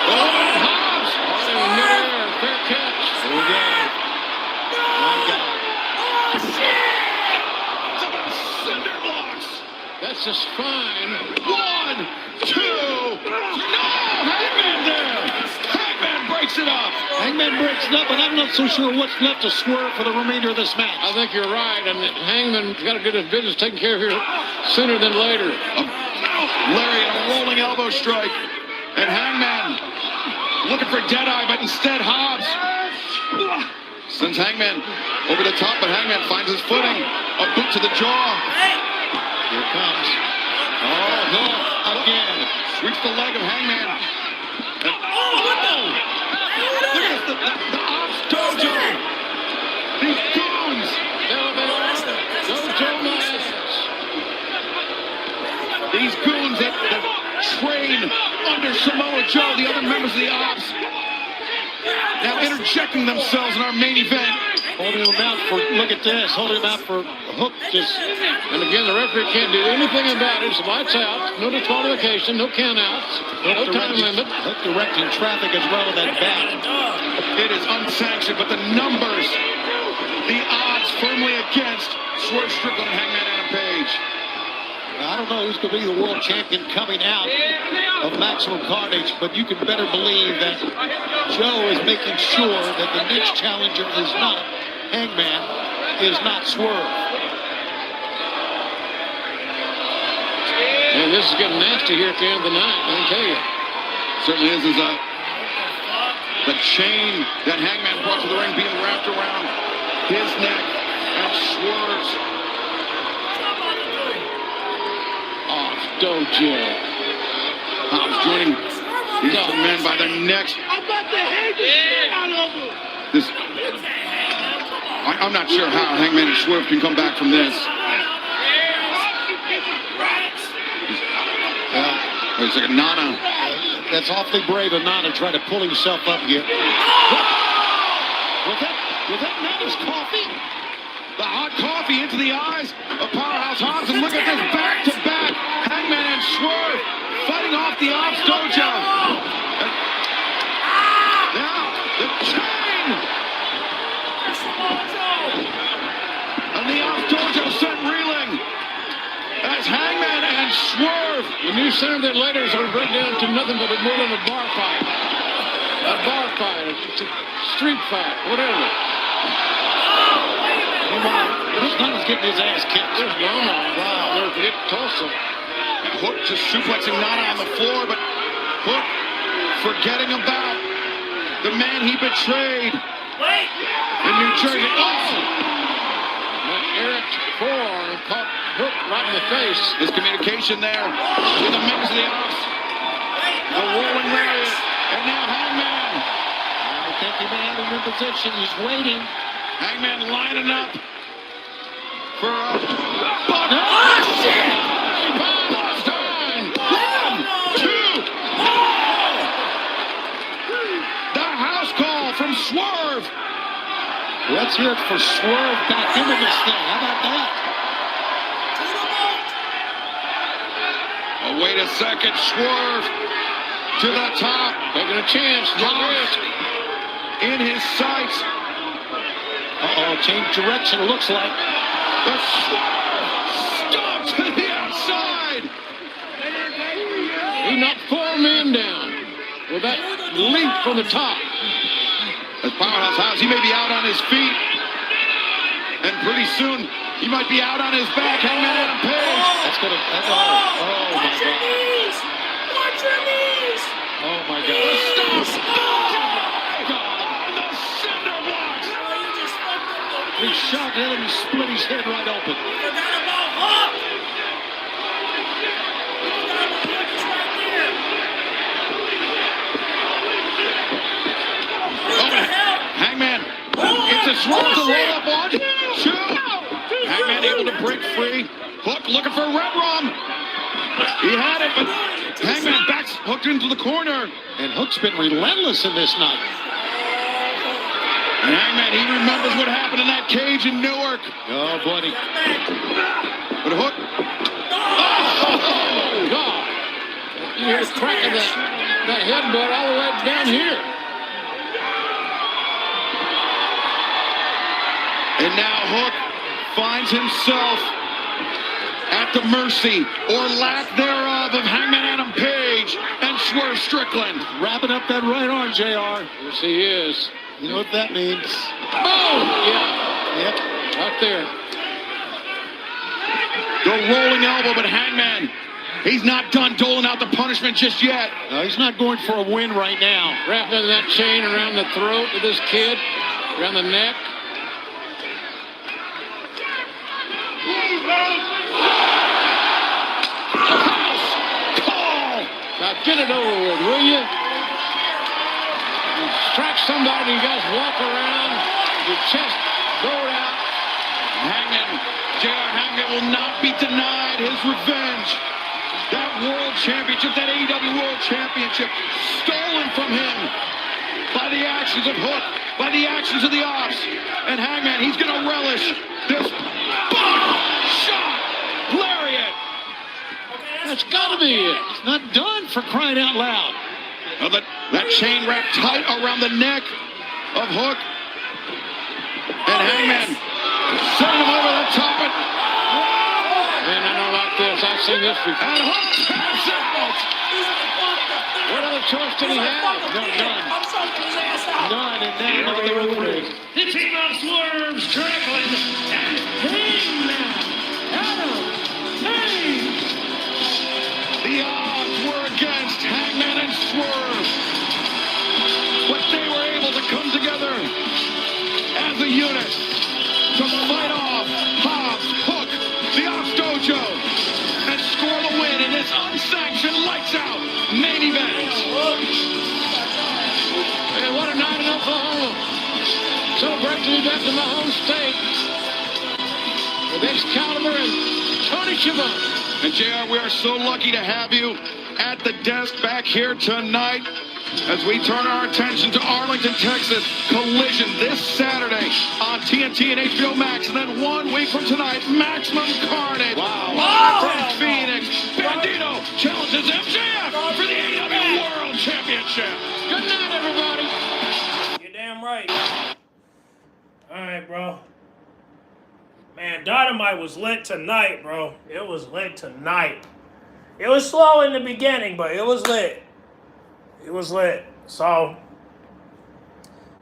Oh, Hobbs! In midair, fair catch. Here we go. My God. Cinder blocks. That's just fine. 1, 2. No! Hangman there! Hangman breaks it up! Hangman breaks it up, and I'm not so sure what's left to Swerve for the remainder of this match. I think you're right, and Hangman's got to get his business taken care of here sooner than later. Lariat, a rolling elbow strike. And Hangman looking for Deadeye, but instead Hobbs sends Hangman over the top, but Hangman finds his footing. A boot to the jaw. Here it comes. Oh, no, again. Sweeps the leg of Hangman. And, look at this, the there's Samoa Joe, the other members of the Ops, now interjecting themselves in our main event. Holding him out for, look at this, holding him out for Hook. And again, the referee can't do anything about it. It's lights out, no disqualification, no countouts, no time limit. Hook directing traffic as well in that back. It is unsanctioned, but the numbers, the odds firmly against Swerve Strickland and Hangman Adam Page. I don't know who's going to be the world champion coming out of Maximum Carnage, but you can better believe that Joe is making sure that the next challenger is not Hangman, is not Swerve. And this is getting nasty here at the end of the night, I can tell you. Certainly is the chain that Hangman brought to the ring being wrapped around his neck and Swerve's Dojo. Hobbs joining these two men by their necks. I'm about to hang the shit out of them. I'm not sure how Hangman and Swerve can come back from this. It's like a Nana. That's awfully brave of Nana trying to pull himself up again. Was that Nana's coffee? The hot coffee into the eyes of Powerhouse Hobbs, and look at this back-to-back Hangman and Swerve fighting off the Ops Dojo. Now, the chain! And the Ops Dojo sent reeling as Hangman and Swerve. The new center that later is going to break down to nothing but more than a bar fight. A bar fight, a street fight, whatever. Nana's getting his ass kicked. There's Nana. Wow, they're getting Tulsa. Hook just suplexing Nana on the floor, but Hook forgetting about the man he betrayed in New Jersey. That Eric's forearm caught Hook right in the face. There's communication there with the members of the Ops. The rolling lariat, and now Hangman. I think he may have him in position. He's waiting. Hangman lining up for a shit! Time! 1, 2, the house call from Swerve. Let's hear it for Swerve back into this thing. How about that? Oh, wait a second. Swerve to the top. Taking a chance. No risk. In his sights. Uh-oh, change direction, it looks like. The Swerve stomps to the outside. He knocked 4 men down with that leap from the top. As Powerhouse Hobbs, he may be out on his feet. And pretty soon, he might be out on his back. Hangman Adam Page. That's going to... Oh, my God. Watch your knees! Oh, my God. He shot at him, he split his head right open. Hangman, it's a Swerve to roll up on. 2. Hangman able to break free. Hook looking for a red rum. He had it, but Hangman backs Hook into the corner. And Hook's been relentless in this night. And Hangman, he remembers what happened in that cage in Newark. Oh, buddy. But Hook. Oh, God. You hear the crack of that headbutt all the way down here. And now Hook finds himself at the mercy or lack thereof of Hangman Adam Page and Swerve Strickland. Wrapping up that right arm, JR. Yes, he is. You know what that means? Oh! Yeah. Yep. Right there. The rolling elbow, but Hangman, he's not done doling out the punishment just yet. No, he's not going for a win right now. Wrapping that chain around the throat of this kid, around the neck. Now get it over with, will you? You strike somebody, you guys walk around, your chest bowed out. Hangman, J.R. Hangman will not be denied his revenge. That World Championship, that AEW World Championship, stolen from him by the actions of Hook, by the actions of the Ops. And Hangman, he's going to relish this bomb shot lariat. That's got to be it. It's not done, for crying out loud. Oh, that chain wrapped tight around the neck of Hook. And Hangman sending him over the top. Man, I don't like this. I've seen this before. And Hook taps out. What other choice did he have? None. None, and now the referee. The team of Swerve, Strickland, and Hangman Adam Page. The odds were against Hangman and Swerve, but they were able to come together as a unit to fight off Hobbs, Hook, the Ops Dojo, and score the win in this unsanctioned lights-out main event. And what a night in Oklahoma. Celebration back to my home state with Excalibur and Tony Schiavone. And JR, we are so lucky to have you at the desk back here tonight as we turn our attention to Arlington, Texas. Collision this Saturday on TNT and HBO Max. And then 1 week from tonight, Maximum Carnage. Wow. Phoenix. Bandito challenges MJF for the AEW World Championship. Good night, everybody. You're damn right. All right, bro. Man, Dynamite was lit tonight, bro. It was lit tonight. It was slow in the beginning, but it was lit. It was lit. So,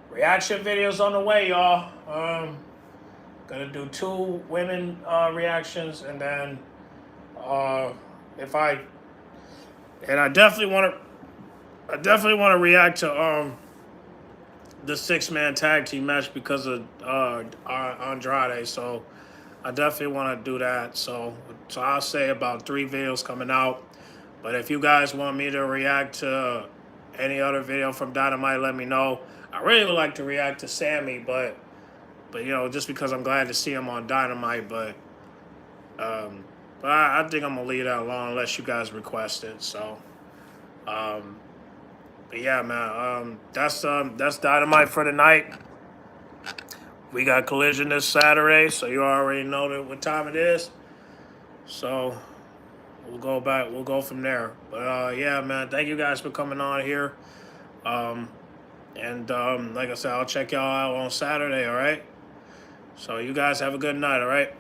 reaction videos on the way, y'all. Gonna do 2 women reactions, and then I definitely want to react to the 6-man tag team match because of Andrade. So I definitely want to do that. So I'll say about 3 videos coming out. But if you guys want me to react to any other video from Dynamite, let me know. I really would like to react to Sammy, but you know, just because I'm glad to see him on Dynamite. But I think I'm gonna leave that alone unless you guys request it. So, but yeah, man, that's Dynamite for tonight. We got Collision this Saturday, so you already know what time it is. So we'll go back. We'll go from there. But yeah, man, thank you guys for coming on here. And like I said, I'll check y'all out on Saturday. All right. So you guys have a good night. All right.